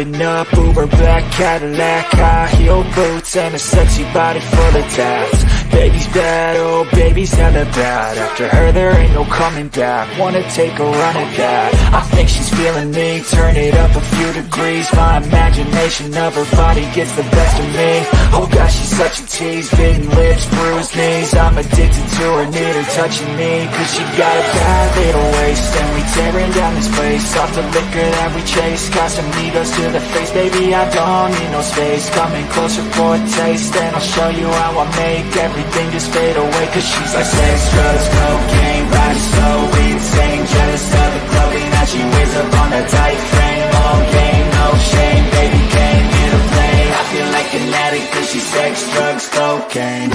Driving up Uber black Cadillac, high heel boots and a sexy body full of tats. Baby's bad, oh baby's hella bad. After her there ain't no coming back. Wanna take a run at that. I think she's feeling me, turn it up a few degrees. My imagination of her body gets the best of me. Oh gosh, she's such a tease, bitten lips, bruised knees. I'm addicted to her, need her touching me. Cause she got a bad little waist, and we tearing down this place. Off the liquor that we chase, got some egos to the face. Baby, I don't need no space, coming closer for a taste. And I'll show you how I make everything just fade away. Cause she's like sex, drugs, cocaine, body so insane. Jealous of the clothing that she wears up on that tight frame. All game, no shame, baby came here to play. I feel like an addict cause she's sex, drugs, cocaine.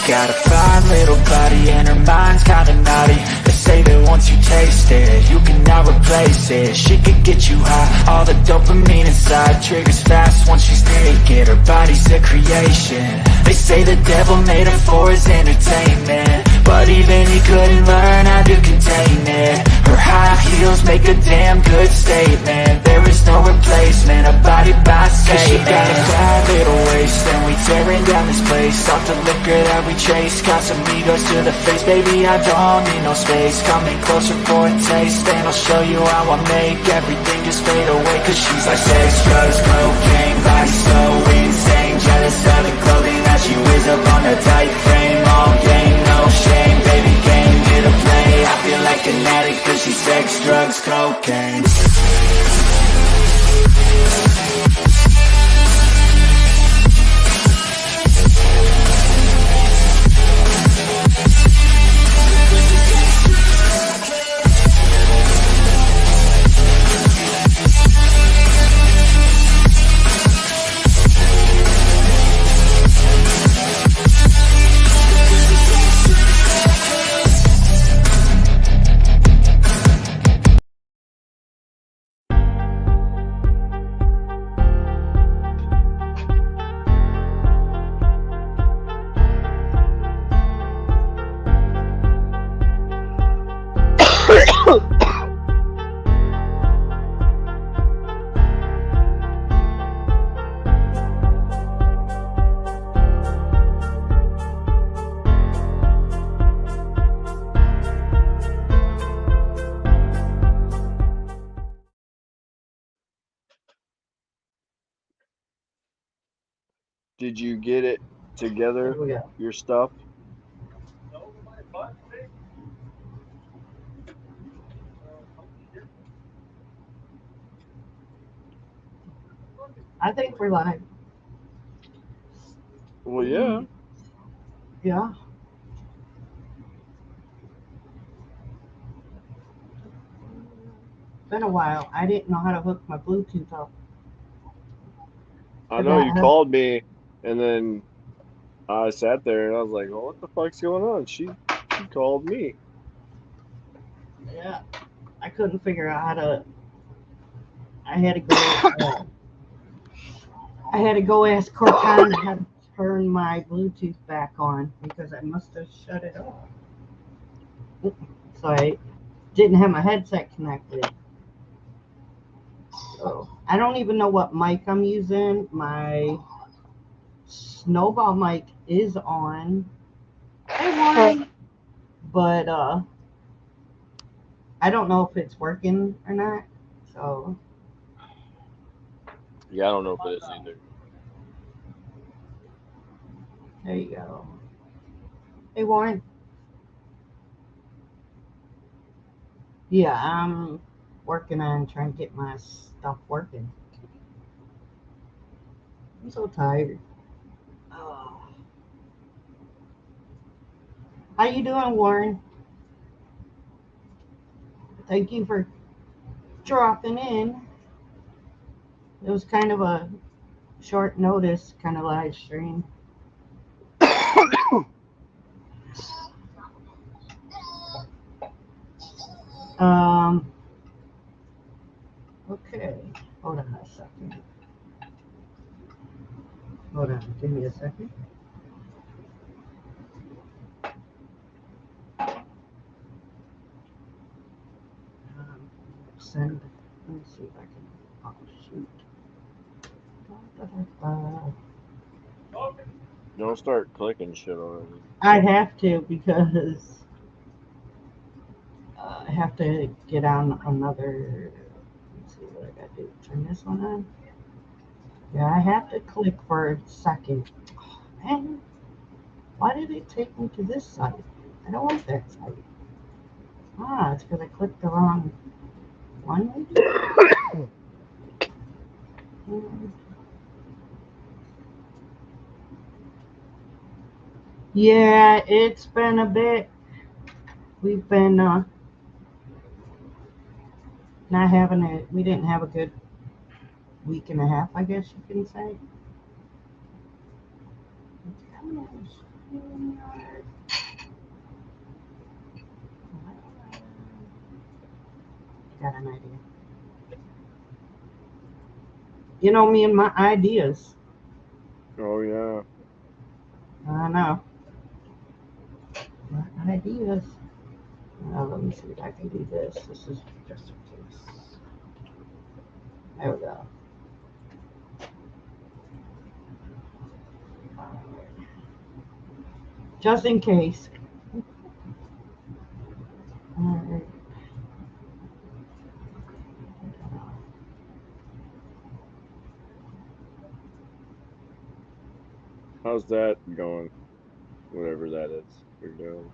Got a fine little body and her mind's kinda naughty. They say that once you taste it, you cannot replace it. She could get you high, all the dopamine inside triggers fast once she's naked. Her body's a creation. They say the devil made her for his entertainment, but even he couldn't learn how to contain it. Her high heels make a damn good statement. There is no replacement, a body by statement. She got a fat little waist, and we tearing down this place. Off the liquor that we chase, got some egos to the face. Baby, I don't need no space, coming closer for a taste. And I'll show you how I make everything just fade away. Cause she's like sex, drugs, cocaine, body so insane. Jealous of the clothing that she wears up on her tight frame. All game, no shame, baby came here to play. I feel like an addict cause she's sex, drugs, cocaine. Did you get it together, your stuff? I think we're live. Well, yeah. Yeah. Been a while. I didn't know how to hook my Bluetooth up. I know you called me, and then I sat there and I was like, "Well, what the fuck's going on?" She called me. Yeah. I couldn't figure out how to. I had to go. I had to go ask Cortana how to turn my Bluetooth back on because I must have shut it off. So I didn't have my headset connected. So I don't even know what mic I'm using. My snowball mic is on. But I don't know if it's working or not. So Yeah, I don't know if it is either. there you go. Hey Warren. Yeah, I'm working on trying to get my stuff working. I'm so tired. Oh. How you doing, Warren? Thank you for dropping in. It was kind of a short notice kind of live stream. Um. Okay. Hold on a second. Hold on. Give me a second. Send. Let me see if I can. Oh shoot. Don't start clicking shit already. I have to because I have to get on another. Let's see what I gotta do. Turn this one on. Yeah, I have to click for a second. Oh, man, why did it take me to this site? I don't want that site. Ah, it's because I clicked the wrong one, maybe? Hmm. Yeah, it's been a bit. We've been not having a. We didn't have a good week and a half, I guess you can say. Got an idea. You know me and my ideas. Oh yeah. I know. My ideas. Let me see if I can do this. This is just in case. There we go. Just in case. Alright. How's that going? Whatever that is you're doing.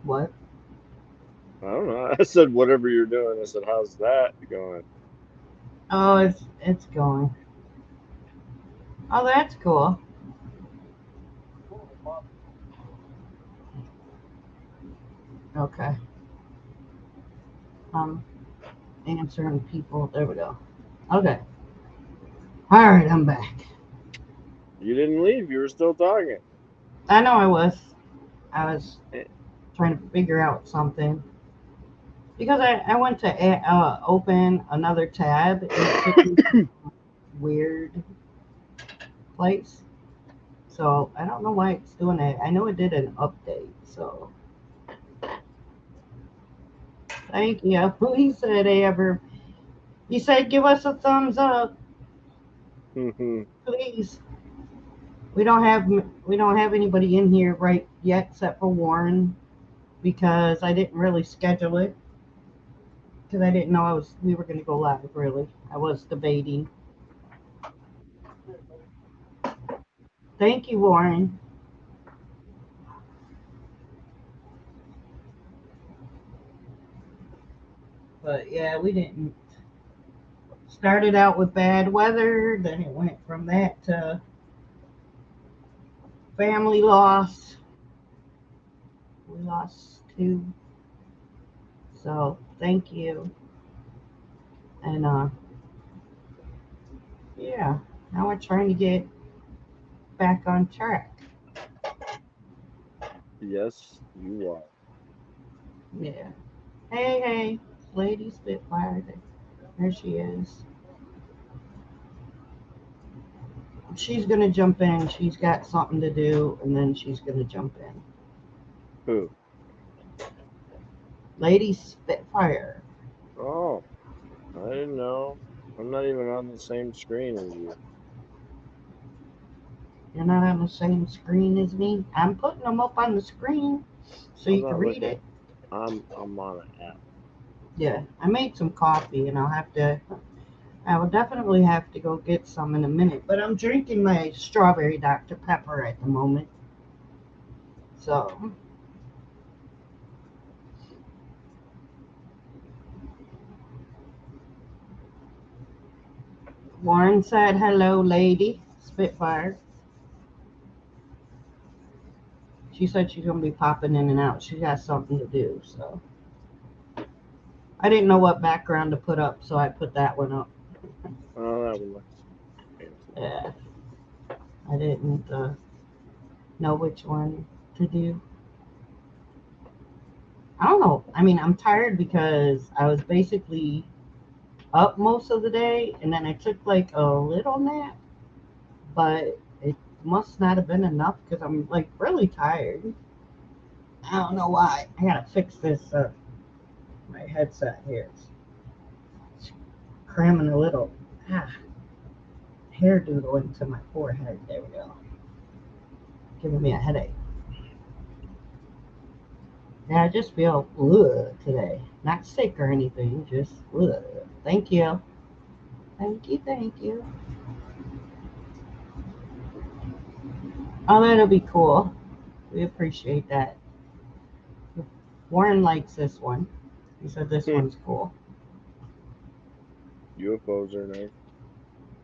What? I don't know. I said whatever you're doing. I said, how's that going? Oh, it's going. Oh, that's cool. Okay. Um, answering people. There we go. Okay. All right, I'm back. You didn't leave. You were still talking. I know I was. I was Eh, trying to figure out something because I went to open another tab and it took me to a weird place. So I don't know why it's doing it. I know it did an update. So thank you. He said ever. He said give us a thumbs up, please. We don't have anybody in here right yet except for Warren because I didn't really schedule it because I didn't know we were going to go live. Really, I was debating. Thank you, Warren. But yeah, we didn't. Started out with bad weather, then it went from that to family loss. We lost two. So thank you. And yeah, now we're trying to get back on track. yes, you are. Yeah. Hey, hey, Lady Spitfire. There she is. She's gonna jump in. She's got something to do, and then she's gonna jump in. Who? Lady Spitfire. Oh, I didn't know. I'm not even on the same screen as you. You're not on the same screen as me. I'm putting them up on the screen so I'm you can not read looking. it. I'm on an app. Yeah, I made some coffee, and I will definitely have to go get some in a minute. But I'm drinking my strawberry Dr. Pepper at the moment. So, Warren said, hello, Lady Spitfire. She said she's going to be popping in and out. She got something to do. So, I didn't know what background to put up, so I put that one up. Oh, that one looks fancy. Yeah, I didn't. know which one to do. I don't know. I mean, I'm tired because I was basically up most of the day and then I took like a little nap, but it must not have been enough because I'm like really tired. I don't know why. I gotta fix this my headset here. It's cramming a little hair doodle into my forehead. There we go. Giving me a headache. Yeah, I just feel today. Not sick or anything, just Thank you. Thank you, thank you. Oh, that'll be cool. We appreciate that. Warren likes this one. He said this one's cool. UFOs are nice.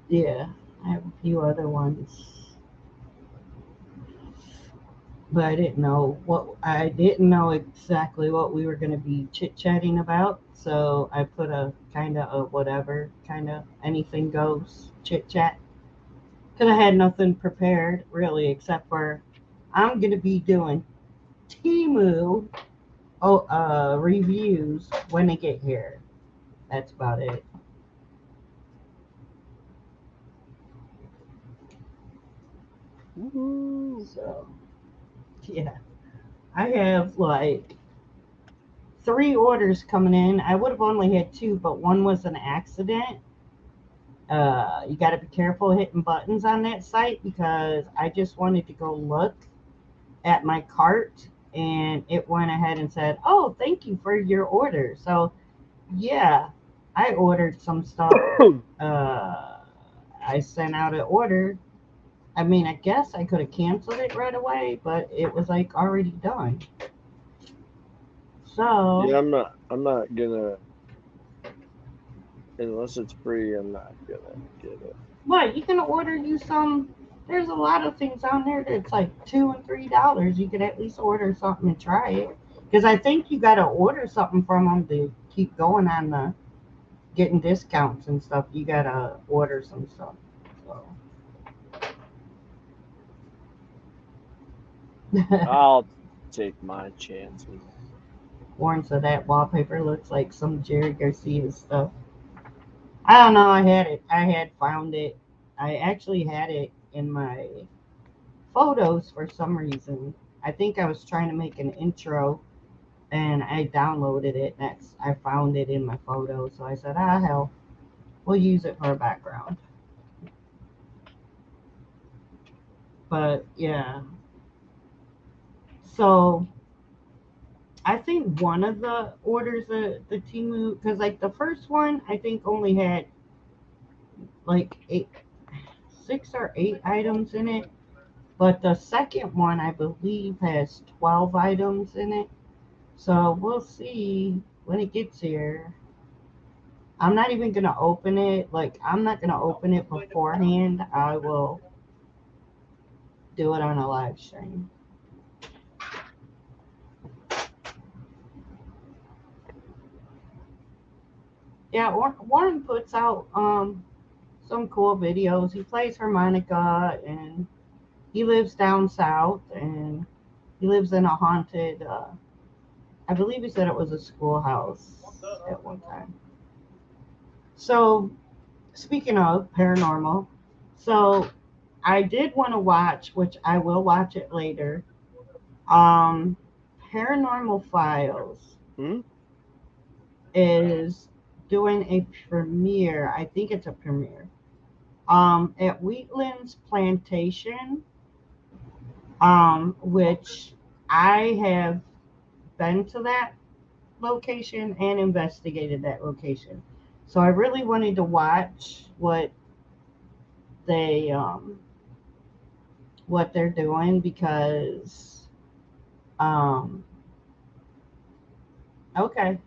Yeah, I have a few other ones, but I didn't know exactly what we were going to be chit chatting about. So I put a kind of a whatever, kind of anything goes chit chat. Because I had nothing prepared really, except for I'm going to be doing Timu reviews when they get here. That's about it. Woo-hoo. So, yeah. I have like 3 orders coming in. I would have only had 2, but one was an accident. You got to be careful hitting buttons on that site because I just wanted to go look at my cart and it went ahead and said, "Oh, thank you for your order." So, yeah, I ordered some stuff. I sent out an order. I mean, I guess I could have canceled it right away, but it was like already done. So, Yeah, I'm not gonna unless it's free. I'm not gonna get it. what you can order you some. There's a lot of things on there that's like $2 and $3. You could at least order something and try it. Because I think you got to order something from them to keep going on the getting discounts and stuff. You got to order some stuff. So. I'll take my chances. Warren said that wallpaper looks like some Jerry Garcia stuff. I don't know. I had it. I had found it. I actually had it in my photos for some reason. I think I was trying to make an intro and I downloaded it. I found it in my photos. So I said, hell, we'll use it for a background. But yeah. So I think one of the orders the Timu, because like the first one, I think only had like 6 or 8 items in it. But the second one, I believe, has 12 items in it. So we'll see when it gets here. I'm not even going to open it. Like, I'm not going to open it beforehand. I will do it on a live stream. Yeah, Warren puts out some cool videos. He plays harmonica and he lives down south and he lives in a haunted, I believe he said it was a schoolhouse at one time. So, speaking of paranormal, so I did want to watch, which I will watch it later. Um, Paranormal Files Hmm? is doing a premiere. I think it's a premiere. At Wheatland's Plantation, which I have been to that location and investigated that location. So I really wanted to watch they what they're doing because um okay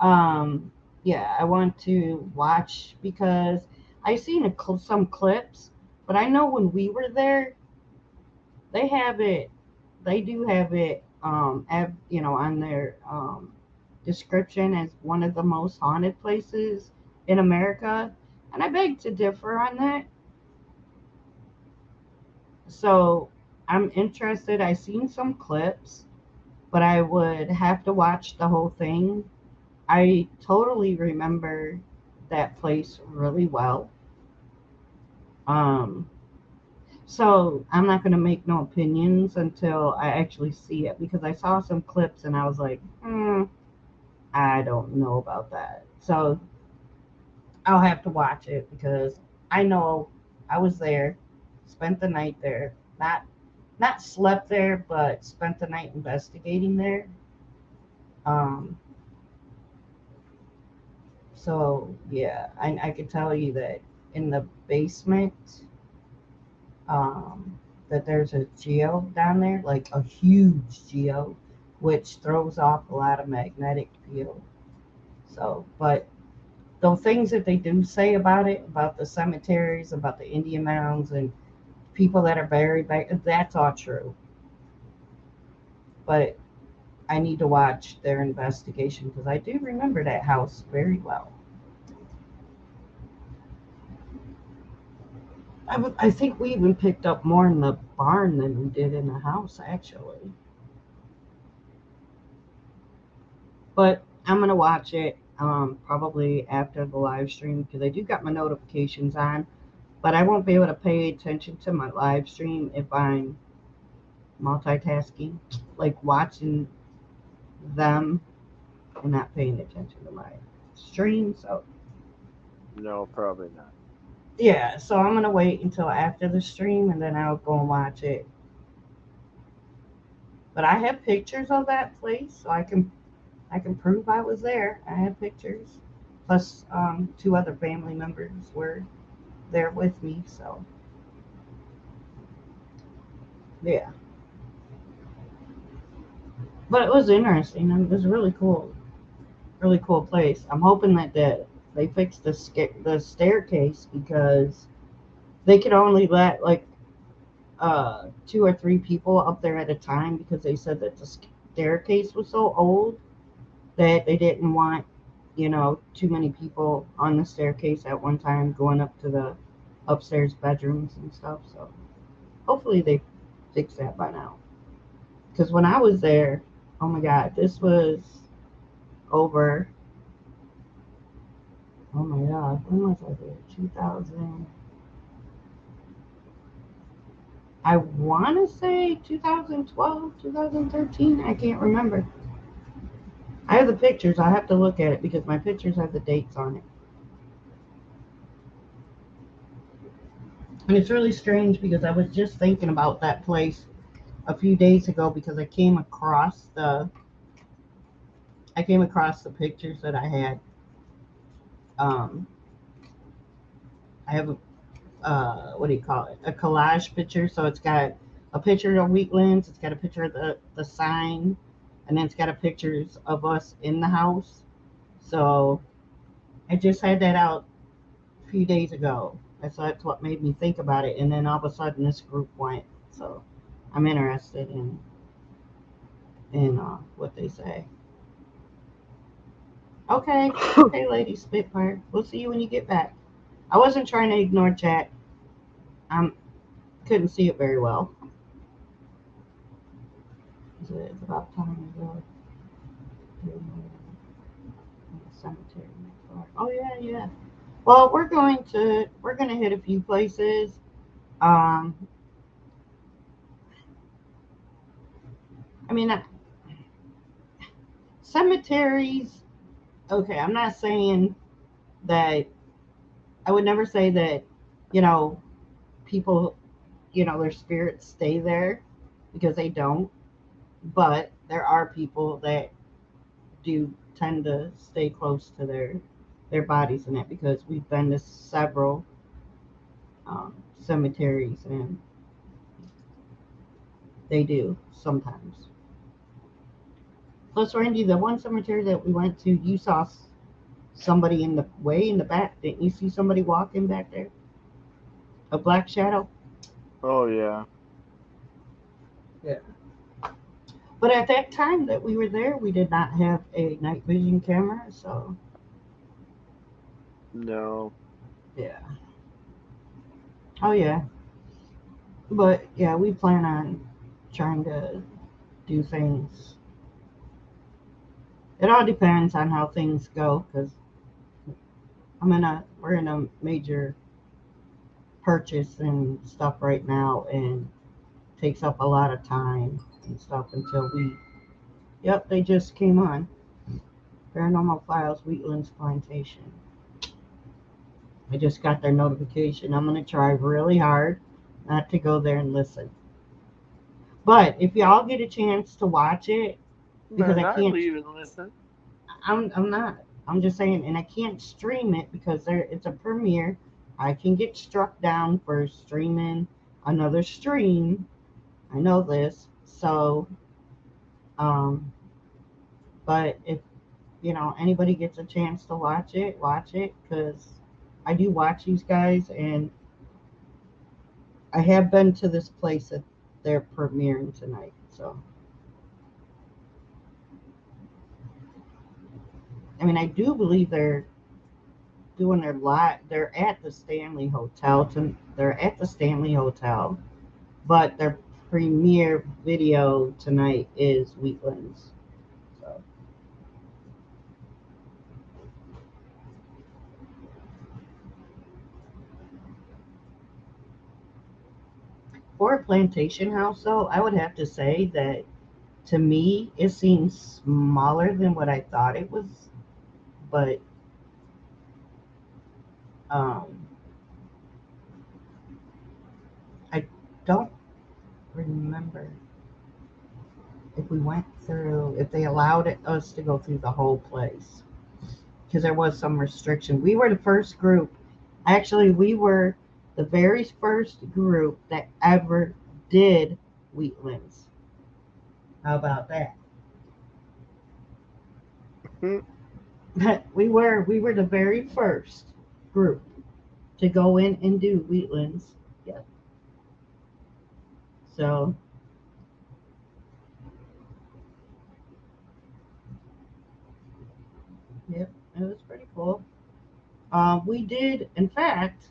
um yeah, I want to watch because I seen some clips, but I know when we were there they have it they do have it on their description as one of the most haunted places in America, and I beg to differ on that. So I'm interested. I seen some clips, but I would have to watch the whole thing. I totally remember that place really well. Um, so I'm not gonna make no opinions until I actually see it because I saw some clips and I was like, I don't know about that. So I'll have to watch it because I know I was there, spent the night there, not slept there, but spent the night investigating there. Um, so yeah, I can tell you that in the basement, um, that there's a geo down there, like a huge geo, which throws off a lot of magnetic field. So, but the things that they do say about it, about the cemeteries, about the Indian mounds, and people that are buried back, that's all true. But I need to watch their investigation because I do remember that house very well. I think we even picked up more in the barn than we did in the house, actually. But I'm gonna watch it probably after the live stream because I do got my notifications on. But I won't be able to pay attention to my live stream if I'm multitasking, like watching them and not paying attention to my stream. So No, probably not. yeah, so I'm gonna wait until after the stream and then I'll go and watch it. But I have pictures of that place, so I can prove I was there. I have pictures. Plus, two other family members were there with me. So yeah, but it was interesting. It was really cool place. I'm hoping that they fix the staircase because they could only let like two or three people up there at a time because they said that the staircase was so old that they didn't want, too many people on the staircase at one time going up to the upstairs bedrooms and stuff. So hopefully they fix that by now. Because when I was there, oh my God, this was over. Oh my God, when was I there? 2000. I want to say 2012, 2013. I can't remember. I have the pictures. I have to look at it because my pictures have the dates on it. And it's really strange because I was just thinking about that place a few days ago because I came across the pictures that I had. Um, I have a what do you call it? A collage picture. So it's got a picture of Wheatlands. It's got a picture of the sign, and then it's got a pictures of us in the house. So I just had that out a few days ago. That's what made me think about it. And then all of a sudden, this group went. So I'm interested in what they say. Okay, okay, Lady Spitfire. We'll see you when you get back. I wasn't trying to ignore chat. I couldn't see it very well. It's about time to go to the cemetery. Oh yeah, yeah. Well, we're gonna hit a few places. Um, I mean, cemeteries. Okay, I'm not saying that. I would never say that. You know, people. Their spirits stay there because they don't. But there are people that do tend to stay close to their bodies and that because we've been to several cemeteries and they do sometimes. Plus, Randy, the one cemetery that we went to, you saw somebody way in the back. Didn't you see somebody walking back there? A black shadow? Oh yeah. Yeah. But at that time that we were there, we did not have a night vision camera, so No. yeah. Oh yeah. But yeah, we plan on trying to do things. It all depends on how things go because we're in a major purchase and stuff right now, and takes up a lot of time and stuff until we. Yep, they just came on. Paranormal Files, Wheatlands Plantation. I just got their notification. I'm gonna try really hard not to go there and listen. But if y'all get a chance to watch it, because Better I not can't, leave and listen. I'm not. I'm just saying, and I can't stream it because it's a premiere. I can get struck down for streaming another stream. I know this. So, um, but if anybody gets a chance to watch it because I do watch these guys, and I have been to this place that they're premiering tonight. So, I mean, I do believe they're doing their live. They're at the Stanley Hotel. They're at the Stanley Hotel, but their premiere video tonight is Wheatlands. So, for a plantation house, though, I would have to say that to me it seems smaller than what I thought it was, but um, I don't remember if they allowed us to go through the whole place because there was some restriction. We were the first group. Actually, we were the very first group that ever did Wheatlands. How about that? Hmm. We were the very first group to go in and do Wheatlands. Yep. So, yep, it was pretty cool. We did, in fact,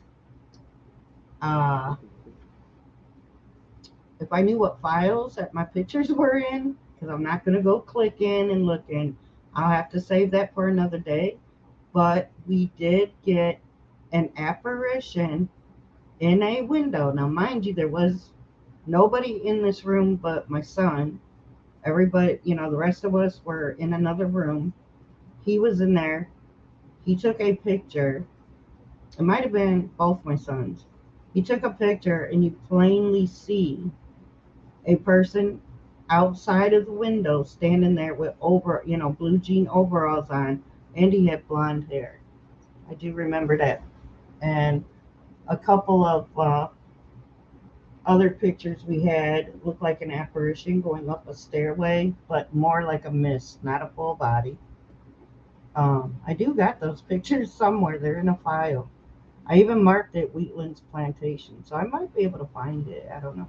uh, if I knew what files that my pictures were in, because I'm not going to go click in and look in, I'll have to save that for another day. But we did get an apparition in a window. Now, mind you, there was nobody in this room but my son. Everybody, the rest of us were in another room. He was in there. He took a picture. It might have been both my sons. He took a picture, and you plainly see a person outside of the window standing there with blue jean overalls on, and he had blonde hair. I do remember that. And a couple of other pictures we had looked like an apparition going up a stairway, but more like a mist, not a full body. I do got those pictures somewhere. They're in a file. I even marked it Wheatlands Plantation, so I might be able to find it. I don't know.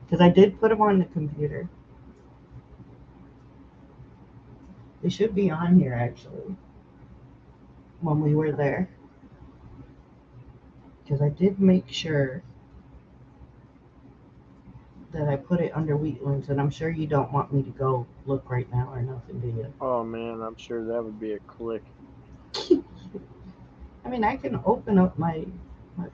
Because I did put them on the computer. They should be on here, actually, when we were there. Because I did make sure that I put it under Wheatlands, and I'm sure you don't want me to go look right now or nothing, do you? Oh man, I'm sure that would be a click. I mean, I can open up my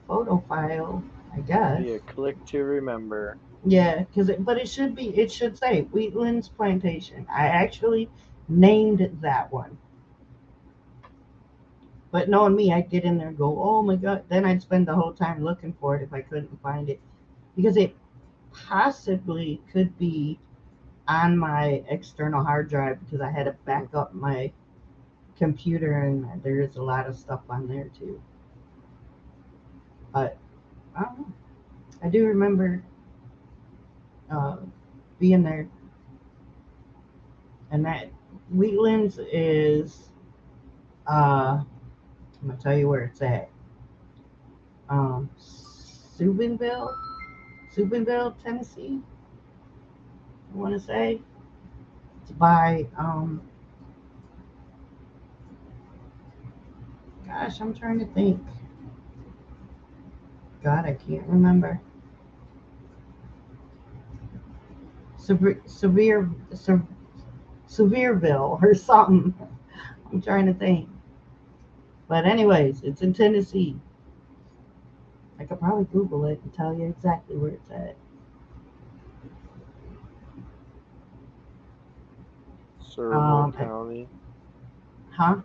photo file, I guess. Be a click to remember. Yeah, but it should say Wheatlands Plantation. I actually named that one. But knowing me, I'd get in there and go, oh my God. Then I'd spend the whole time looking for it if I couldn't find it. Because it possibly could be on my external hard drive because I had to back up my computer and there is a lot of stuff on there too. But I don't know. I do remember uh, being there. And that Wheatlands is, I'm going to tell you where it's at. Steubenville, Tennessee, I want to say. It's by, gosh, I'm trying to think. God, I can't remember. Sevierville or something. I'm trying to think. But anyways, it's in Tennessee. I could probably Google it and tell you exactly where it's at. Cerebral Um, County. huh?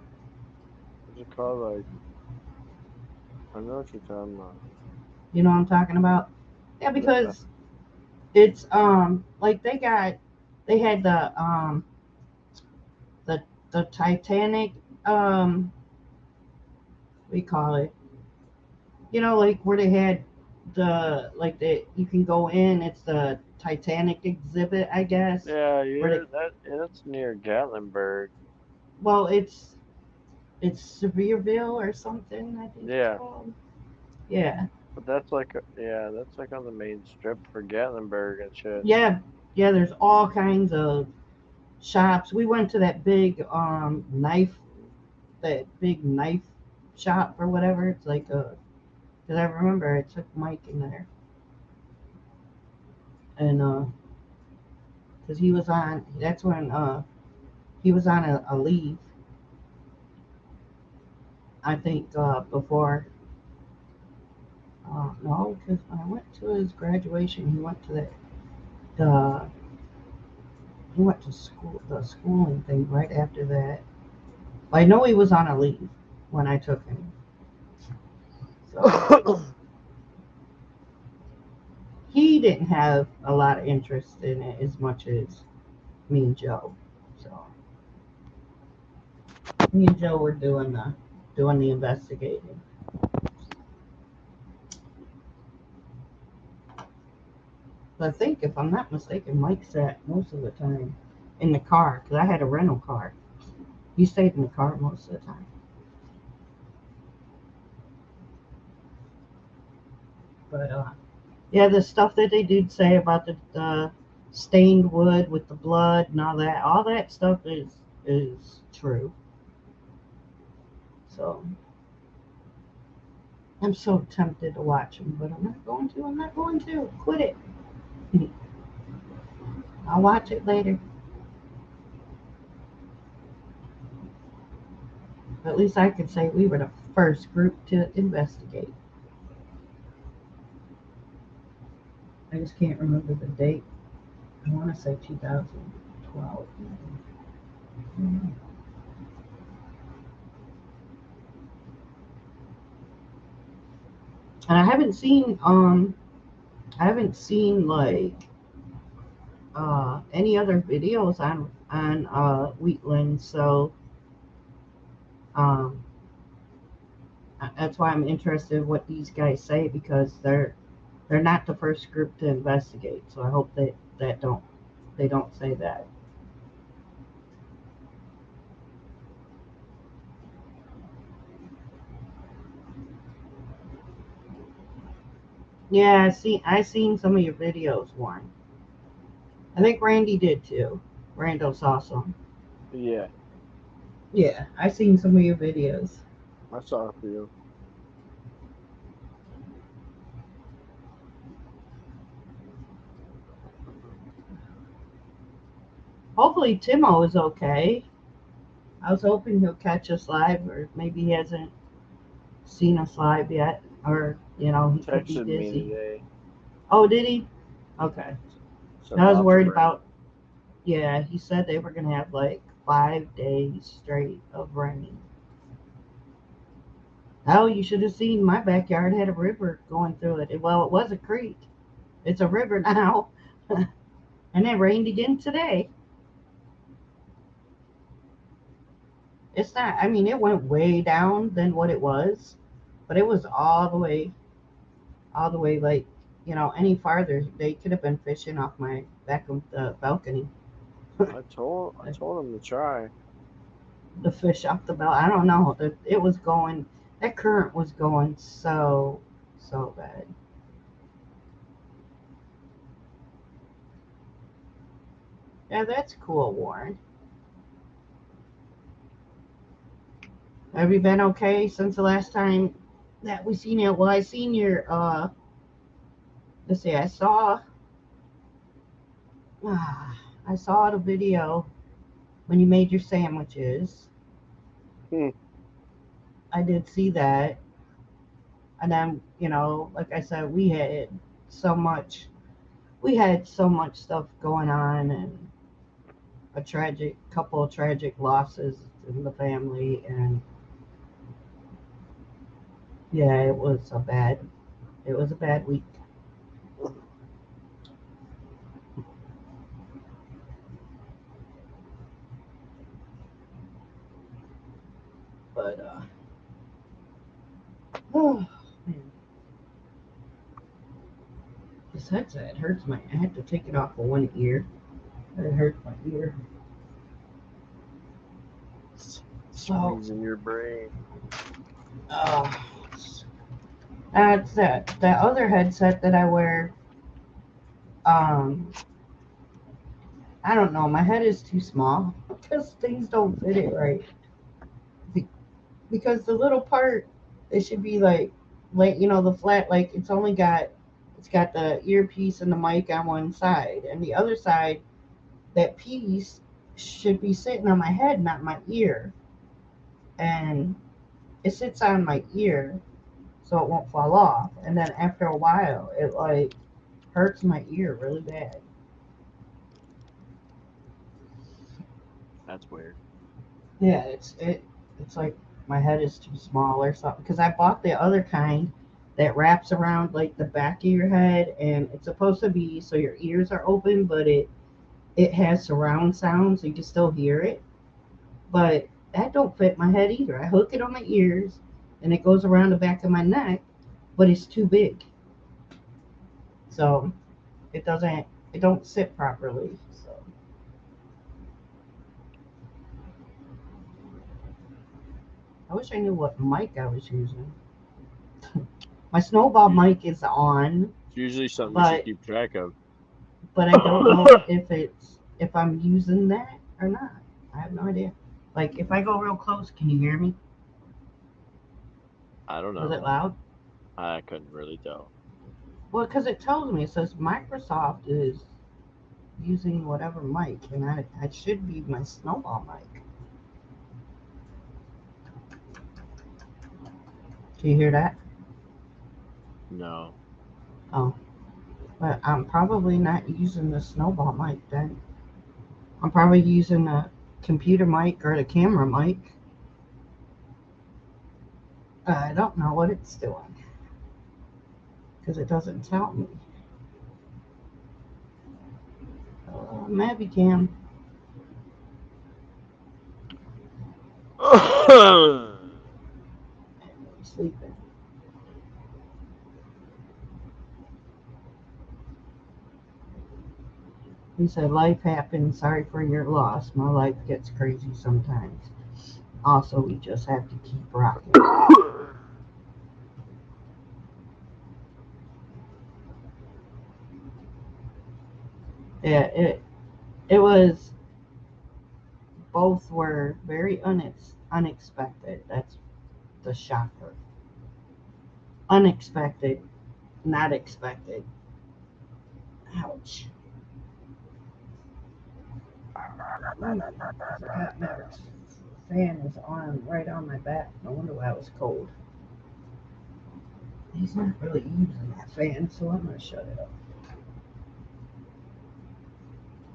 What's it called? Like, I know what you're talking about. You know what I'm talking about? Yeah, Yeah. because it's like they had the the Titanic what do you call it? You know, like where they had the like the you can go in. It's the Titanic exhibit, I guess. Yeah, Where they it's near Gatlinburg. well, it's Sevierville or something. I think it's Yeah, called. Yeah, but that's like on the main strip for Gatlinburg and shit. yeah, yeah. There's all kinds of shops. We went to that big knife shop or whatever. It's like a because I remember I took Mike in there and because he was on. That's when he was on a leave. I think before. No, because when I went to his graduation, he went to the he went to school the schooling thing right after that. I know he was on a leave when I took him. So he didn't have a lot of interest in it as much as me and Joe. So me and Joe were doing the investigating. But I think, if I'm not mistaken, Mike sat most of the time in the car because I had a rental car. He stayed in the car most of the time. But yeah, the stuff that they did say about the stained wood with the blood and all that stuff is true. So I'm so tempted to watch them, but I'm not going to. I'm not going to. Quit it. I'll watch it later. But at least I can say we were the first group to investigate. I just can't remember the date. I want to say 2012. And I haven't seen like any other videos on Wheatland, so um, that's why I'm interested in what these guys say because they're not the first group to investigate. So I hope that they don't say that. Yeah, I seen some of your videos, Warren. I think Randy did too. Randall saw some. Yeah, Yeah, I seen some of your videos. I saw a few. Hopefully Timo is okay. I was hoping he'll catch us live, or maybe he hasn't seen us live yet, or he could be Texted me busy. today. Oh, did he? Okay. Said I was lots of worried rain. about. Yeah, he said they were gonna have like 5 days straight of rain. Oh, you should have seen my backyard had a river going through it. Well, it was a creek. It's a river now, and it rained again today. It's not. I mean, it went way down than what it was, but it was all the way like any farther. They could have been fishing off my back of the balcony. I told him to try. The fish off the bell. I don't know. It was going. That current was going so bad. Yeah, that's cool, Warren. Have you been okay since the last time that we seen you? Well, I seen your let's see, I saw I saw the video when you made your sandwiches. Hmm. I did see that. And then, like I said, so much, we had so much stuff going on and couple of tragic losses in the family. And yeah, it was a bad week. But, oh, man, this headset hurts I had to take it off of one ear. It hurts my ear. So, Squeezing your brain. uh, that's that other headset that I wear. Um, I don't know. My head is too small because things don't fit it right. Because the little part, it should be like the flat. Like it's got the earpiece and the mic on one side, and the other side, that piece should be sitting on my head, not my ear. And it sits on my ear, so it won't fall off. And then after a while, it like hurts my ear really bad. That's weird. Yeah, it's like my head is too small or something. Because I bought the other kind that wraps around like the back of your head, and it's supposed to be so your ears are open, but it has surround sound, so you can still hear it. But that don't fit my head either. I hook it on my ears, and it goes around the back of my neck, but it's too big, so it doesn't it don't sit properly. So I wish I knew what mic I was using. My snowball You, mic is on, it's usually something you should but keep track of. I don't know if I'm using that or not. I have no idea. Like if I go real close, can you hear me? I don't Was it know. loud? I couldn't really tell. Well, because it tells me, it says Microsoft is using whatever mic, and I should be my snowball mic. Do you hear that? No. Oh, but I'm probably not using the snowball mic then. I'm probably using a computer mic or the camera mic. I don't know what it's doing because it doesn't tell me. Maybe Cam sleeping. He said, "Life happens. Sorry for your loss. My life gets crazy sometimes. Also, we just have to keep rocking." Yeah, it was. Both were very unexpected. That's the shocker. Unexpected, not expected. Ouch. Ooh, forgot Mavericks fan is on right on my back. No wonder why it was cold. He's not really using that fan, so I'm gonna shut it off.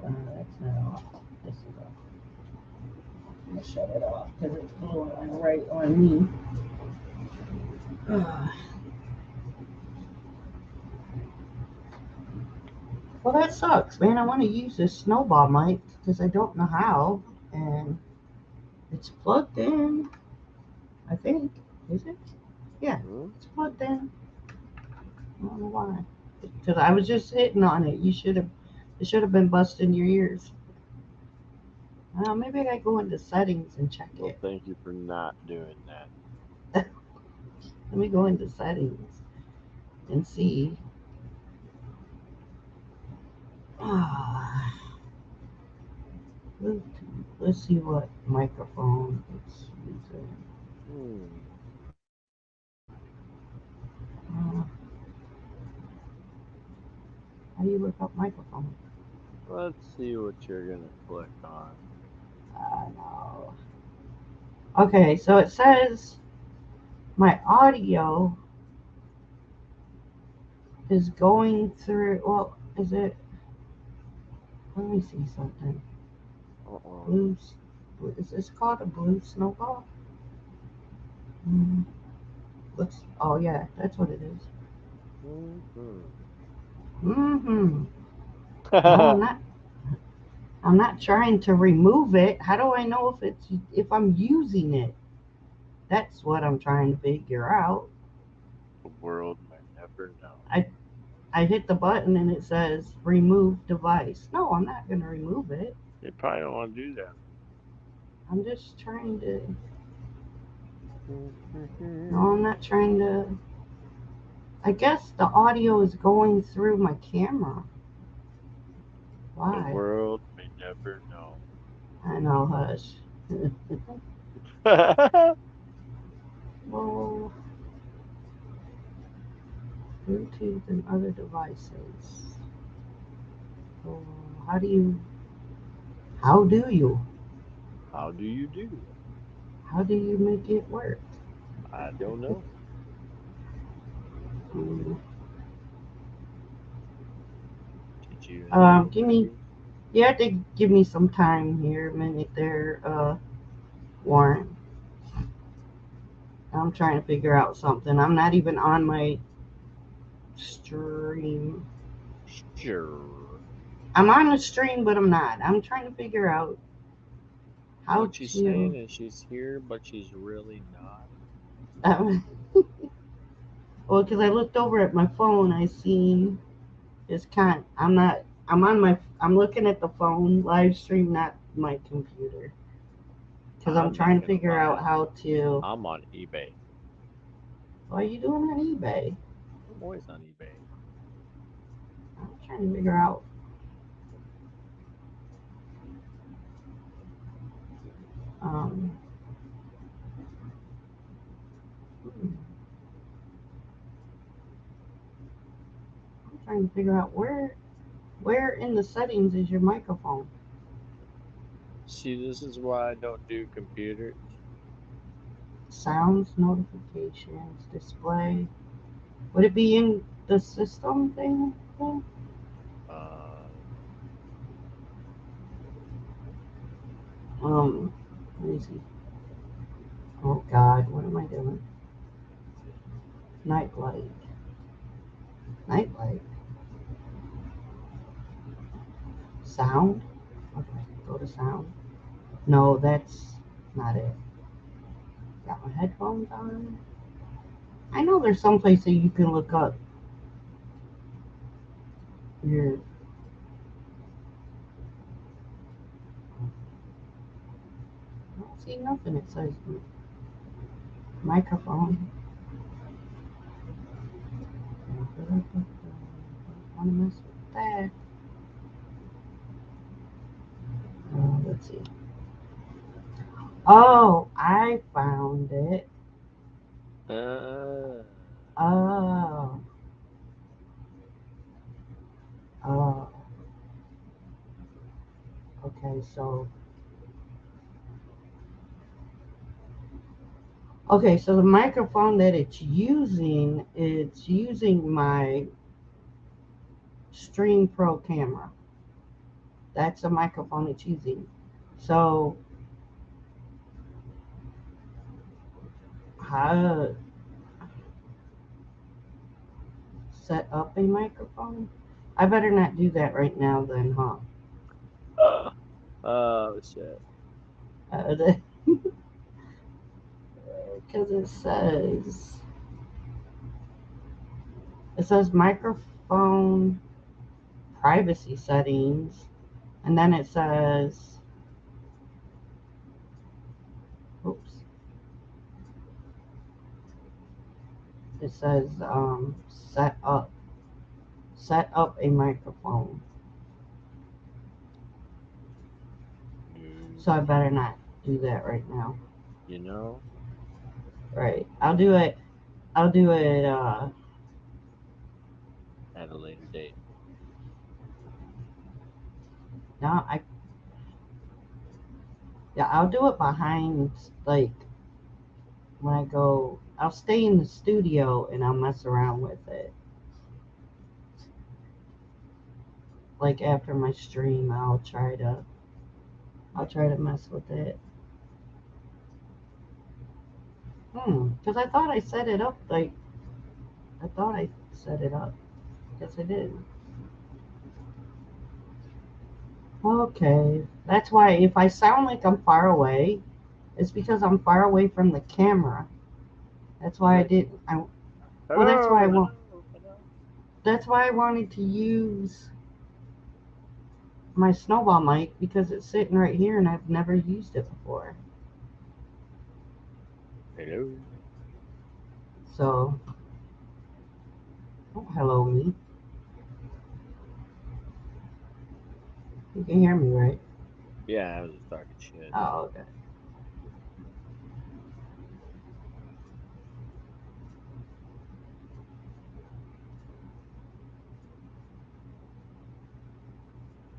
That's not off. This is off. I'm gonna shut it off because it's blowing right on me. Uh, well, that sucks, man. I want to use this snowball mic because I don't know how, and it's plugged in. I think. Is it? Yeah, Hmm? it's plugged in. I don't know why. Because I was just hitting on it. It should have been busting your ears. Maybe I gotta go into settings and check Well, it. thank you for not doing that. Let me go into settings and see. Ah, Bluetooth. Let's see what microphone it's using. Hmm. Uh, how do you look up microphone? Let's see what you're gonna click on. No. Okay, so it says my audio is going through. Well, is it? Let me see something. Uh-oh. Blue. Is this called a blue snowball? Mm, looks. Oh yeah, that's what it is. Mm-hmm. Mm-hmm. No, I'm not. I'm not trying to remove it. How do I know if I'm using it? That's what I'm trying to figure out. The world may never know. I hit the button and it says remove device. No, I'm not going to remove it. You probably don't want to do that. I'm just trying to. No, I'm The not trying to. I guess the audio is going through my camera. Why? world may never I know, hush. know. Well, Bluetooth and other devices. Oh, how do you? How do you? How do you do? How do you make it work? I don't know. Mm, Did you have give me. any? You have to give me some time here, a minute there, Warren. I'm trying to figure out something. I'm not even on my stream. Sure. I'm on the stream, but I'm not. I'm trying to figure out how What she's to. saying is she's here, but she's really not. Um, well, because I looked over at my phone, I seen it's kind. I'm not. I'm on my. I'm looking at the phone live stream, not my computer. Because I'm I'm not trying to gonna figure out lie. how to. I'm on eBay. What are you doing on eBay? I'm always on eBay. I'm trying to figure out. Um, hmm, I'm trying to figure out where in the settings is your microphone? See, this is why I don't do computers. Sounds, notifications, display. Would it be in the system thing? Uh, Um, let me see. Oh God, what am I doing? Nightlight. Nightlight. Sound. Okay, go to sound. No, that's not it. Got my headphones on. I know there's some place that you can look up your. I don't see nothing. It says microphone. Don't want to mess with that. Let's see. Oh, I found it. uh, Oh, oh. Okay, so the microphone that it's using my Stream Pro camera. That's a microphone it's using. So how to set up a microphone? I better not do that right now then, huh? oh shit. Because it says microphone privacy settings, and then it says, oops, it says set up a microphone. No, So I better not do that right now. you know, Right. I'll do it. I'll do it. at a later date. No, I'll do it behind, like, when I go, I'll stay in the studio and I'll mess around with it. Like after my stream, I'll try to mess with it. Because I thought I set it up, like, I thought I set it up. Guess I did. Okay. That's why if I sound like I'm far away, it's because I'm far away from the camera. That's why I didn't. Well, that's why I Hello, want. hello, hello. That's why I wanted to use my snowball mic because it's sitting right here and I've never used it before. Hello. So, oh, hello me. You can hear me, right? Yeah, I was just talking shit. Oh, okay.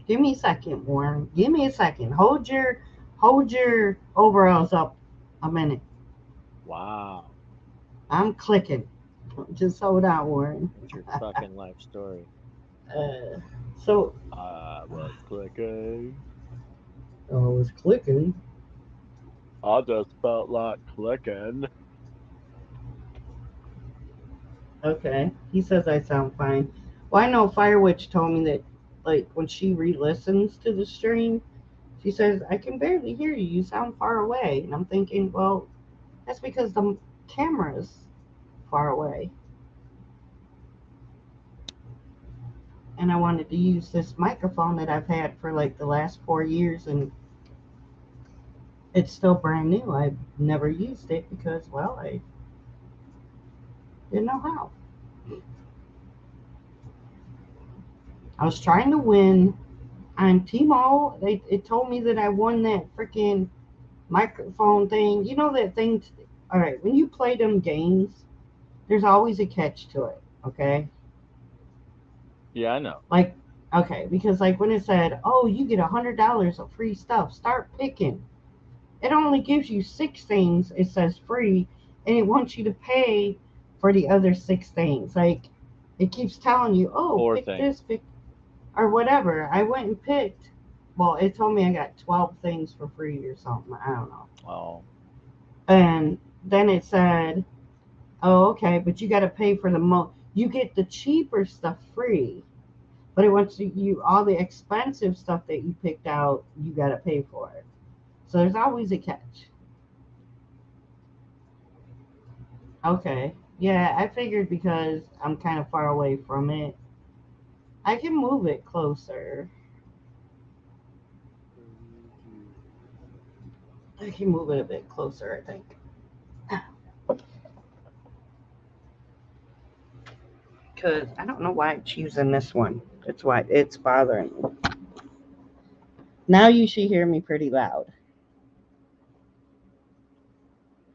Give me a second, Warren. Give me a second. Hold your overalls up a minute. Wow. I'm clicking. Just hold on, Warren. What's your fucking life story? Uh, so I was clicking. I was clicking. I just felt like clicking. Okay. He says I sound fine. Well, I know Firewitch told me that, like, when she re-listens to the stream, she says I can barely hear you. You sound far away. And I'm thinking, well, that's because the camera's far away. And I wanted to use this microphone that I've had for like the last 4 years, and it's still brand new. I've never used it because, well, I didn't know how. I was trying to win on Tmall. It told me that I won that freaking microphone thing. You know that thing? All right, when you play them games, there's always a catch to it. Okay, Yeah, I know. like, okay, because like when it said, "Oh, you get $100 of free stuff," start picking. It only gives you 6 things. It says free, and it wants you to pay for the other 6 things. Like, it keeps telling you, "Oh, Four pick things. this, pick," or whatever. I went and picked. Well, it told me I got 12 things for free or something. I don't know. Oh. And then it said, "Oh, okay, but you got to pay for the most. You get the cheaper stuff free, but it wants you all the expensive stuff that you picked out. You got to pay for it. So there's always a catch." Okay. Yeah, I figured because I'm kind of far away from it, I can move it closer. I can move it a bit closer, I think. Because I don't know why it's using this one. That's why it's bothering me. Now you should hear me pretty loud.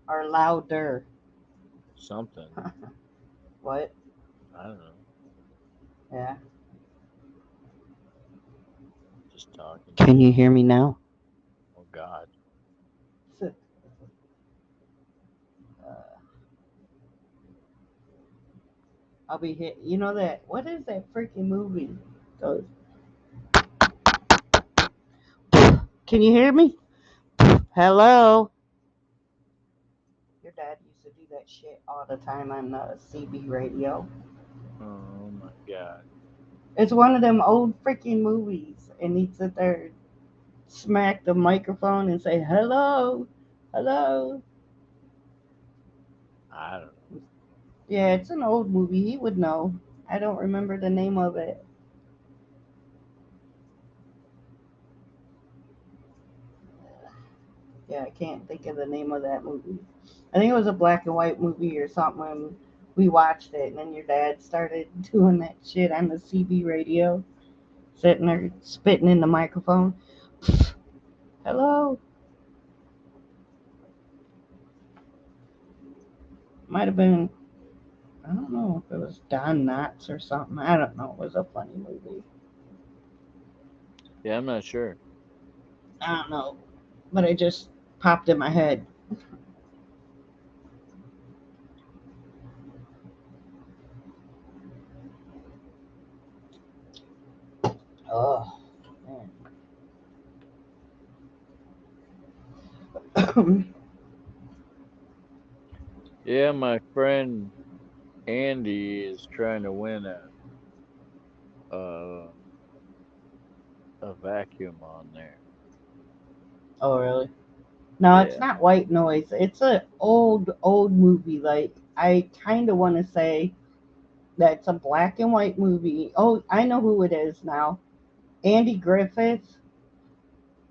Or louder. Something. What? I don't know. Yeah. Just talking Can you shit. hear me now? Oh, God. Uh, I'll be hit. You know that? What is that freaking movie? Goes. Can you hear me? Hello? Your dad used to do that shit all the time on the CB radio. Oh, my God. It's one of them old freaking movies, and he'd sit there, and smack the microphone, and say, "Hello, hello." I don't know. Yeah, it's an old movie. He would know. I don't remember the name of it. Yeah, I can't think of the name of that movie. I think it was a black and white movie or something. When we watched it, and then your dad started doing that shit on the CB radio, sitting there spitting in the microphone. Hello. Might have been, I don't know if it was Don Knotts or something. I don't know. It was a funny movie. Yeah, I'm not sure. I don't know, but it just popped in my head. Oh man. Yeah, my friend Andy is trying to win uh, a vacuum on there. Oh really? No, it's Yeah. not White Noise. It's a old movie. Like I kind of want to say that it's a black and white movie. Oh, I know who it is now. Andy Griffith.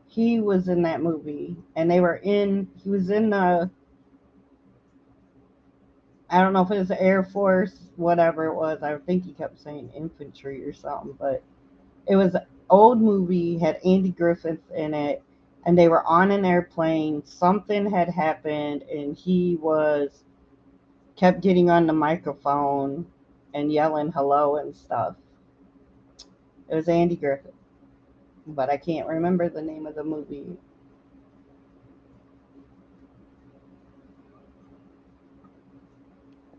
He was in that movie, and they were in. He was in the. I don't know if it was the Air Force, whatever it was. I think he kept saying infantry or something, but it was an old movie. Had Andy Griffith in it, and they were on an airplane. Something had happened, and he was kept getting on the microphone and yelling hello and stuff. It was Andy Griffith, but I can't remember the name of the movie.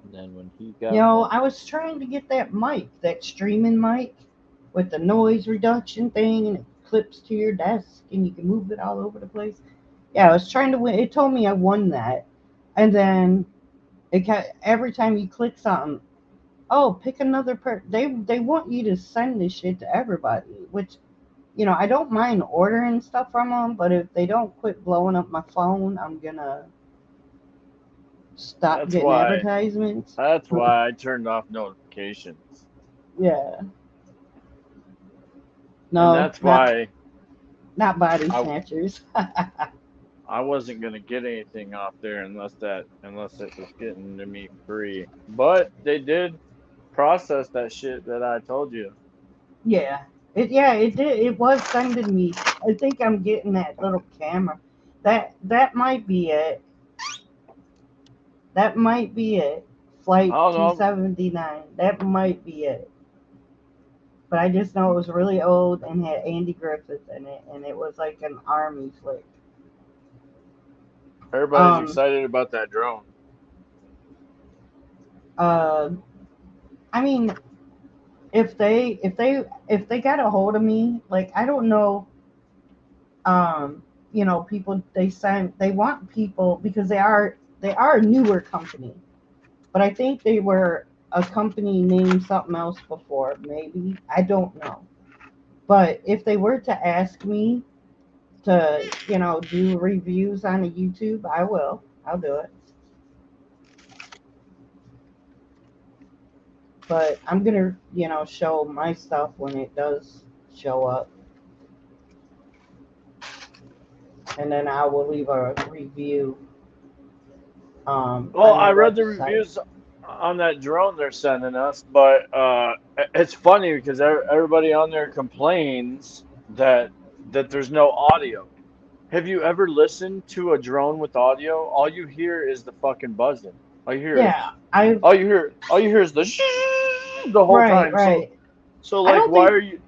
And then when he You got know, more, I was trying to get that mic, that streaming mic with the noise reduction thing, and it clips to your desk and you can move it all over the place. Yeah, I was trying to win. It told me I won that. And then every time you click something, oh, pick another They want you to send this shit to everybody, which I don't mind ordering stuff from them, but if they don't quit blowing up my phone, I'm gonna stop that's getting why advertisements. that's why I turned off notifications. Yeah, And no, that's not why not body I snatchers. I wasn't gonna get anything off there unless it was getting to me free. But they did process that shit that I told you. It did. It was sending me. I think I'm getting that little camera. That might be it. That might be it. I Flight don't know. 279. That might be it. But I just know it was really old and had Andy Griffith in it, and it was like an army flick. Everybody's Um. excited about that drone. Uh. I mean, if they got a hold of me, like I don't know. People they want people because they are a newer company, but I think they were a company named something else before. Maybe I don't know. But if they were to ask me to, do reviews on a YouTube, I will. I'll do it. But I'm gonna, show my stuff when it does show up, and then I will leave a review Well, on I their read the website. reviews on that drone they're sending us, but it's funny because everybody on there complains that there's no audio. Have you ever listened to a drone with audio? All you hear is the fucking buzzing. All you hear is Yeah, I've all you hear is the the whole right, time. So right. so I like don't why think are you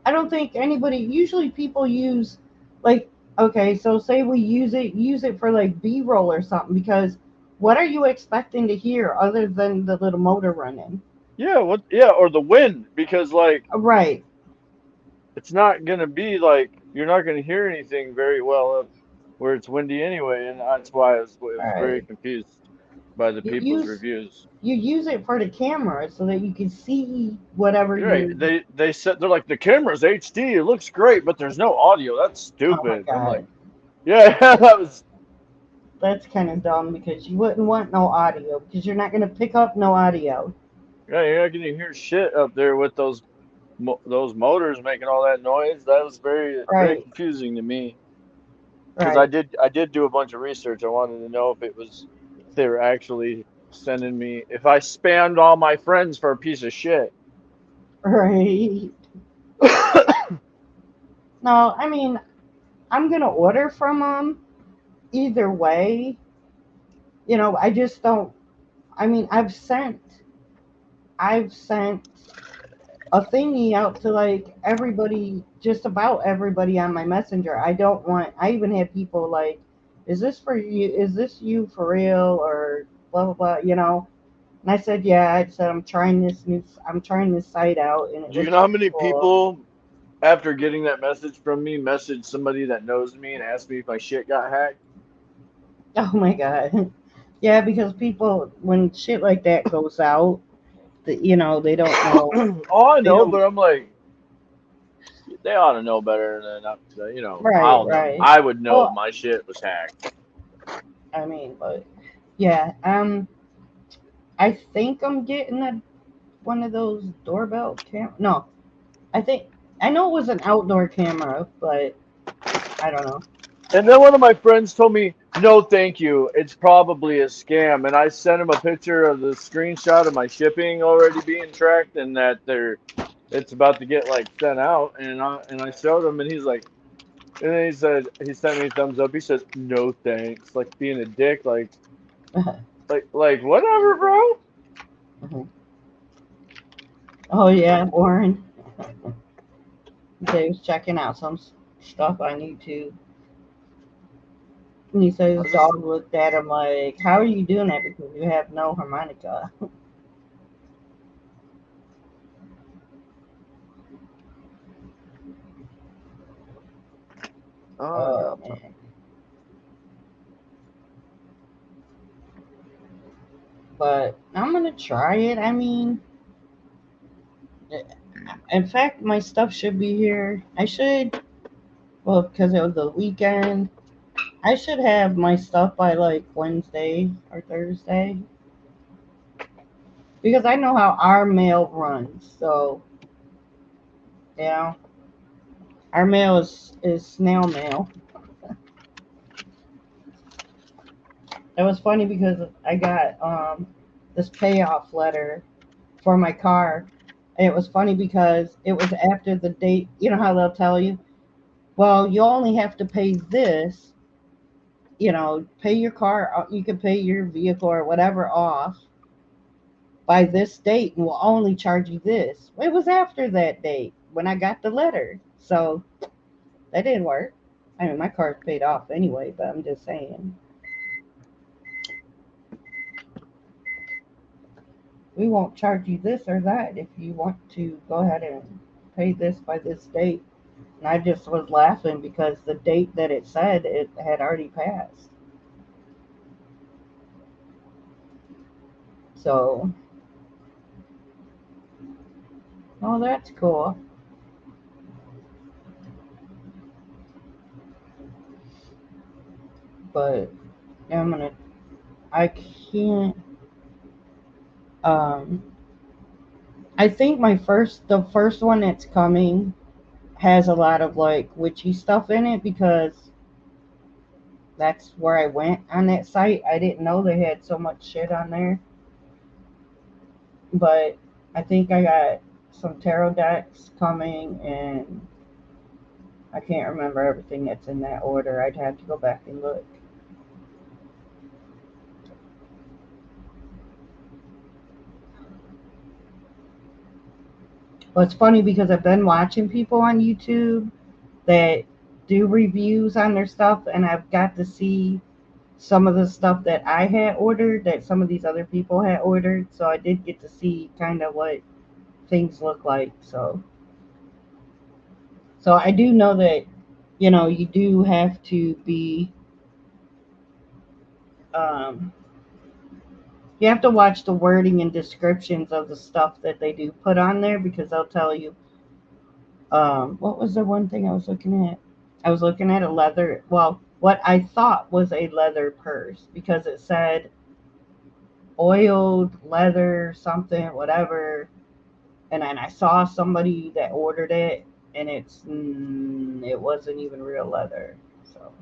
I don't think anybody. Usually, people use like okay, so say we use it for like B-roll or something because what are you expecting to hear other than the little motor running? yeah, or the wind because like Right, it's not gonna be like you're not gonna hear anything very well up where it's windy anyway, and that's why I was very right. confused by the You people's use reviews. you use it for the camera so that you can see whatever You're right. you're. They said they're like the camera's HD, it looks great, but there's no audio. That's Oh my stupid. I'm like, god, yeah, that was that's kind of dumb because you wouldn't want no audio because you're not gonna pick up no audio. yeah. You're not gonna hear shit up there with those motors making all that noise. That was very Right, confusing to me because I right, did I did do a bunch of research. I wanted to know if they were actually sending me if I spammed all my friends for a piece of shit. right. No, I mean I'm gonna order from them either way. I just don't. I mean, I've sent a thingy out to like everybody, just about everybody on my messenger. I don't want. I even had people like, "Is this for you? Is this you for real?" Or blah blah blah. You know. And I said, "Yeah." I said, I'm trying this site out, and it Do you looks know how pretty many cool." people, after getting that message from me, messaged somebody that knows me and asked me if my shit got hacked? Oh my god. Yeah, because people, when shit like that goes out, you know, they don't know. Oh, I They know, don't. but I'm like, they ought to know better than Right, I'll know. right. I would know if Well, my shit was hacked. I mean, but yeah. I think I'm getting one of those doorbell No, I think I know it was an outdoor camera, but I don't know. And then one of my friends told me, no, thank you. It's probably a scam. And I sent him a picture of the screenshot of my shipping already being tracked and that it's about to get like sent out. And I showed him and he's like, and then he sent me a thumbs up. He says, no thanks. Like being a dick, like whatever, bro. Oh yeah, Warren. He was checking out some stuff on YouTube. And he said I his was just, dog looked at him like, "How are you doing that? Because you have no harmonica." oh yeah. Oh man. But I'm gonna try it. I mean, in fact, my stuff should be here. I should, well, because it was the weekend. I should have my stuff by like Wednesday or Thursday because I know how our mail runs. So, you know, our mail is snail mail. It was funny because I got this payoff letter for my car. And it was funny because it was after the date. You know how they'll tell you, well, you only have to pay this, you know, pay your car, you can pay your vehicle or whatever off by this date and we'll only charge you this. It was after that date when I got the letter. So that didn't work. I mean, my car's paid off anyway, but I'm just saying. We won't charge you this or that if you want to go ahead and pay this by this date. And I just was laughing because the date that it said it had already passed. So, oh, that's cool. But yeah, I can't, um, I think the first one that's coming has a lot of like witchy stuff in it because that's where I went on that site. I didn't know they had so much shit on there. But I think I got some tarot decks coming and I can't remember everything that's in that order. I'd have to go back and look. But it's funny because I've been watching people on YouTube that do reviews on their stuff and I've got to see some of the stuff that I had ordered that some of these other people had ordered. So I did get to see kind of what things look like. So I do know that, you know, you do have to be um, you have to watch the wording and descriptions of the stuff that they do put on there because they'll tell you. What was the one thing I was looking at? I was looking at a leather, well, what I thought was a leather purse because it said oiled leather something, whatever. And then I saw somebody that ordered it, and it wasn't even real leather. So,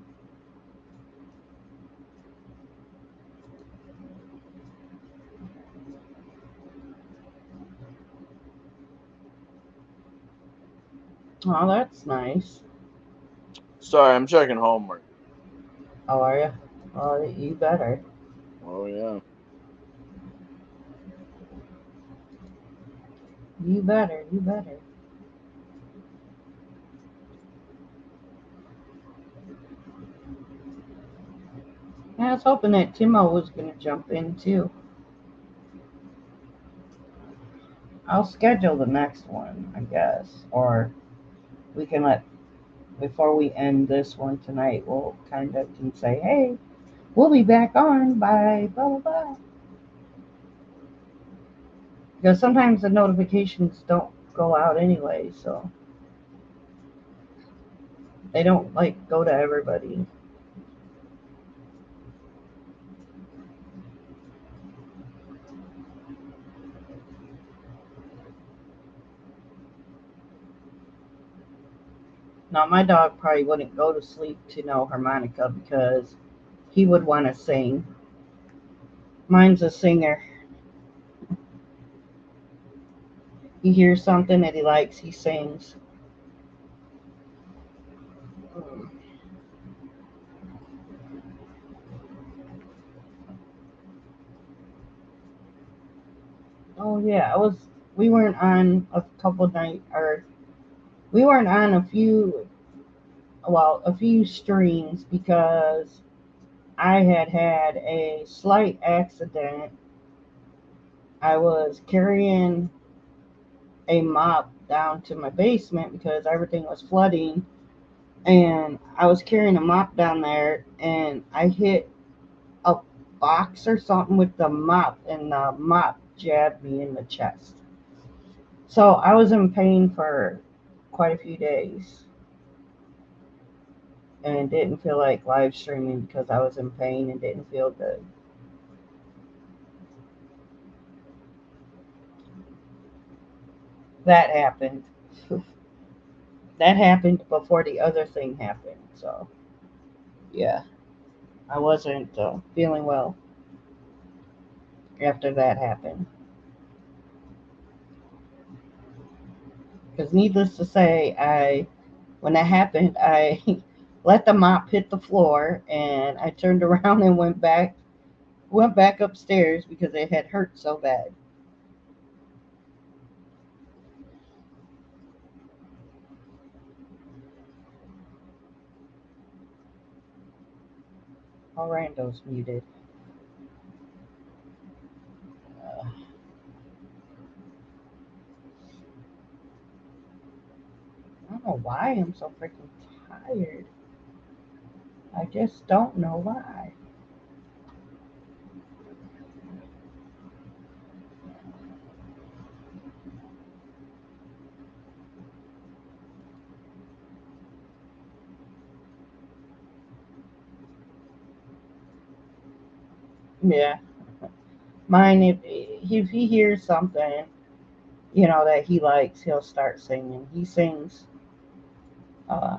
oh, that's nice. Sorry, I'm checking homework. How are you? Oh, you better. Oh yeah. You better. You better. I was hoping that Timo was going to jump in too. I'll schedule the next one, I guess. Or we can let, before we end this one tonight, we'll kind of can say, hey, we'll be back on by blah, blah, blah. Because sometimes the notifications don't go out anyway, so they don't like go to everybody. Now, my dog probably wouldn't go to sleep to no harmonica because he would want to sing. Mine's a singer. He hears something that he likes, he sings. Oh yeah, I was. We weren't on a couple night, or we weren't on a few streams because I had a slight accident. I was carrying a mop down to my basement because everything was flooding, and I was carrying a mop down there, and I hit a box or something with the mop, and the mop jabbed me in the chest. So I was in pain for quite a few days and didn't feel like live streaming because I was in pain and didn't feel good. That happened. That happened before the other thing happened. So, yeah, I wasn't feeling well after that happened. Because, needless to say, when that happened, I let the mop hit the floor and I turned around and went back upstairs because it had hurt so bad. Oh, Rando's muted. Uh, I don't know why I'm so freaking tired. I just don't know why. Yeah, mine. If he hears something, that he likes, he'll start singing. Uh,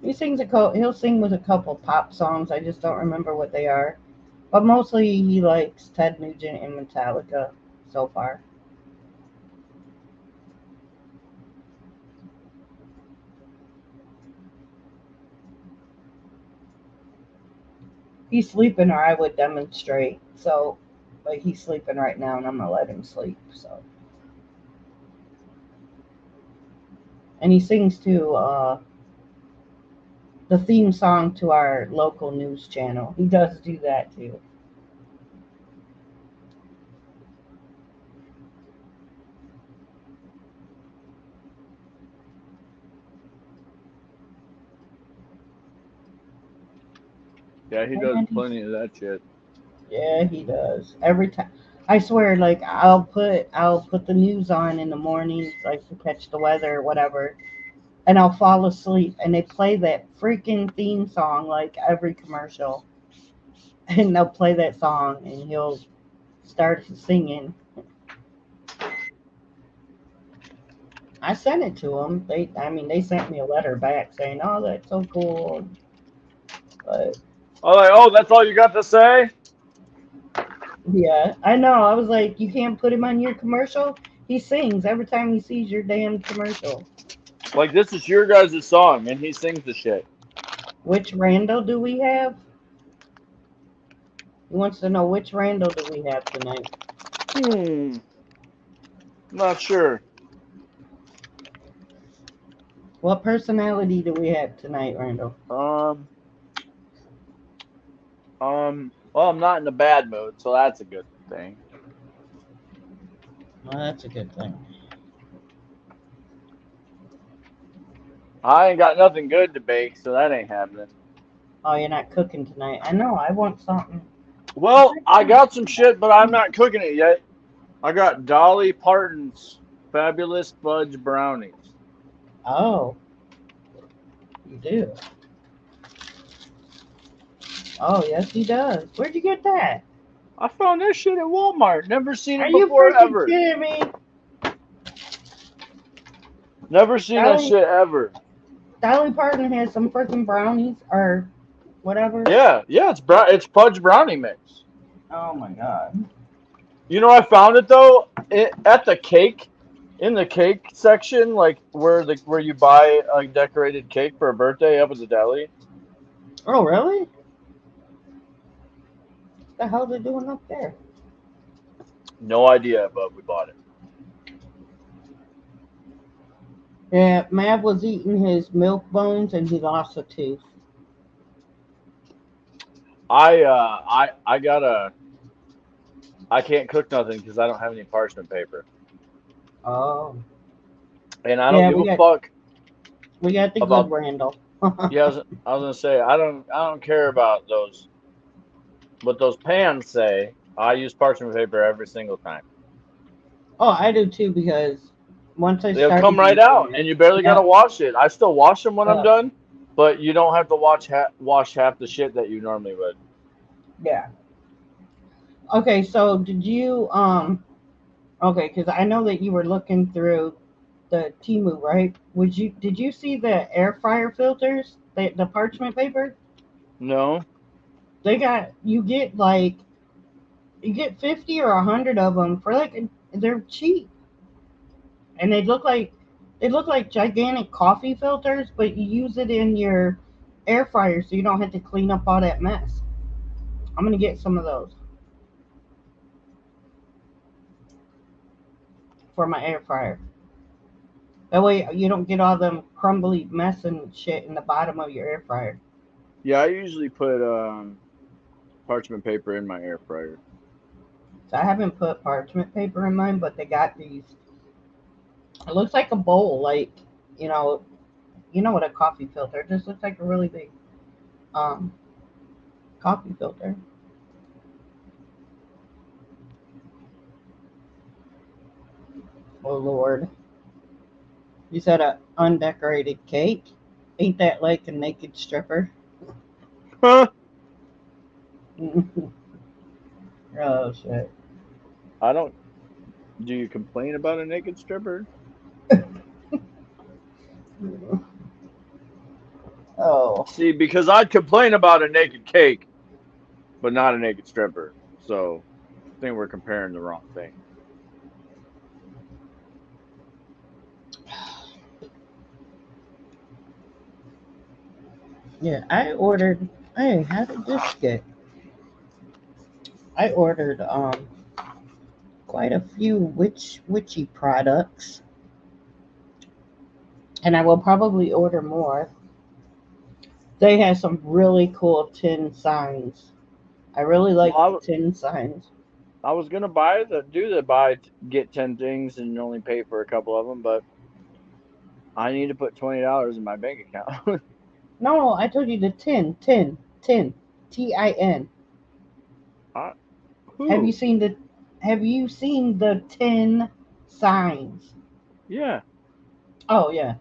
he sings he'll sing with a couple pop songs. I just don't remember what they are. But mostly he likes Ted Nugent and Metallica so far. He's sleeping, or I would demonstrate. So, but he's sleeping right now, and I'm gonna let him sleep. So, and he sings to the theme song to our local news channel. He does do that too. Yeah, he does And plenty of that shit. yeah, he does. Every time. I swear, like I'll put the news on in the mornings, like to catch the weather or whatever, and I'll fall asleep, and they play that freaking theme song like every commercial, and they'll play that song, and he'll start singing. I sent it to them. They sent me a letter back saying, "Oh, that's so cool," but I'm like, oh, that's all you got to say? yeah, I know. I was like, you can't put him on your commercial. He sings every time he sees your damn commercial. Like, this is your guys' song, and he sings the shit. Which Randall do we have? He wants to know which Randall do we have tonight. Hmm. Not sure. What personality do we have tonight, Randall? Um, well, I'm not in a bad mood, so that's a good thing. Well, that's a good thing. I ain't got nothing good to bake, so that ain't happening. Oh, you're not cooking tonight. I know. I want something. Well, I got some shit, but I'm not cooking it yet. I got Dolly Parton's Fabulous Fudge Brownies. Oh, you do. Oh, yes, he does. Where'd you get that? I found this shit at Walmart. Never seen Are it you before freaking ever. kidding me? Never seen that Dolly, shit ever. Dolly Parton has some freaking brownies or whatever. Yeah, yeah, it's fudge brownie mix. Oh my god. You know, I found it though at the cake, in the cake section, like where you buy a decorated cake for a birthday up at the deli. Oh, really? What the hell they doing up there? No idea, but we bought it. Yeah, Mav was eating his milk bones and he lost a tooth. I gotta I can't cook nothing because I don't have any parchment paper, Oh. and I don't Yeah, give a fuck we got the good about. Randall. Yeah, I was gonna say I don't care about those what those pans say. I use parchment paper every single time. Oh, I do too because once I They'll come started right using out, it, and you barely gotta yep, wash it. I still wash them when I'm yep, done, but you don't have to wash half the shit that you normally would. yeah. Okay, so okay, because I know that you were looking through the Timu, right? Did you see the air fryer filters? The parchment paper? No, They got you get 50 or 100 of them for they're cheap and they look like gigantic coffee filters, but you use it in your air fryer so you don't have to clean up all that mess. I'm gonna get some of those for my air fryer. That way you don't get all them crumbly mess and shit in the bottom of your air fryer. yeah, I usually put parchment paper in my air fryer. So I haven't put parchment paper in mine, but they got these. It looks like a bowl, like you know, you know what a coffee filter. It just looks like a really big um coffee filter. Oh Lord, you said a undecorated cake. Ain't that like a naked stripper? Huh? Oh shit. I don't. Do you complain about a naked stripper? Oh See, because I'd complain about a naked cake, but not a naked stripper. So I think we're comparing the wrong thing. yeah, I ordered. Hey, how did this get? I ordered quite a few witchy products, and I will probably order more. They have some really cool tin signs. I really Well, like the tin signs. I was gonna get 10 things and only pay for a couple of them, but I need to put $20 in my bank account. No, I told you the tin, tin. I, Have you who? seen the Have you seen the tin signs? Yeah, Oh yeah,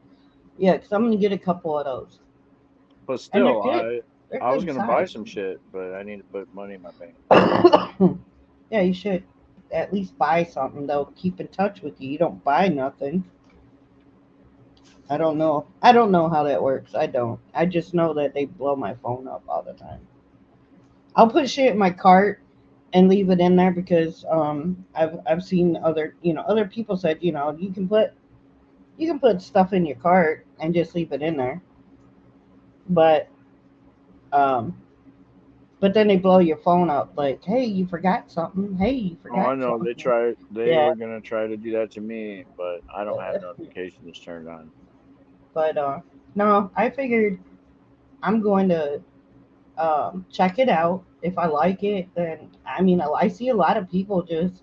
yeah. Because I'm gonna get a couple of those, but and they're still, good. They're I was good gonna buy size. some shit, but I need to put money in my bank. Yeah, you should at least buy something. They'll keep in touch with you. You don't buy nothing. I don't know. I don't know how that works. I don't. I just know that they blow my phone up all the time. I'll put shit in my cart and leave it in there because I've seen other people said you can put stuff in your cart and just leave it in there. But um But then they blow your phone up like, hey, you forgot something. Hey, you Oh, I forgot know they something. tried. They Yeah. were gonna try to do that to me, but I don't have notifications turned on. But no, I figured I'm going to check it out. If I like it, then I mean, I see a lot of people just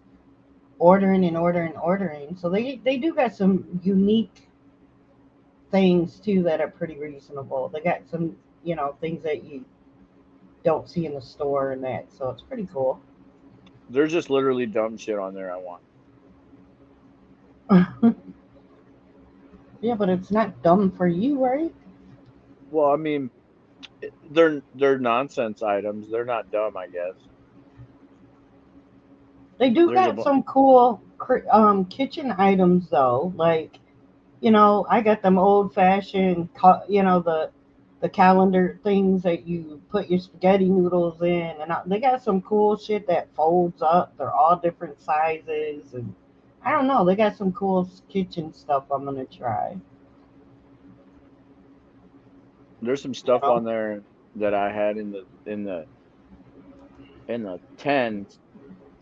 ordering and ordering and ordering. So they do got some unique things too that are pretty reasonable. They got some, things that you don't see in the store and that. So it's pretty cool. There's just literally dumb shit on there I want. Yeah, but it's not dumb for you, right? Well, I mean, they're nonsense items. They're not dumb, I guess. They do There's a got some cool kitchen items though. Like, I got them old fashioned, the calendar things that you put your spaghetti noodles in, and they got some cool shit that folds up. They're all different sizes, and I don't know. They got some cool kitchen stuff. I'm gonna try. there's some You stuff on know. there that I had in the 10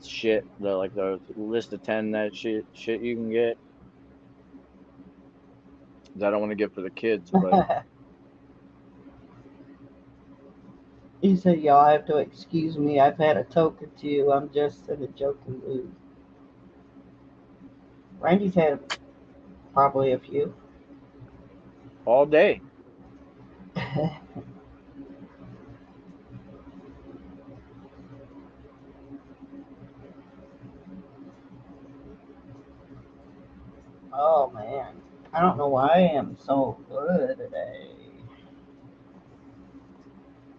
shit, the list of 10 that shit you can get that I want to get for the kids, but He said, "Y'all have to excuse me. I've had a toke or two. I'm just in a joking mood." Randy's had probably a few. all day. Oh man, I don't know why I am so good today.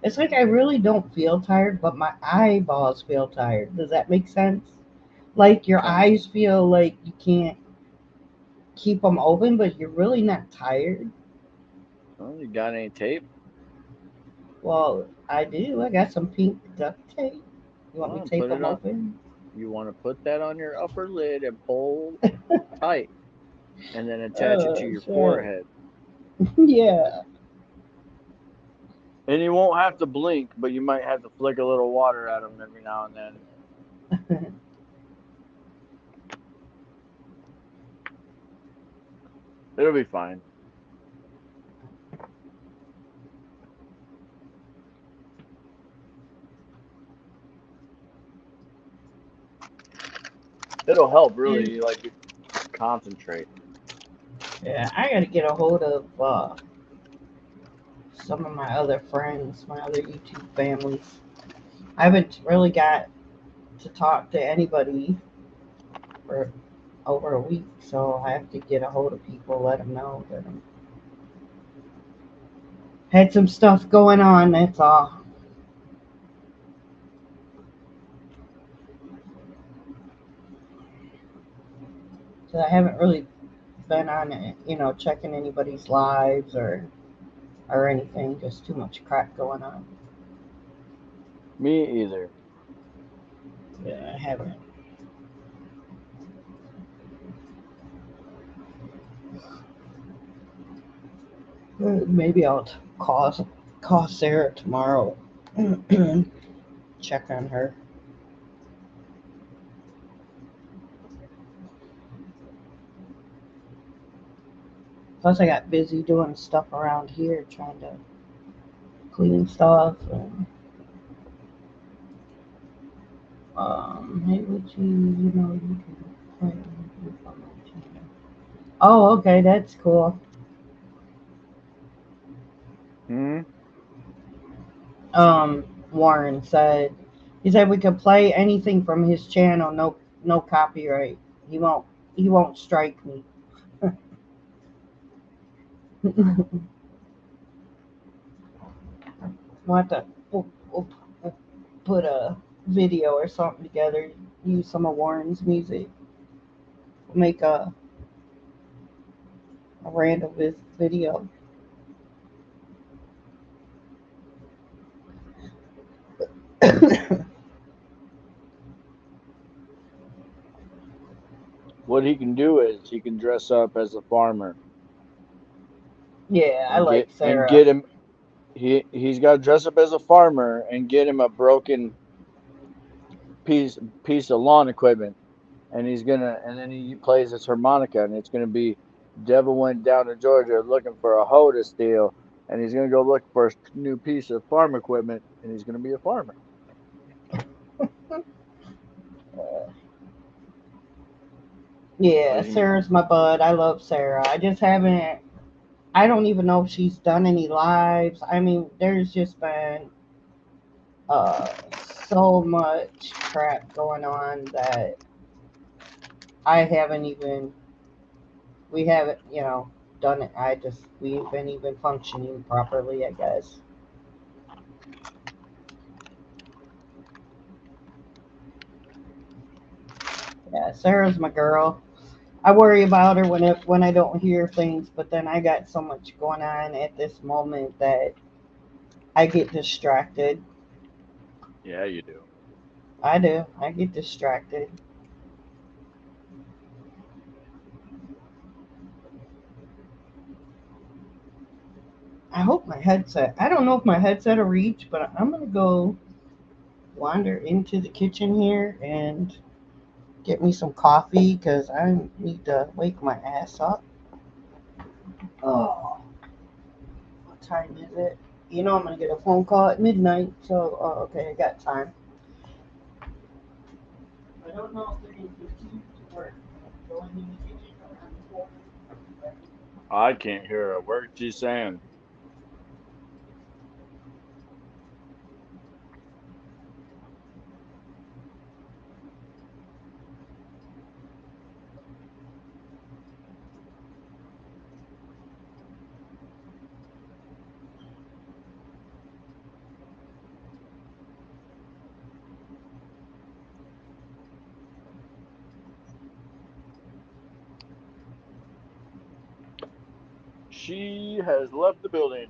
It's like I really don't feel tired, but my eyeballs feel tired. Does that make sense? Like your Kind of. eyes feel like you can't keep them open, but you're really not tired. Well, you got any tape? Well, I do. I got some pink duct tape. You want me to Well, tape put it them on. open? You want to put that on your upper lid and pull tight, and then attach it to Oh, your shit. forehead. Yeah. And you won't have to blink, but you might have to flick a little water at them every now and then. It'll be fine. It'll help really, like, concentrate. Yeah, I gotta get a hold of some of my other friends, my other YouTube families. I haven't really got to talk to anybody for over a week, so I have to get a hold of people, let them know that I had some stuff going on. That's all. So I haven't really been on it, checking anybody's lives or anything. Just too much crap going on. Me either. Yeah, I haven't. Maybe I'll call Sarah tomorrow. Check on her. Plus, I got busy doing stuff around here, trying to clean stuff. And, hey, would you can play with on my channel. Oh, okay, that's cool. Hmm. Warren said, he said we could play anything from his channel, no copyright. He won't, he won't strike me. We'll have to we'll put a video or something together. Use some of Warren's music. Make a random video. What he can do is he can dress up as a farmer Yeah, I and like get and Sarah. get him he's got to dress up as a farmer and get him a broken piece piece of lawn equipment, and then he plays his harmonica, and it's gonna be Devil went down to Georgia looking for a hoe to steal, and he's gonna go look for a new piece of farm equipment, and he's gonna be a farmer. Yeah, Like he, Sarah's my bud. I love Sarah. I just haven't. I don't even know if she's done any lives. I mean, there's just been uh so much crap going on that I haven't even. We haven't, done it. We haven't even functioning properly, I guess. Yeah, Sarah's my girl. I worry about her when I don't hear things, but then I got so much going on at this moment that I get distracted. yeah, you do. I do. I get distracted. I hope my headset. I don't know if my headset will reach, but I'm gonna go wander into the kitchen here and get me some coffee because I need to wake my ass up. Oh, what time is it? I'm gonna get a phone call at midnight, so okay, I got time. I don't know if they're gonna continue to work. Going in the kitchen around the corner. I can't hear a word she's saying. She has left the building.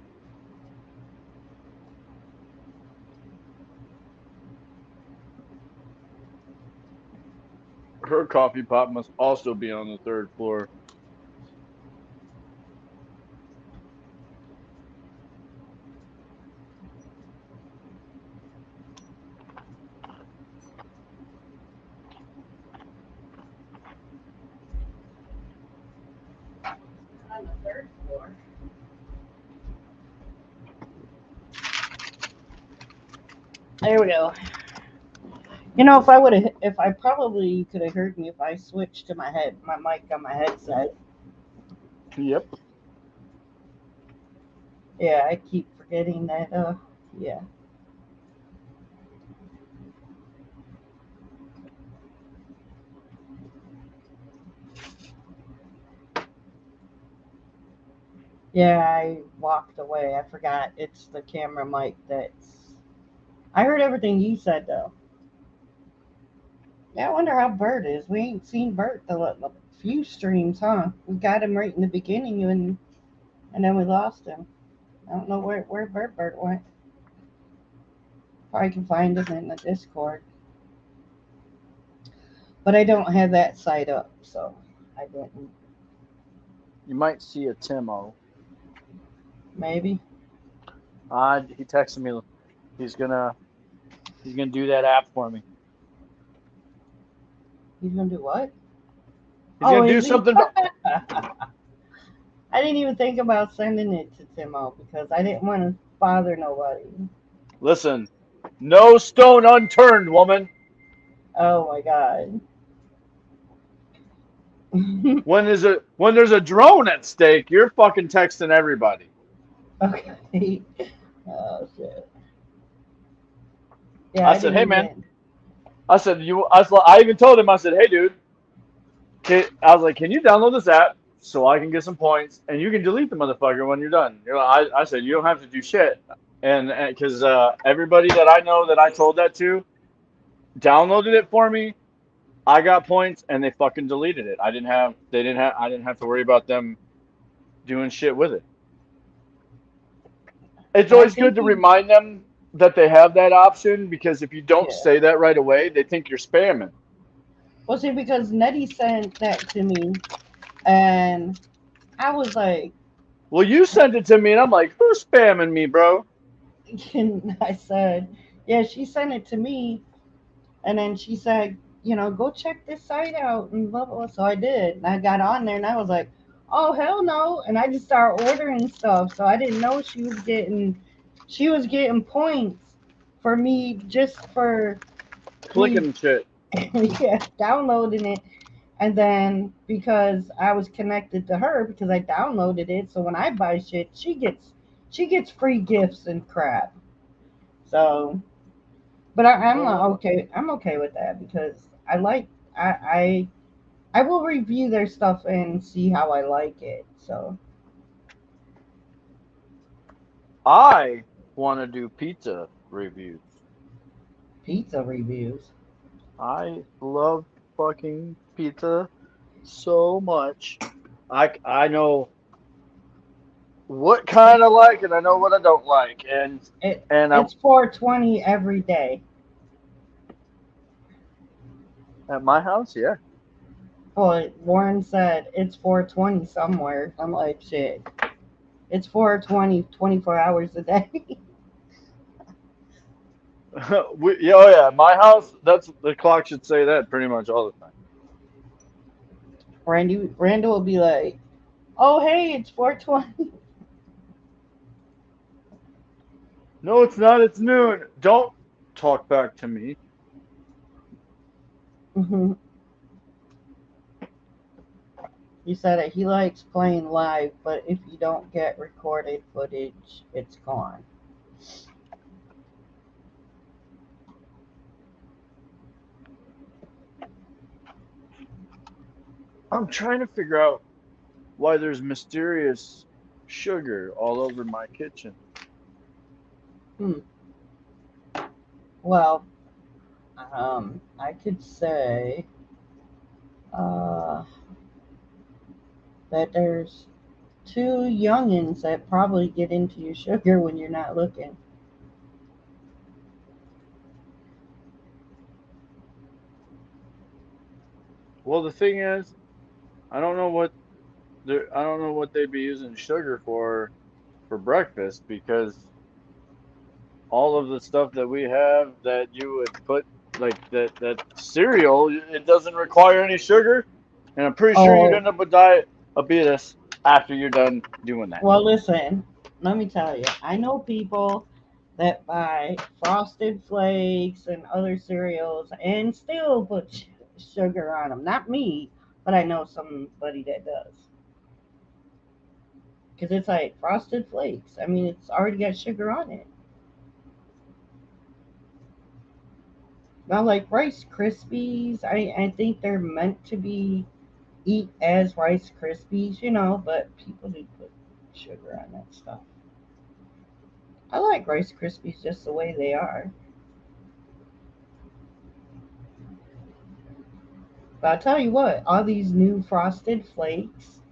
Her coffee pot must also be on the third floor. On the third floor. There we go. If I probably could have heard me if I switched to my mic on my headset. Yep. Yeah, I keep forgetting that. Yeah. Yeah, I walked away. I forgot it's the camera mic that's. I heard everything you said though. Yeah, I wonder how Bert is. We ain't seen Bert the few streams, huh? We got him right in the beginning and then we lost him. I don't know where Bert went. Probably can find him in the Discord. But I don't have that site up, so I didn't. You might see a Timo. Maybe. He texted me. He's gonna he's gonna do that app for me. He's gonna do what? He's Oh, gonna do is he? something. I didn't even think about sending it to Timo because I didn't want to bother nobody. Listen, no stone unturned, woman. Oh my god. When there's a drone at stake, you're fucking texting everybody. Okay. Oh shit. Yeah, I I said, didn't hey man. even. I even told him. I said, hey dude. I was like, can you download this app so I can get some points and you can delete the motherfucker when you're done. I said you don't have to do shit, and because everybody that I know that I told that to downloaded it for me. I got points and they fucking deleted it. I didn't have to worry about them doing shit with it. It's I always good think to he. remind them that they have that option because if you don't Yeah. say that right away, they think you're spamming. Well, see, because Nettie sent that to me, and I was like, Well, you sent it to me and I'm like, who's spamming me, bro? And I said, yeah, she sent it to me. And then she said, go check this site out and blah, blah, blah. So I did. And I got on there and I was like, oh, hell no. And I just started ordering stuff. So I didn't know she was getting points for me just for me Clicking shit. yeah, downloading it. And then because I was connected to her because I downloaded it, so when I buy shit, she gets free gifts and crap. So, but I'm not Well, okay. I'm okay with that because I will review their stuff and see how I like it. So I want to do pizza reviews. pizza reviews. I love fucking pizza so much. I know what kind I like and I know what I don't like. It And I it's 420 every day. at my house, yeah. Well, Warren said it's 420 somewhere. I'm like shit. It's 420 24 hours a day. Yeah, oh yeah, my house. That's the clock should say that pretty much all the time. Randall will be like, "Oh, hey, it's 420." No, it's not. It's noon. Don't talk back to me. Hmm. He said it. He likes playing live, but if you don't get recorded footage, it's gone. I'm trying to figure out why there's mysterious sugar all over my kitchen. Hmm. Well, I could say uh, that there's two youngins that probably get into your sugar when you're not looking. Well, the thing is, I don't know what I don't know what they'd be using sugar for breakfast because all of the stuff that we have that you would put like that cereal, it doesn't require any sugar, and I'm pretty sure you'd Oh, end up with diabetes after you're done doing that. well, listen. Let me tell you. I know people that buy Frosted Flakes and other cereals and still put sugar on them. Not me, but I know somebody that does. Because it's like Frosted Flakes. I mean, it's already got sugar on it. Not like Rice Krispies. I think they're meant to be eat as Rice Krispies, but people do put sugar on that stuff. I like Rice Krispies just the way they are. But I'll tell you what, all these new Frosted Flakes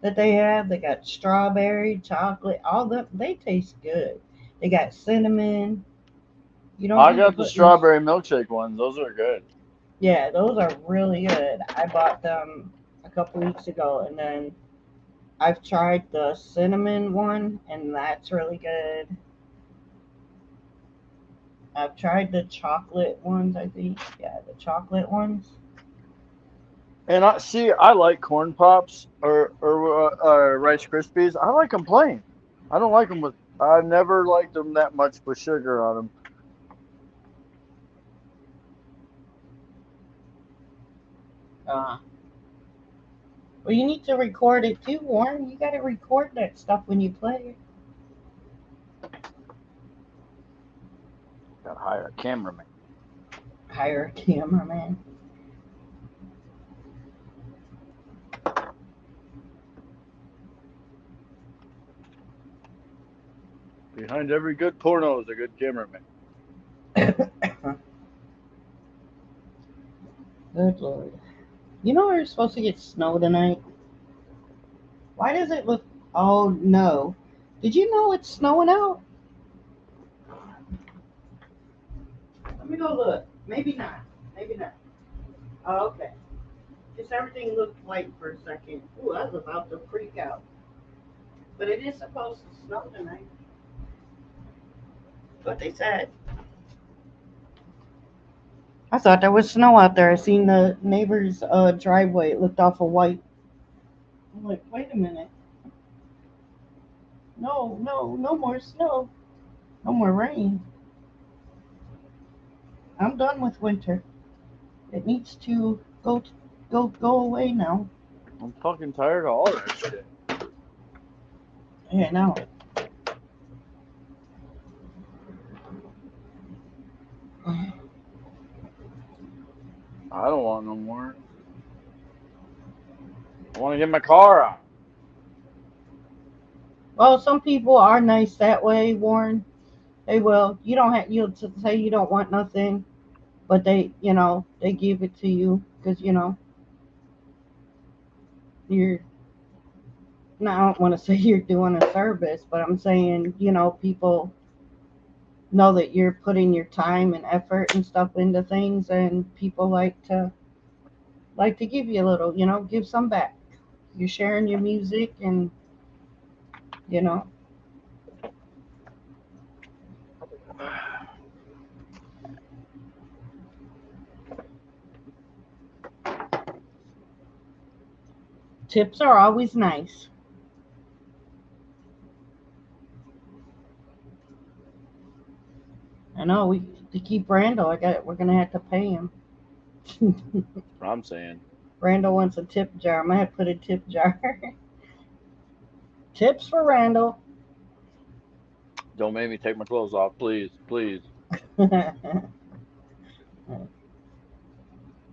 that they got strawberry, chocolate, all them, they taste good. They got cinnamon. You don't I need to got the put no. strawberry milkshake ones. Those are good. Yeah, those are really good. I bought them a couple weeks ago, and then I've tried the cinnamon one, and that's really good. I've tried the chocolate ones, I think. Yeah, the chocolate ones. And I see, I like corn pops or Rice Krispies. I like them plain. I don't like them with. I never liked them that much with sugar on them. Uh, well, you need to record it too, Warren. You got to record that stuff when you play Got to hire a cameraman. it. Hire a cameraman. Behind every good porno is a good cameraman. Good lord. You know we're supposed to get snow tonight? Why does it look. Oh, no. Did you know it's snowing out? Let me go look. Maybe not. Maybe not. Oh, okay. Just everything looked white for a second. Ooh, I was about to freak out. But it is supposed to snow tonight. what they said. I thought there was snow out there. I seen the neighbor's driveway. It looked awful white. I'm like, wait a minute. No, no, no more snow. No more rain. I'm done with winter. It needs to go away now. I'm fucking tired of all that shit. Yeah, now. I don't want no more. I want to get my car out. Well, some people are nice that way, Warren. They will. You don't have you to say you don't want nothing, but they give it to you because you're. No, I don't want to say you're doing a service, but I'm saying people know that you're putting your time and effort and stuff into things, and people like to give you a little, give some back. You're sharing your music, and you know tips are always nice. I know we to keep Randall. We're gonna have to pay him. That's what I'm saying. Randall wants a tip jar. I might have to put a tip jar. Tips for Randall. Don't make me take my clothes off, please, please. I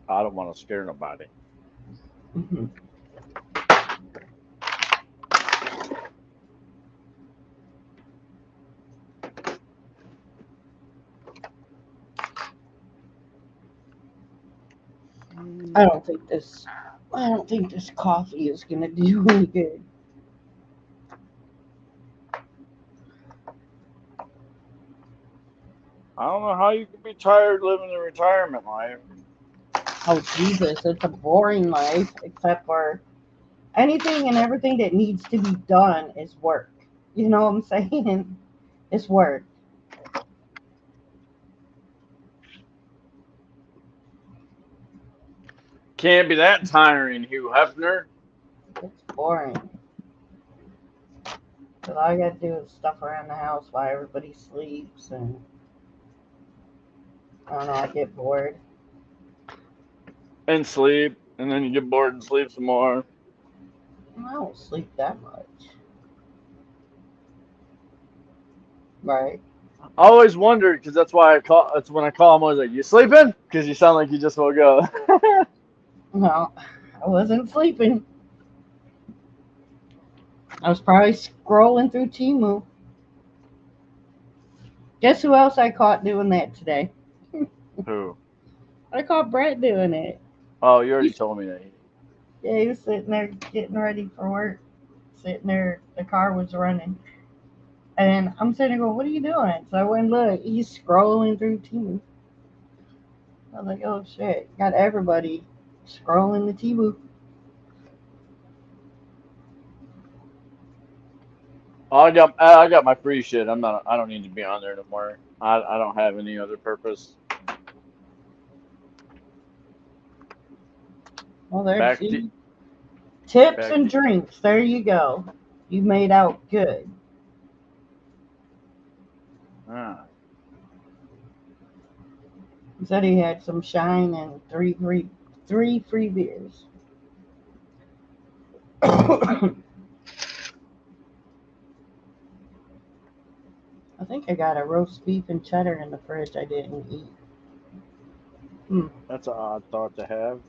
don't want to scare nobody. I don't think this. I don't think this coffee is gonna do any good. I don't know how you can be tired living the retirement life. Oh Jesus, it's a boring life. Except for anything and everything that needs to be done is work. You know what I'm saying? It's work. Can't be that tiring, Hugh Hefner. It's boring. Cause all I gotta do is stuff around the house while everybody sleeps, and I don't know. I get bored. And sleep, and then you get bored and sleep some more. I don't sleep that much. Right. I always wondered because that's why I call. That's when I call him. I was like, "You sleeping?" Because you sound like you just woke up. No, I wasn't sleeping. I was probably scrolling through Timu. Guess who else I caught doing that today? Who? I caught Brett doing it. Oh, you already He's, told me that. yeah, he was sitting there getting ready for work. Sitting there, the car was running. And I'm sitting there going, what are you doing? So I went and looked. He's scrolling through Timu. I was like, oh shit. Got everybody scrolling the Timu. Oh, I got my free shit. I'm not. I don't need to be on there no more. I don't have any other purpose. Well, there's Back to tips back and to. drinks. There you go. You made out good. Ah, He said he had some shine and three free beers. I think I got a roast beef and cheddar in the fridge I didn't eat. Hmm. that's an odd thought to have.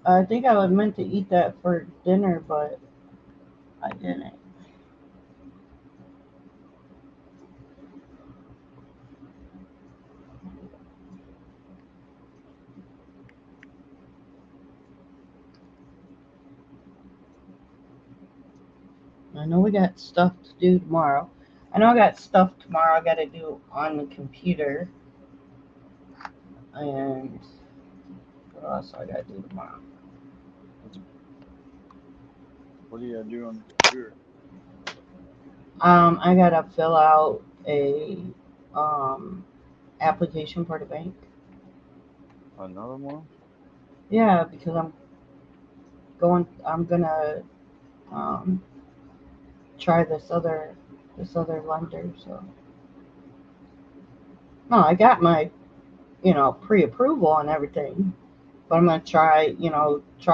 I think I was meant to eat that for dinner, but I didn't. I know we got stuff to do tomorrow. I know I got stuff tomorrow I got to do on the computer. And what else I got to do tomorrow? What do you do on the computer? I gotta fill out a um application for the bank. Another one? Yeah, because I'm gonna um try this other lender. So no, I got my pre-approval and everything, but I'm gonna try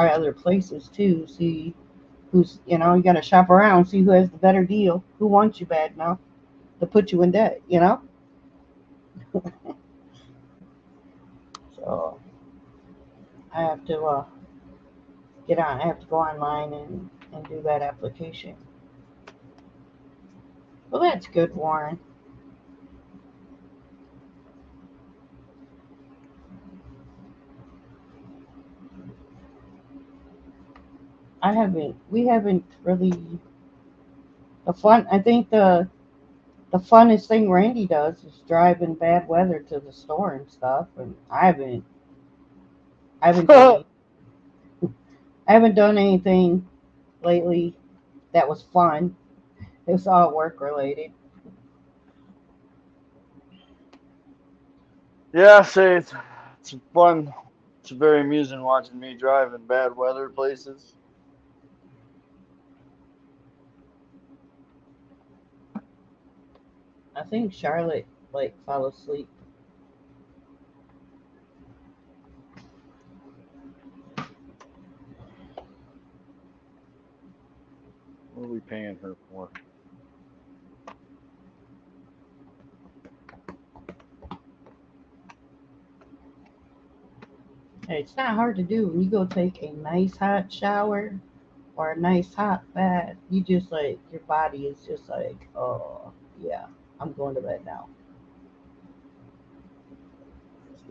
other places too. See who's you gotta shop around, see who has the better deal, who wants you bad enough to put you in debt. So I have to get on. I have to go online and do that application. Well, that's good, Warren. We haven't really the fun. I think the funnest thing Randy does is drive in bad weather to the store and stuff. And I haven't done any, I haven't done anything lately that was fun. It was all work related. Yeah, say it's fun. It's very amusing watching me drive in bad weather places. I think Charlotte like fell asleep. What are we paying her for? Hey, it's not hard to do when you go take a nice hot shower or a nice hot bath. You just like your body is just like, oh yeah, I'm going to bed now.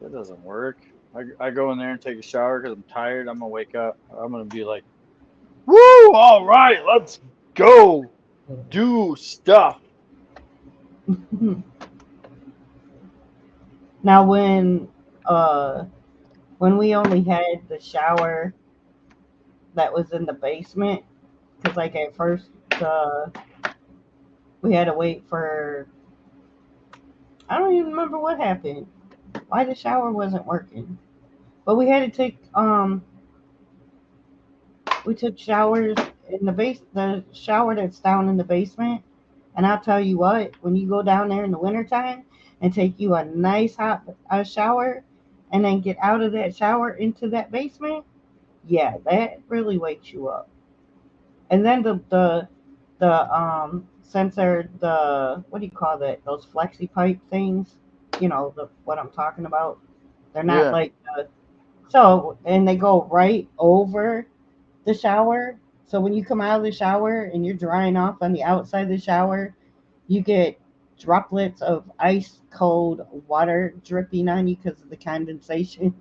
That doesn't work. I go in there and take a shower because I'm tired. I'm gonna wake up. I'm gonna be like, woo! All right, let's go do stuff. Now when we only had the shower that was in the basement, because like at first uh, we had to wait for, I don't even remember what happened, why the shower wasn't working, but we took showers in the shower that's down in the basement. And I'll tell you what, when you go down there in the wintertime and take you a nice hot shower and then get out of that shower into that basement, yeah, that really wakes you up. And then the sensor, the what do you call that? Those flexi pipe things, the what I'm talking about. They're not Yeah. like so, and they go right over the shower. So when you come out of the shower and you're drying off on the outside of the shower, you get droplets of ice cold water dripping on you because of the condensation.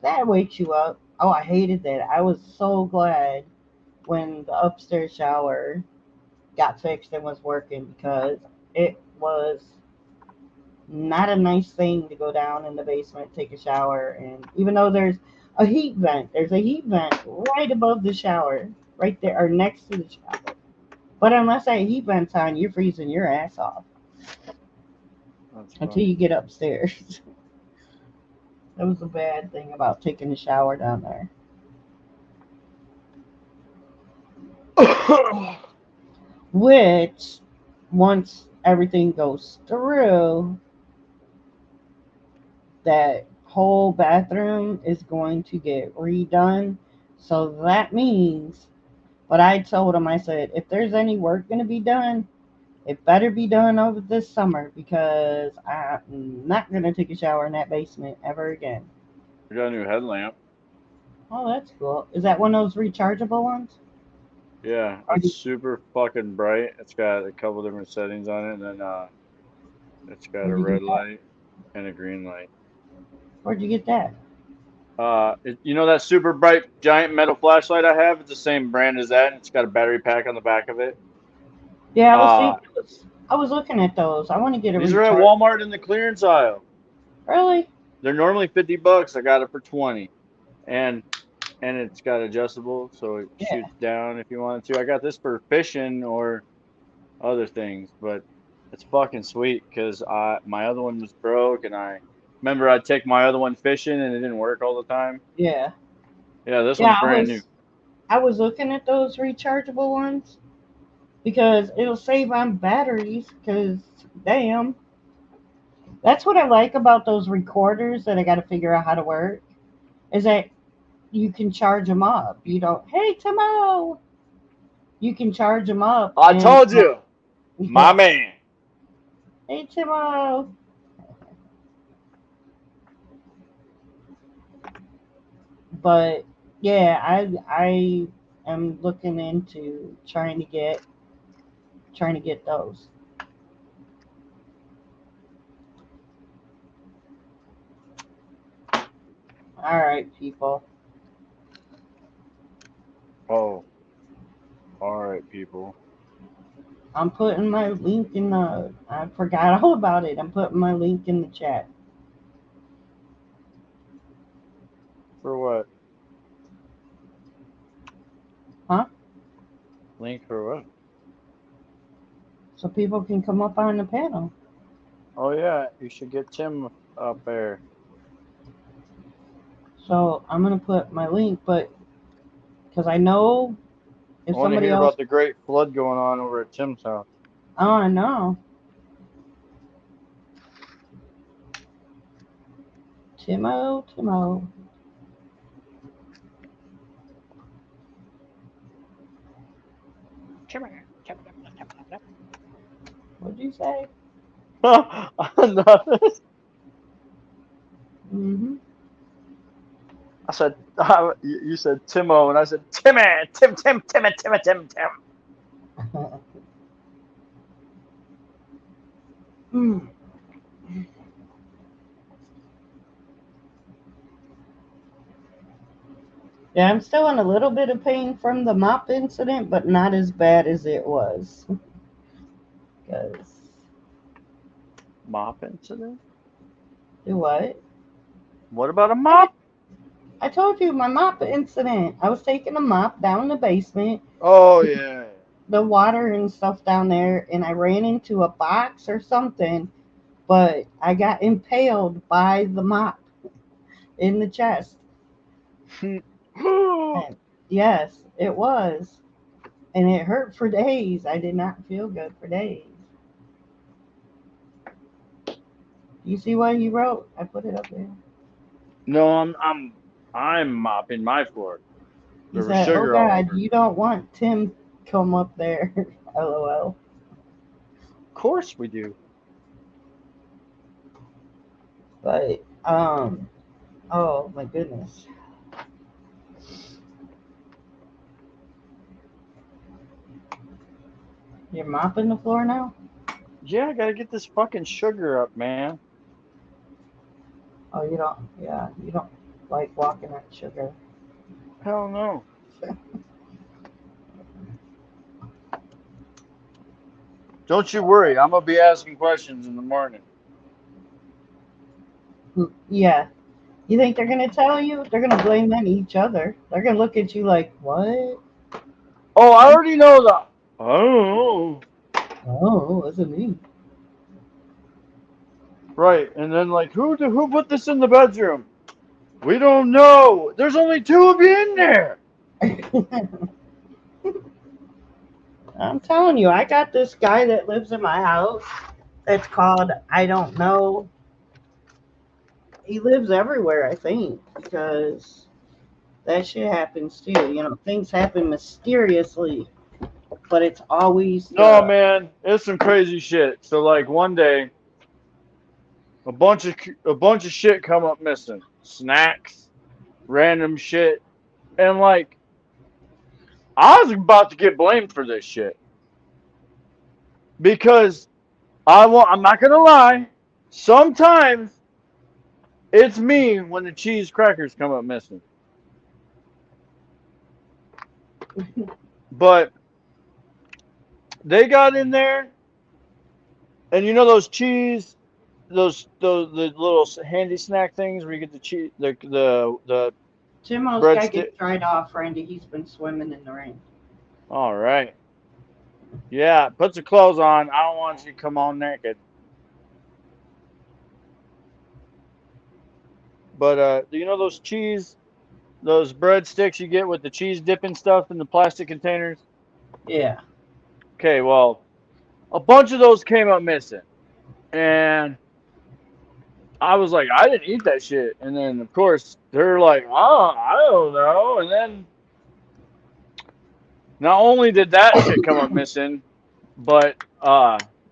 That wakes you up. Oh, I hated that. I was so glad when the upstairs shower got fixed and was working because it was not a nice thing to go down in the basement, take a shower, and even though there's a heat vent right above the shower, right there, or next to the shower. But unless that heat vent's on, you're freezing your ass off That's until funny. you get upstairs. That was the bad thing about taking a shower down there. Which, once everything goes through, that whole bathroom is going to get redone. So that means what I told him, I said, if there's any work going to be done, it better be done over this summer because I'm not going to take a shower in that basement ever again. We got a new headlamp. Oh, that's cool. Is that one of those rechargeable ones? Yeah, Or it's do, super fucking bright. It's got a couple different settings on it, and then it's got a where'd you red get that? light and a green light. Where'd you get that? You know that super bright giant metal flashlight I have? It's the same brand as that, and it's got a battery pack on the back of it. Yeah, I was Uh, seeing those. I was looking at those. I want to get a these are at recharge. Walmart in the clearance aisle. Really? They're normally $50. I got it for 20, and it's got adjustable, so it Yeah. shoots down if you want it to. I got this for fishing or other things, but it's fucking sweet because my other one was broke, and I remember I'd take my other one fishing, and it didn't work all the time. Yeah. Yeah, this Yeah, one's brand new. I was looking at those rechargeable ones because it'll save on batteries. Because damn, that's what I like about those recorders that I got to figure out how to work. Is that you can charge them up. You don't. Hey, Timo. You can charge them up I and told you, my man. hey, Timo. But yeah, I am looking into trying to get those. All right, people. Oh, all right, people. I'm putting my link in the. I forgot all about it. I'm putting my link in the chat. For what? Huh? Link for what? So people can come up on the panel. Oh yeah, you should get Tim up there. So I'm gonna put my link, but because I know I if want to somebody hear else. about the great flood going on over at Tim's house. Oh, I know. Timo. What'd you say? Nothing. Mm-hmm. I said, you said Timo, and I said, Timmy, Tim. Mm. Yeah, I'm still in a little bit of pain from the mop incident, but not as bad as it was. Because Mop incident? it what? What about a mop? I told you my mop incident. I was taking a mop down the basement, Oh, yeah. the water and stuff down there, and I ran into a box or something, but I got impaled by the mop in the chest. And yes, it was. And it hurt for days. I did not feel good for days. You see what he wrote? I put it up there. No, I'm mopping my floor. He There was said, "Oh sugar all God, over. you don't want Tim come up there." LOL. Of course we do. But oh my goodness. You're mopping the floor now? Yeah, I gotta get this fucking sugar up, man. Oh, you don't. Yeah, you don't like walking at sugar. Hell no. Don't you worry, I'm gonna be asking questions in the morning. Yeah. You think they're gonna tell you? They're gonna blame on each other. They're gonna look at you like, "What? Oh, I already know that. Oh, Oh, what's it mean?" right. And then like, who put this in the bedroom? We don't know. There's only two of you in there. I'm telling you, I got this guy that lives in my house. That's called I don't know. He lives everywhere, I think, because that shit happens too. You know, things happen mysteriously, but it's always No, the. man, it's some crazy shit. So like one day, a bunch of shit come up missing. Snacks, random shit, and like I was about to get blamed for this shit because I'm not gonna lie. Sometimes it's me when the cheese crackers come up missing. But they got in there, and you know those cheese, those the little handy snack things where you get the cheese, the Timo's got to breadstick. get dried off, Randy. He's been swimming in the rain. All right. Yeah, put your clothes on. I don't want you to come on naked. But do you know those breadsticks you get with the cheese dipping stuff in the plastic containers? Yeah. Okay, well, a bunch of those came up missing. And I was like, I didn't eat that shit. And then, of course, they're like, oh, I don't know. And then not only did that shit come up missing, but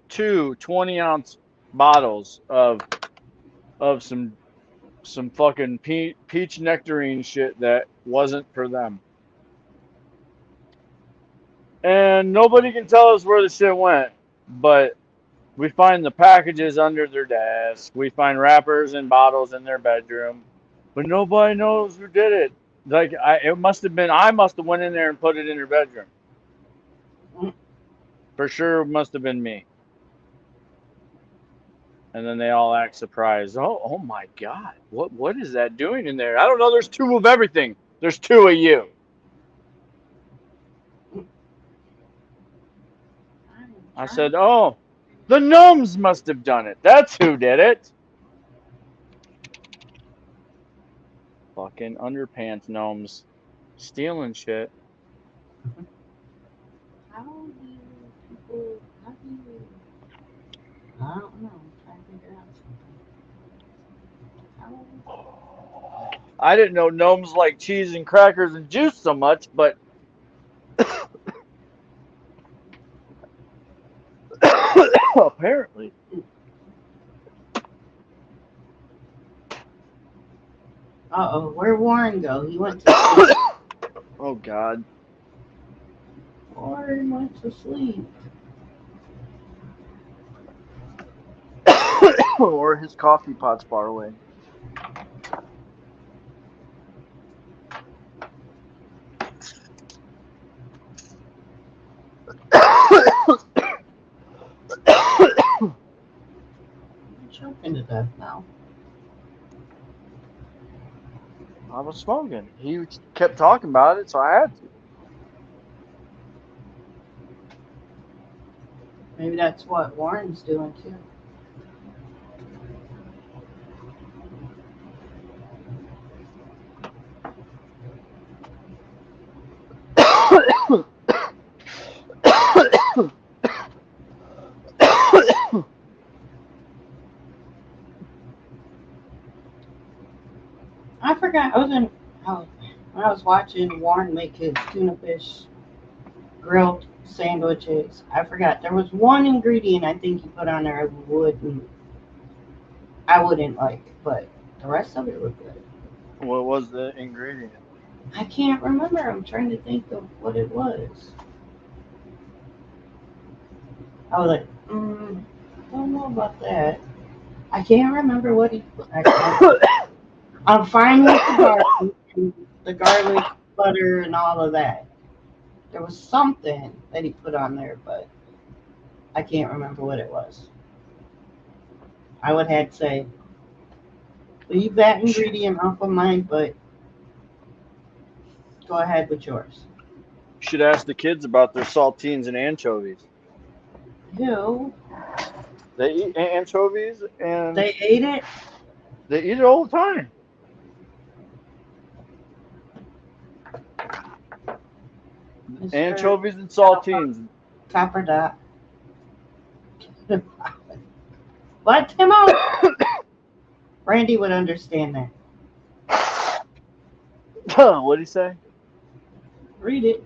two 20-ounce bottles of some fucking peach nectarine shit that wasn't for them. And nobody can tell us where the shit went, but we find the packages under their desk. We find wrappers and bottles in their bedroom, but nobody knows who did it. Like it must have been I must have went in there and put it in her bedroom. For sure, it must have been me. And then they all act surprised. Oh my God! What is that doing in there? I don't know. There's two of everything. There's two of you. I said, oh, the gnomes must have done it. That's who did it. Fucking underpants gnomes. Stealing shit. How do people? How do you? I don't know. I'm trying to figure out something. I didn't know gnomes like cheese and crackers and juice so much, but apparently. Uh-oh, where'd Warren go? He went to sleep. Oh God. Warren went to sleep. Or his coffee pot's far away. I'm choking to death now. I was smoking. He kept talking about it, so I had to. Maybe that's what Warren's doing too. I forgot. When I was watching Warren make his tuna fish grilled sandwiches. I forgot there was one ingredient I think he put on there I wouldn't like, but the rest of it was good. What was the ingredient? I can't remember. I'm trying to think of what it was. I was like, don't know about that. I can't remember what he put. I'm fine with the garlic, butter, and all of that. There was something that he put on there, but I can't remember what it was. I would have to say, leave that ingredient off of mine, but go ahead with yours. You should ask the kids about their saltines and anchovies. Ew. They eat anchovies and They ate it? they eat it all the time. Mr. Anchovies and saltines. Copper dot. What, Timo? Randy would understand that. What'd he say? Read it.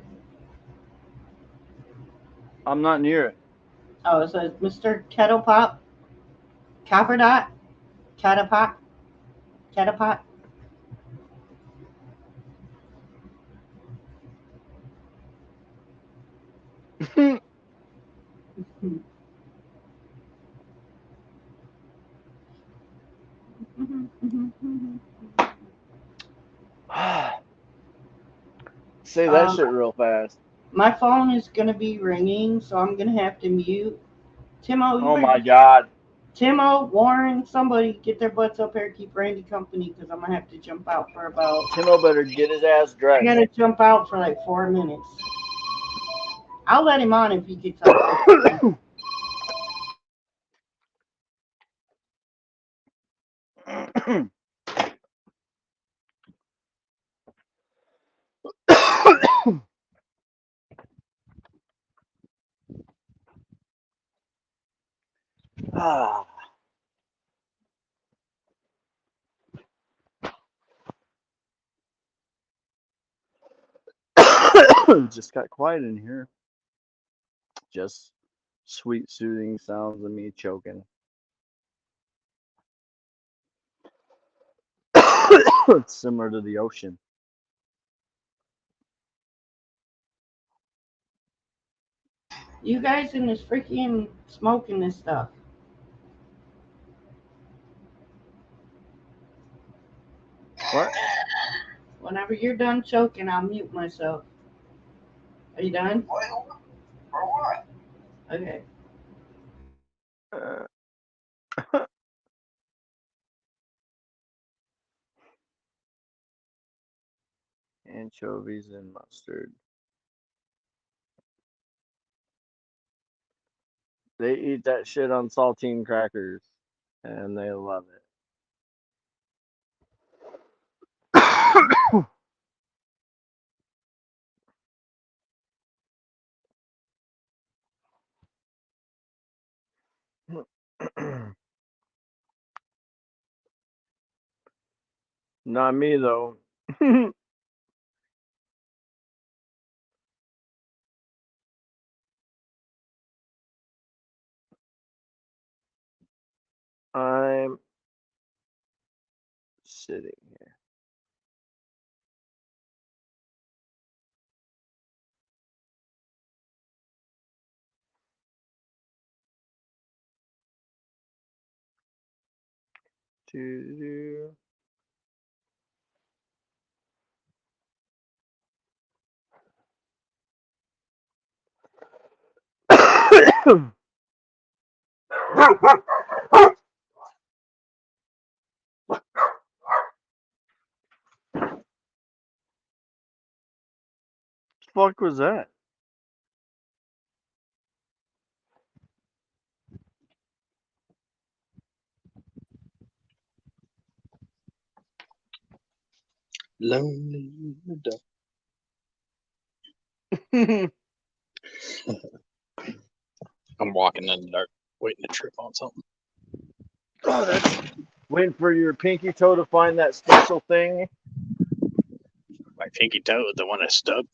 I'm not near it. Oh, it says Mr. Kettle Pop. Copper dot. Kettle Pop. Kettle Pop. Say that shit real fast. My phone is gonna be ringing, so I'm gonna have to mute. Timo, Oh my God. Timo, Warren, somebody get their butts up here, keep Randy company, because I'm gonna have to jump out for about. Timo better get his ass I dressed. gotta jump out for like 4 minutes. I'll let him on if he gets up. Ah. Just got quiet in here. Just sweet, soothing sounds of me choking. It's similar to the ocean. You guys in this freaking smoking this stuff. What? Whenever you're done choking, I'll mute myself. Are you done? For what? Okay. Uh, anchovies and mustard. They eat that shit on saltine crackers, and they love it. Not me though. I'm sitting here. Do fuck was that? Lonely in the dark. I'm walking in the dark, waiting to trip on something. Oh, that's waiting for your pinky toe to find that special thing. My pinky toe, the one that stuck.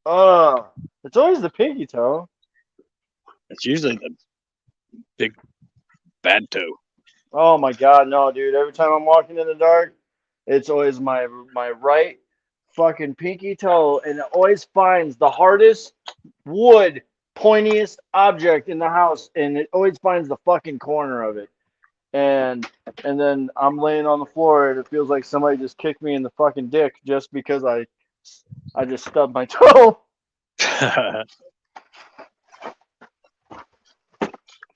Oh, it's always the pinky toe. It's usually the big bad toe. Oh my god, no, dude. Every time I'm walking in the dark, it's always my right fucking pinky toe, and it always finds the hardest wood, pointiest object in the house, and it always finds the fucking corner of it. And then I'm laying on the floor, and it feels like somebody just kicked me in the fucking dick just because I just stubbed my toe. For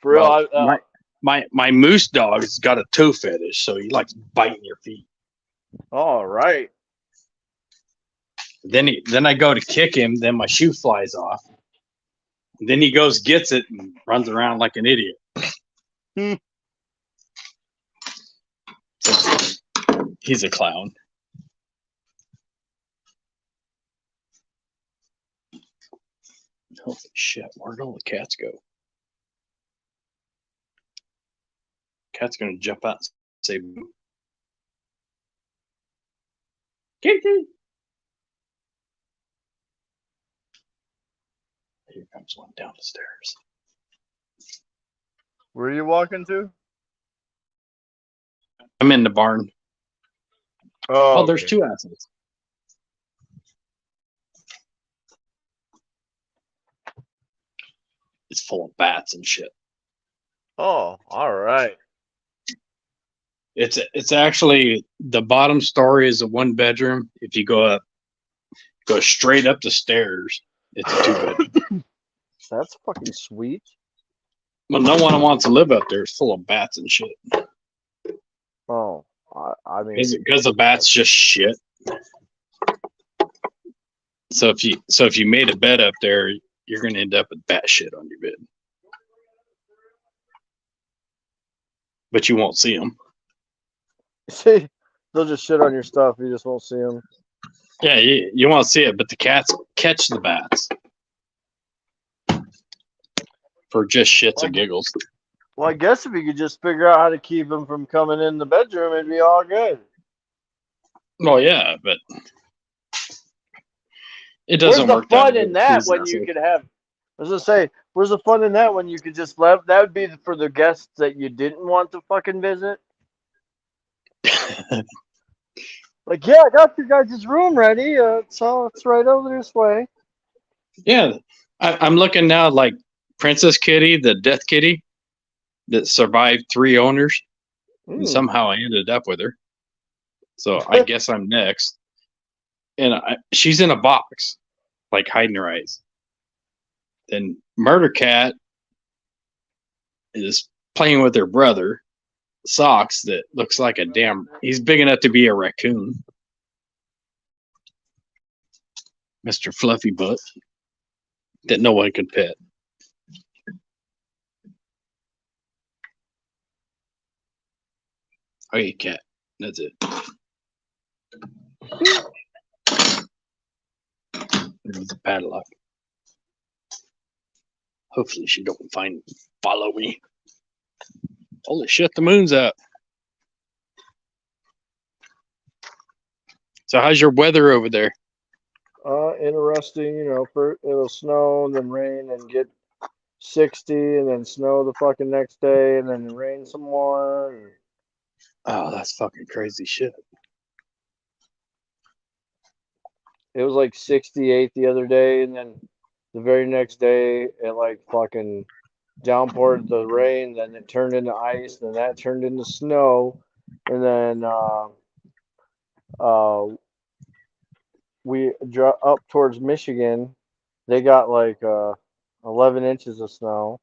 real, Well, my moose dog's got a toe fetish, so he likes biting your feet. all right. Then I go to kick him, then my shoe flies off. Then he goes, gets it, and runs around like an idiot. He's a clown. Holy shit, where'd all the cats go? Cat's gonna jump out and say boo. Kitty. Here comes one down the stairs. Where are you walking to? I'm in the barn. Oh, There's okay. two assholes. It's full of bats and shit. Oh, all right. It's actually the bottom story is a one bedroom. If you go straight up the stairs, it's a two bedroom. That's fucking sweet. Well, no one wants to live up there. It's full of bats and shit. Oh, I mean, Because the bats just shit. So if you made a bed up there, you're gonna end up with bat shit on your bed, but you won't see them. See, they'll just shit on your stuff. You just won't see them. Yeah, you won't see it, but the cats catch the bats for just shits and giggles. Well, I guess if you could just figure out how to keep them from coming in the bedroom, it'd be all good. Well, yeah, but it Where's doesn't the work that fun way. in that when you could have? I was gonna say, where's the fun in that when you could just let? That would be for the guests that you didn't want to fucking visit. Like, yeah, I got your guys' room ready. So it's right over this way. Yeah, I'm looking now like Princess Kitty, the death kitty that survived 3 owners, and somehow I ended up with her. So I guess I'm next. And she's in a box, like hiding her eyes. Then Murder Cat is playing with her brother, Socks, that looks like a damn. He's big enough to be a raccoon. Mr. Fluffy Butt that no one can pet. Okay, cat. That's it. There's the padlock. Hopefully she don't follow me. Holy shit, the moon's out. So how's your weather over there? Interesting. You know, it'll snow and then rain and get 60 and then snow the fucking next day and then rain some more. Oh, that's fucking crazy shit. It was like 68 the other day, and then the very next day it like fucking downpoured the rain, then it turned into ice, then that turned into snow, and then we up towards Michigan, they got like 11 inches of snow.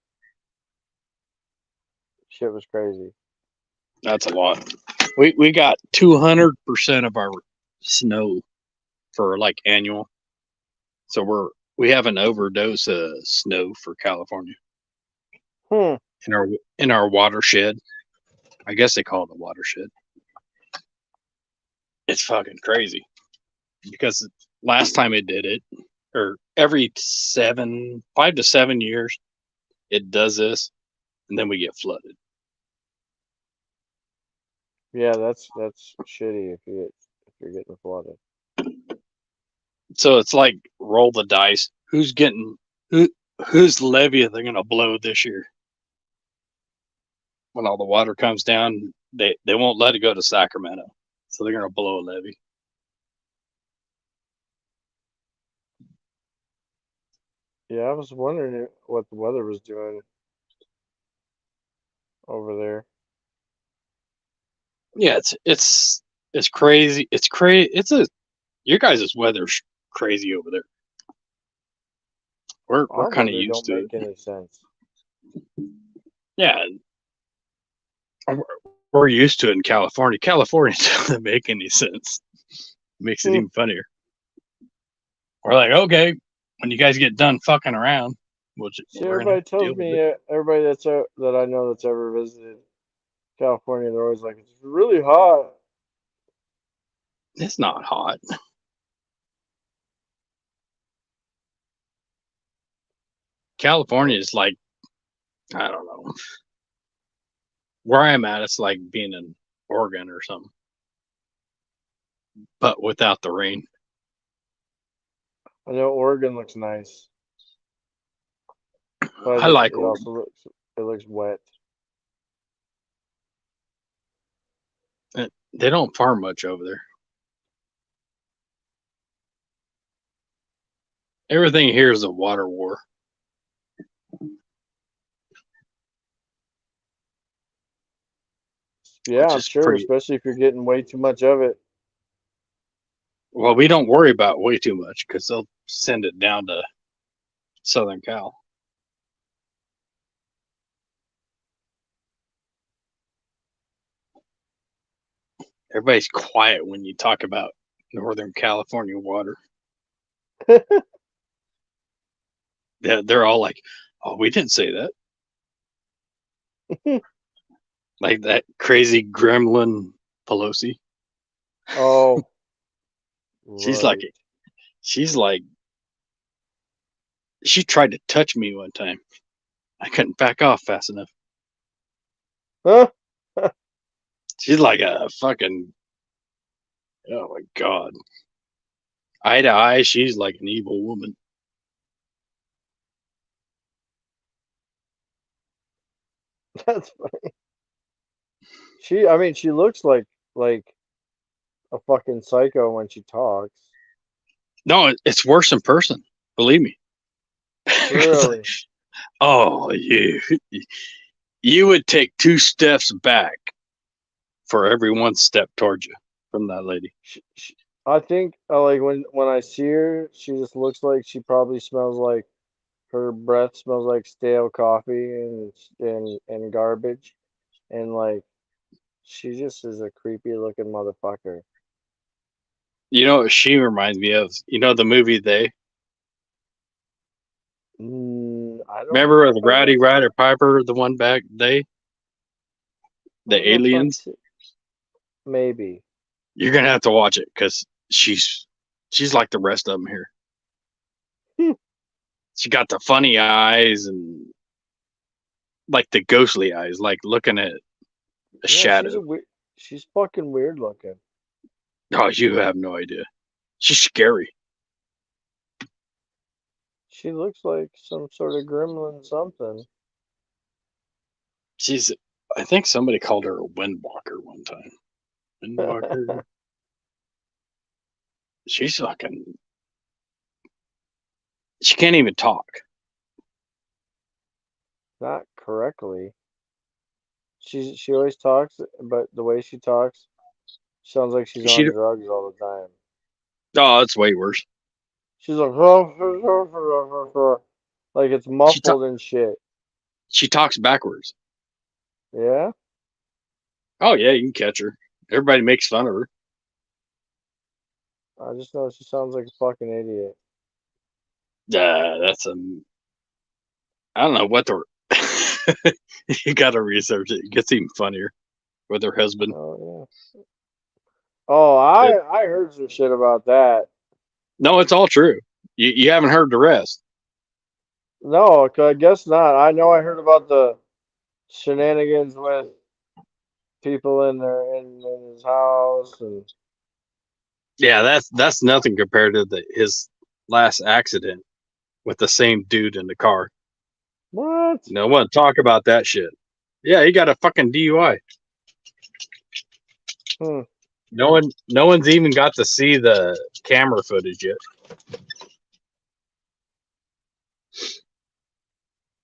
Shit was crazy. That's a lot. We got 200% of our snow for like annual. So we have an overdose of snow for California. In our watershed. I guess they call it a watershed. It's fucking crazy. Because last time it did it, or every 5 to 7 years, it does this, and then we get flooded. Yeah, that's shitty if you're getting flooded. So it's like roll the dice. Whose levee are they gonna blow this year? When all the water comes down, they won't let it go to Sacramento. So they're gonna blow a levee. Yeah, I was wondering what the weather was doing over there. Yeah, it's crazy. It's crazy. Your guys' weather's crazy over there. We're kind of used to it. Don't make any sense. Yeah, we're used to it in California. California doesn't make any sense. Makes it even funnier. We're like, okay, when you guys get done fucking around, everybody tells me, everybody that I know that's ever visited California, they're always like, it's really hot. It's not hot. California is like, I don't know. Where I'm at, it's like being in Oregon or something, but without the rain. I know Oregon looks nice. But I like it Oregon. also looks wet. They don't farm much over there. Everything here is a water war. Yeah, I'm sure, especially if you're getting way too much of it. Well, we don't worry about way too much because they'll send it down to Southern Cal. Everybody's quiet when you talk about Northern California water. they're all like, "Oh, we didn't say that." Like that crazy gremlin Pelosi. Oh, She's like, right. she's like, she tried to touch me one time. I couldn't back off fast enough. Huh? She's like a fucking, oh my god, eye to eye. She's like an evil woman. That's funny. I mean, she looks like a fucking psycho when she talks. No, it's worse in person. Believe me. 'Cause, Really? oh, you would take 2 steps back for every 1 step towards you from that lady. I think like when I see her, she just looks like she probably smells like her breath smells like stale coffee and garbage, and like she just is a creepy looking motherfucker. You know what she reminds me of? You know the movie They? I don't Remember know with if I Rowdy have. Ryder Piper, the one back They? I The don't know if I've aliens? seen. Maybe. You're gonna have to watch it because she's like the rest of them here. Hmm. She got the funny eyes and like the ghostly eyes, like looking at a Yeah, shadow. she's fucking weird looking. Oh, you have no idea. She's scary. She looks like some sort of gremlin something. She's. I think somebody called her a windwalker one time. Windwalker. She's fucking. She can't even talk. Not correctly. She always talks, but the way she talks sounds like she's She. on drugs all the time. Oh, it's way worse. She's like like it's She ta- muffled and shit. she talks backwards. Yeah, Oh yeah, you can catch her. Everybody makes fun of her. I just know she sounds like a fucking idiot. That's a. I don't know what the. You gotta research it. It gets even funnier with her husband. Oh yeah. Oh, Uh, I heard some shit about that. No, it's all true. You haven't heard the rest. No, I guess not. I know I heard about the shenanigans with people in his house and Yeah, that's nothing compared to his last accident with the same dude in the car. what? No one talk about that shit. Yeah, he got a fucking DUI. Hmm. No one's even got to see the camera footage yet.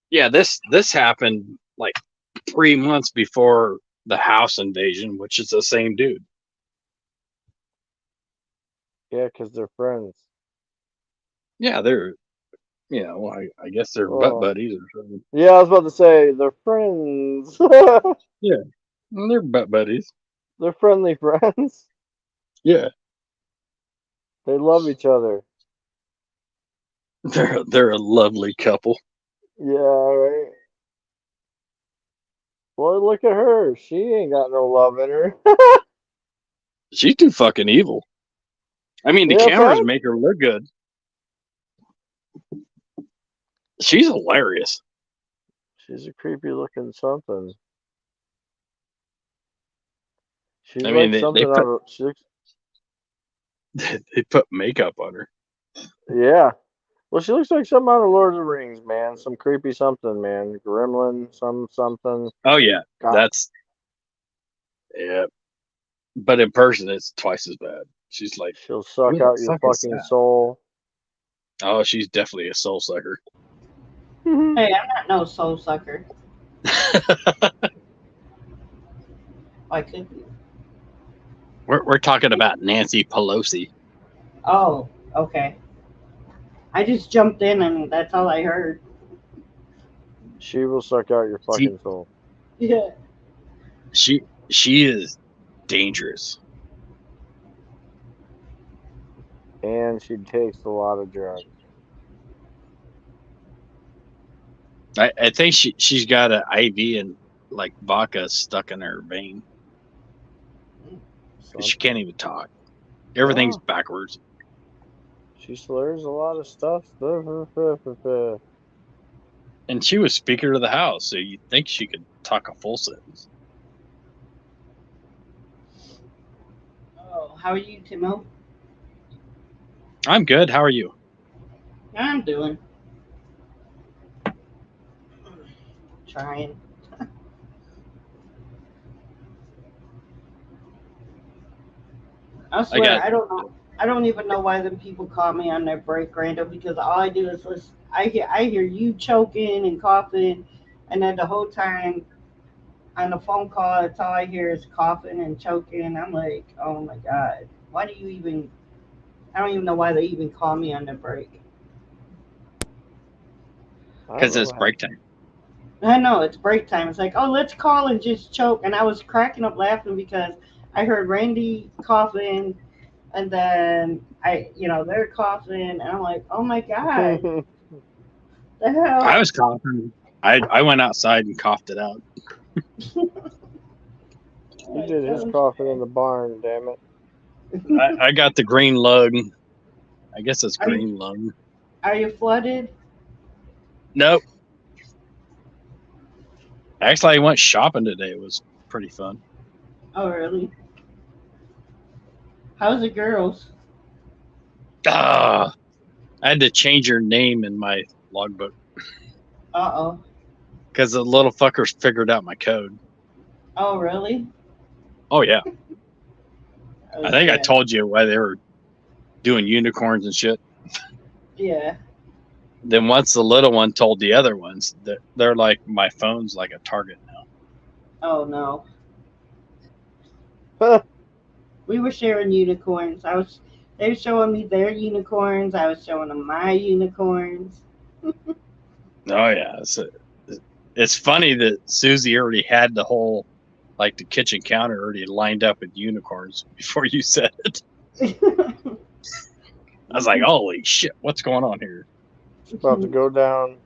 Yeah, this happened like 3 months before the house invasion, which is the same dude. Yeah, 'cause they're friends. Yeah, they're well, I guess they're butt Oh, buddies or something. yeah, I was about to say they're friends. Yeah, well, they're butt buddies. They're friendly friends. Yeah, They love each other. they're a lovely couple. Yeah, right. Well, look at her. She ain't got no love in her. She's too fucking evil. I mean, the Yeah, cameras Todd? make her look good. She's hilarious. She's a creepy looking something. She's I mean, like something out of. She looks. they put makeup on her. Yeah. Well, she looks like something out of Lord of the Rings, man. Some creepy something, man. Gremlin, something. Oh yeah, God, that's yeah. But in person, it's twice as bad. She's like, she'll suck who the out your fuck is fucking that? soul. Oh, she's definitely a soul sucker. Hey, I'm not no soul sucker. Why could you? We're talking about Nancy Pelosi. Oh, okay. I just jumped in and that's all I heard. She will suck out your See, fucking soul. Yeah. she is dangerous. And she takes a lot of drugs. I think she's got an IV and like vodka stuck in her vein. She can't even talk. Everything's Oh, backwards. she slurs a lot of stuff. And she was Speaker of the House, so you'd think she could talk a full sentence. Oh, how are you, Timo? I'm good. How are you? I'm doing. Trying. I swear, got I don't know. I don't even know why them people call me on their break, Randall, because all I do is listen. I hear you choking and coughing, and then the whole time on the phone call, that's all I hear is coughing and choking. I'm like, oh my god, why do you even? I don't even know why they even call me on their break. I don't because know it's what break happened. time. I know it's break time. It's like, oh, let's call and just choke. And I was cracking up laughing because I heard Randy coughing, and then they're coughing, and I'm like, oh my god, the I hell. was coughing. I went outside and coughed it out. He Like, did his oh, coughing in the barn, damn it. I got the green lung. I guess it's are you green lung. are you flooded? Nope. Actually, I went shopping today. It was pretty fun. Oh really? How's the girls? Ah, I had to change her name in my logbook Uh because the little fuckers figured out my code. oh really? Oh yeah, Oh I think I shit. told you why they were doing unicorns and shit. Yeah. Then once the little one told the other ones that they're like, my phone's like a target now. Oh no. We were sharing unicorns. They were showing me their unicorns. I was showing them my unicorns. Oh yeah, it's funny that Susie already had the whole like the kitchen counter already lined up with unicorns before you said it. I was like, holy shit, what's going on here? It's about to go down.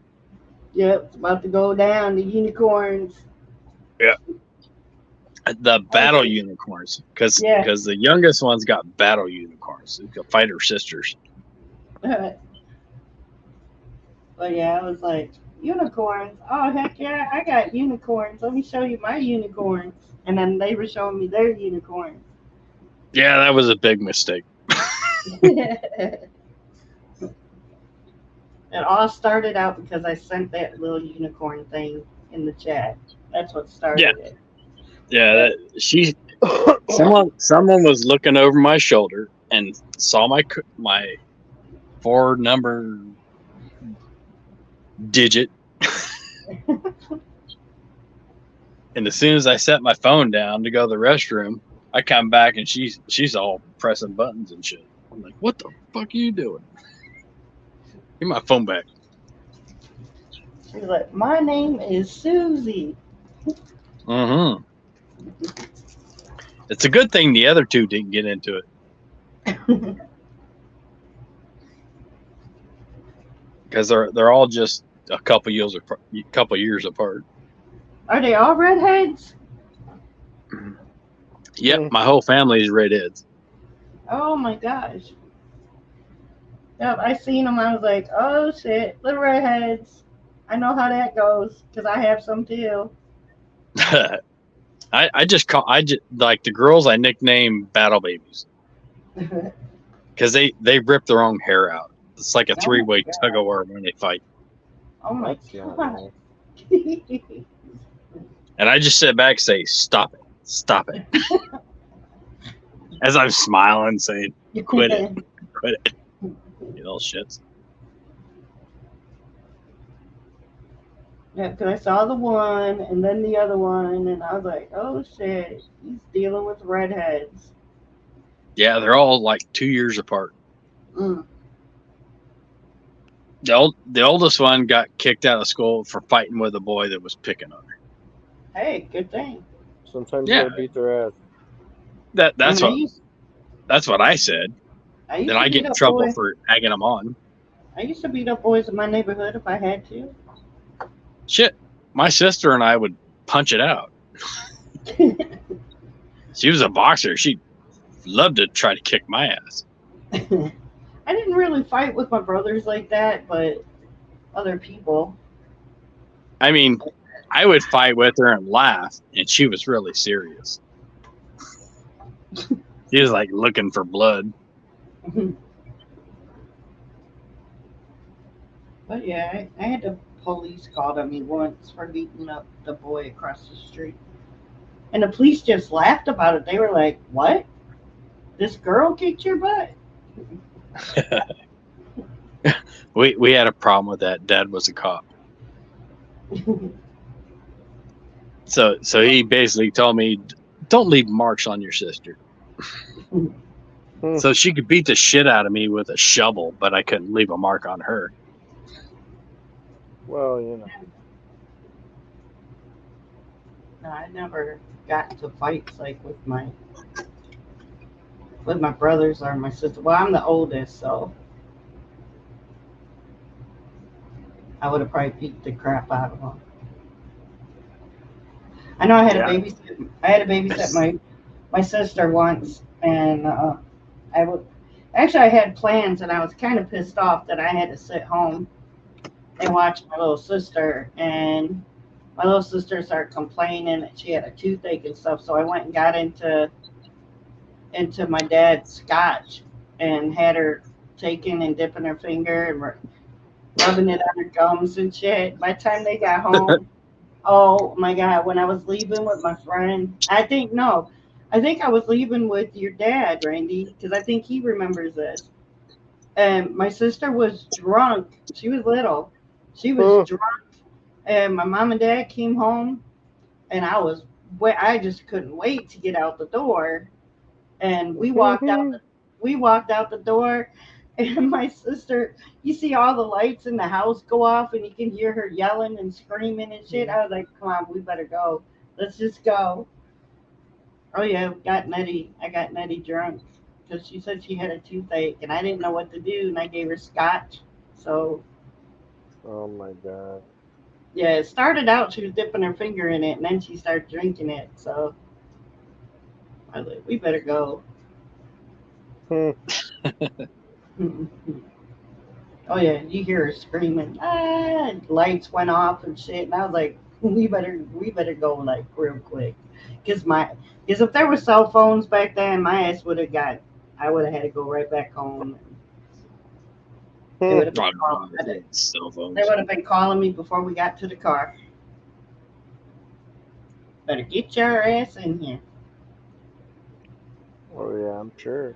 Yep, it's about to go down. The unicorns. Yeah, the I was battle like, unicorns, because yeah. the youngest one's got battle unicorns who can fight her sisters. But yeah, I was like, unicorns. Oh heck yeah, I got unicorns. Let me show you my unicorns. And then they were showing me their unicorns. Yeah, that was a big mistake. It all started out because I sent that little unicorn thing in the chat. That's what Yeah, started it. yeah. Someone was looking over my shoulder and saw my 4-number digit, and as soon as I set my phone down to go to the restroom, I come back and she's all pressing buttons and shit. I'm like, what the fuck are you doing? Give my phone back. She's like, my name is Susie. Mm-hmm. It's a good thing the other two didn't get into it because they're all just a couple years apart. Are they all redheads? Yep, my whole family is redheads. Oh my gosh. Yep, I seen them. I was like, oh shit, little redheads. I know how that goes because I have some too. I just like the girls I nickname battle babies because they rip their own hair out. It's like a Oh my 3-way tug god. of war when they fight. Oh my That's not god. nice. And I just sit back and say, stop it. As I'm smiling, saying, quit it. You little shits. Yeah, because I saw the one and then the other one, and I was like, oh shit, he's dealing with redheads. Yeah, they're all like 2 years apart. Mm. The oldest one got kicked out of school for fighting with a boy that was picking on her. Hey, good thing. Sometimes Yeah. you gotta beat their ass. That's what I said. I used Then to I get beat in up trouble boys. for egging them on. I used to beat up boys in my neighborhood if I had to. Shit, my sister and I would punch it out. She was a boxer. She loved to try to kick my ass. I didn't really fight with my brothers like that, but other people. I mean, I would fight with her and laugh, and she was really serious. She was like looking for blood. But yeah, I had the police called on me once for beating up the boy across the street. And the police just laughed about it. They were like, "What? This girl kicked your butt?" We had a problem with that. Dad was a cop. So he basically told me, don't leave marks on your sister. So she could beat the shit out of me with a shovel, but I couldn't leave a mark on her. Well, you know. No, I never got into fights like with my brothers or my sister. Well, I'm the oldest, so I would have probably beat the crap out of them. I know I had Yeah. a babysit. I had to babysit my sister once, and I had plans, and I was kind of pissed off that I had to sit home and watch my little sister. And my little sister started complaining that she had a toothache and stuff. So I went and got into my dad's scotch and had her taking and dipping her finger and rubbing it on her gums and shit. By the time they got home, oh my God, when I was leaving with my friend, I think I was leaving with your dad, Randy, because I think he remembers this. And my sister was drunk. She was little. She was drunk. And my mom and dad came home, and I just couldn't wait to get out the door. And we walked out the door, and my sister, you see all the lights in the house go off, and you can hear her yelling and screaming and shit. I was like, come on, we better go. Let's just go. Oh yeah, I got nutty drunk because she said she had a toothache, and I didn't know what to do, and I gave her scotch. So Oh my God. yeah, it started out she was dipping her finger in it, and then she started drinking it. So I was like, we better go. Hmm. Oh yeah, you hear her screaming. Ah, lights went off and shit, and I was like, we better go like real quick, because if there were cell phones back then, my ass I would have had to go right back home. They would have Cell phones. been calling me before we got to the car. Better get your ass in here. Oh yeah, I'm sure.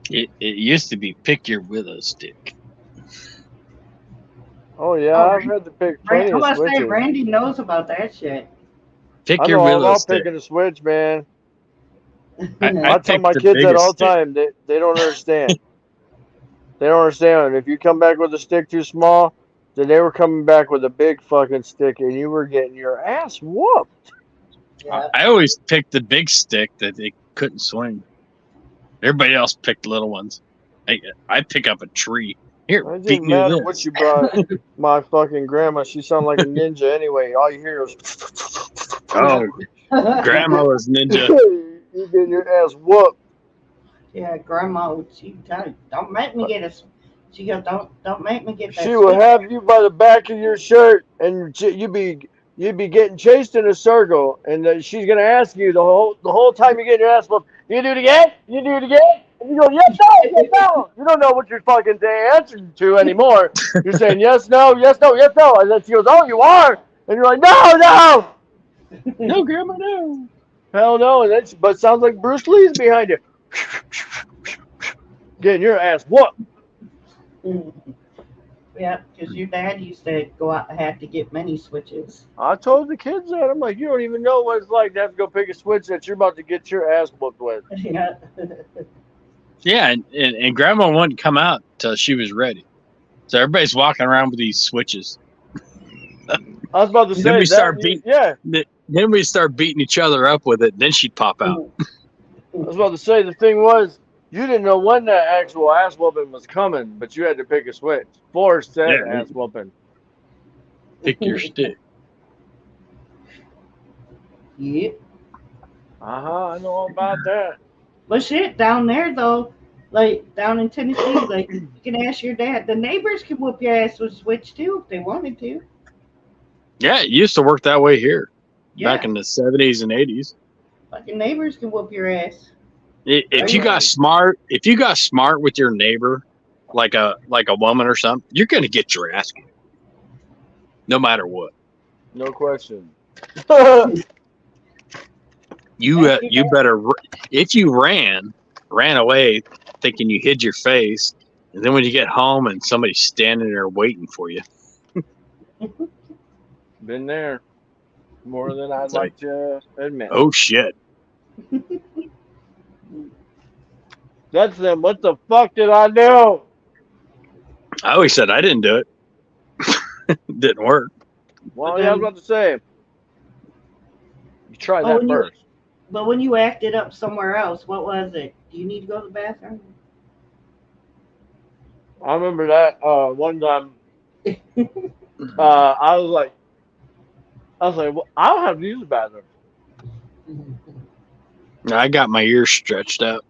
It used to be pick your willow stick. Oh yeah, Oh, I've had to pick plenty I of want to say switches. Randy knows about that shit. Pick I your know I'm willow all stick. picking a switch, man. I I tell picked my the kids that all biggest the stick. time. They don't understand. They don't understand. If you come back with a stick too small, then they were coming back with a big fucking stick, and you were getting your ass whooped. Yeah. I always picked the big stick that they couldn't swing. Everybody else picked little ones. I pick up a tree. Here, It beat didn't me matter with what this. you brought. My fucking grandma, she sounded like a ninja anyway. All you hear is. Oh, grandma was ninja. You getting your ass whooped. Yeah, grandma, she tell you, don't make me get a. She goes, don't make me get that. She will have you by the back of your shirt, and you'd be getting chased in a circle, and she's gonna ask you the whole time you're getting your ass whooped. You do it again? You do it again? And you go, yes, no, yes, no. You don't know what you're fucking answering to anymore. You're saying yes, no, yes, no, yes, no, and then she goes, oh, you are, and you're like, no, no, No, grandma, no. hell no, and but it sounds like Bruce Lee's behind you, getting your ass whooped. Yeah, because your dad used to go out and had to get many switches. I told the kids that. I'm like, you don't even know what it's like to have to go pick a switch that you're about to get your ass whooped with. Yeah. Yeah, and grandma wouldn't come out till she was ready. So everybody's walking around with these switches. I was about to say Then we that. start beating. Yeah, Then we start beating each other up with it. Then she'd pop out. I was about to say the thing was you didn't know when that actual ass whooping was coming, but you had to pick a switch. Forced that Yeah. ass whooping. Pick your stick. Yep. I know all about that. But shit, down there though, like down in Tennessee, like you can ask your dad. The neighbors can whoop your ass with Switch too if they wanted to. Yeah, it used to work that way here back Yeah, in the 70s and 80s. fucking neighbors can whoop your ass. If you Right. got smart with your neighbor, like a woman or something, you're gonna get your ass kicked, no matter what. No question. Ask your You dad. better if you ran away thinking you hid your face, and then when you get home and somebody's standing there waiting for you, Been there more than I'd it's like, like to admit. oh shit. That's them. What the fuck did I do? I always said I didn't do it. Didn't work. Well, But yeah, I was then, about to say. You try but that when you first. but when you acted up somewhere else, what was it? Do you need to go to the bathroom? I remember that one time. I was like, well, I don't have to use the bathroom. I got my ears stretched out.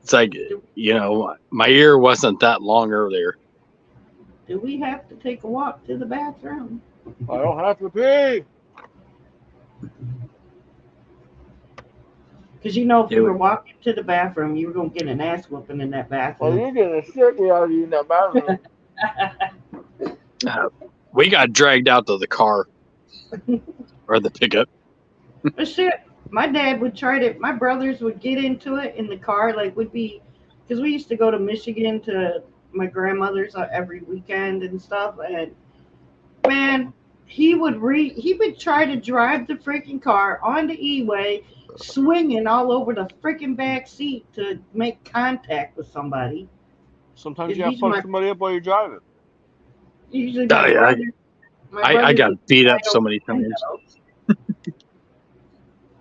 It's like, my ear wasn't that long earlier. Do we have to take a walk to the bathroom? I don't have to pee. Because you know, if you It were walking to the bathroom, you were gonna get an ass whooping in that Well, bathroom. you're getting sick out of you in that bathroom. We got dragged out to the car or the pickup. But shit, my dad would try to. My brothers would get into it in the car, like would be, because we used to go to Michigan to my grandmother's every weekend and stuff. And man, he would try to drive the freaking car on the E-way, swinging all over the freaking back seat to make contact with somebody. Sometimes you It's gotta usually fuck somebody up while you're driving. Oh, yeah, my I brothers got would beat fight up so over many the times. window.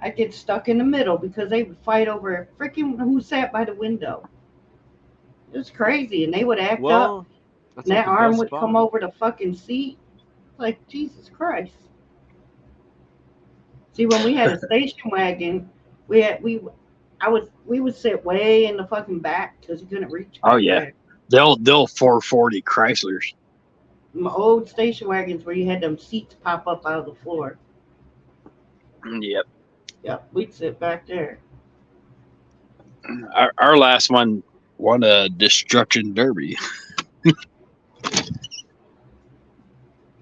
I get stuck in the middle because they would fight over freaking who sat by the window. It was crazy, and they would act up, Well, that's and like that the arm best would come spot. over the fucking seat. Like Jesus Christ! See, when we had a station wagon, we had we would sit way in the fucking back because you couldn't reach Oh back yeah, there. they'll 440 Chryslers. My old station wagons where you had them seats pop up out of the floor. Yep. Yep, we'd sit back there. Our last one won a destruction derby.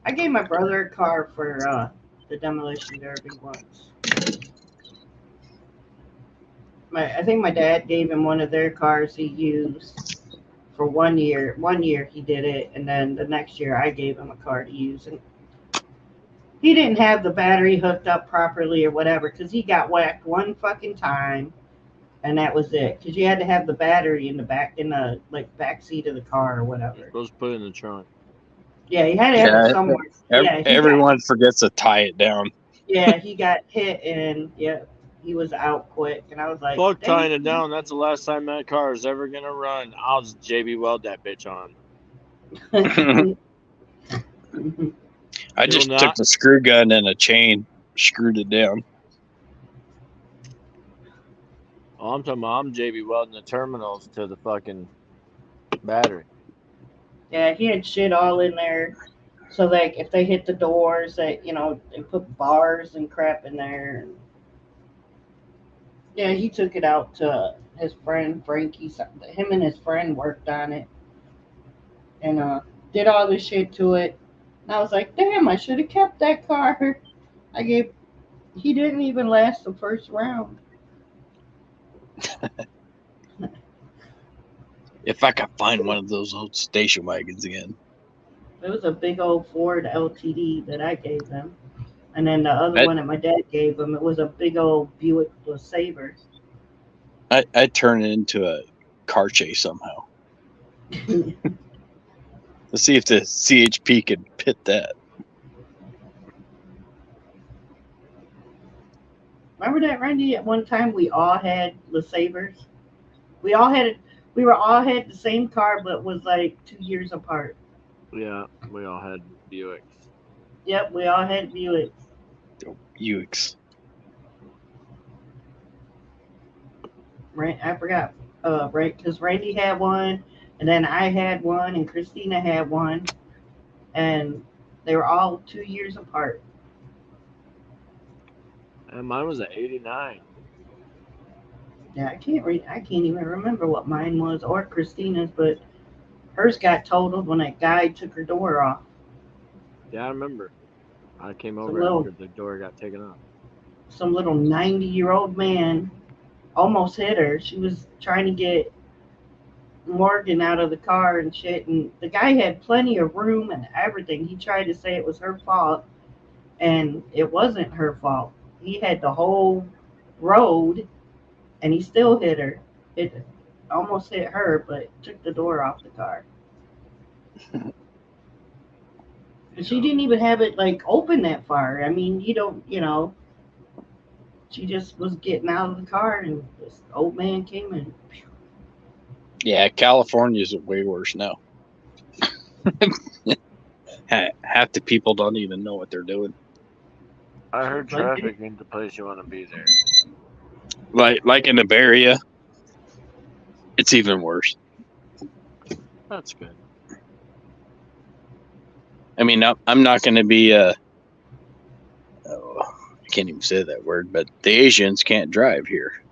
I gave my brother a car for the demolition derby once. I think my dad gave him one of their cars he used for 1 year. 1 year he did it, and then the next year I gave him a car to use. And he didn't have the battery hooked up properly or whatever because he got whacked one fucking time, and that was it. Because you had to have the battery in the back seat of the car or You're whatever. supposed to put it in the trunk. Yeah, you had to have it Yeah, somewhere. Yeah, everyone forgets to tie it down. he got hit, and yeah, he was out quick. And I was like, Fuck dang. tying it down. That's the last time that car is ever gonna run. I'll just JB weld that bitch on. I just It'll took not- the screw gun and a chain, screwed it down. Oh, I'm talking about I'm JB welding the terminals to the fucking battery. Yeah, he had shit all in there. So like if they hit the doors, that they put bars and crap in there. Yeah, he took it out to his friend Frankie. Him and his friend worked on it and did all this shit to it. And I was like, damn, I should have kept that car. He didn't even last the first round. If I could find one of those old station wagons again. It was a big old Ford LTD that I gave them. And then the other That- one that my dad gave him, it was a big old Buick LeSabre. I'd turn it into a car chase somehow. Let's see if the CHP could pit that. Remember that, Randy? At one time, we all had LeSabres. We all had We were all had the same car, but was like 2 years apart. Yeah, we all had Buicks. Yep, we all had Buicks. Ukes. Right, I forgot. Right, because Randy had one, and then I had one, and Christina had one, and they were all 2 years apart. And mine was an '89. Yeah, I can't even remember what mine was or Christina's, but hers got totaled when that guy took her door off. Yeah, I remember. I came Some over little after the door got taken off. some little 90-year-old man almost hit her. She was trying to get Morgan out of the car and shit, and the guy had plenty of room and everything. He tried to say it was her fault, and it wasn't her fault. He had the whole road, and he still hit her. It almost hit her, but took the door off the car. And she didn't even have it like open that far. I mean, she just was getting out of the car, and this old man came in. Yeah, California's way worse now. Half the people don't even know what they're doing. I heard Like, traffic ain't the place you want to be there. Like in the Bay Area, it's even worse. That's good. I mean, I'm not going to be I can't even say that word, but the Asians can't drive here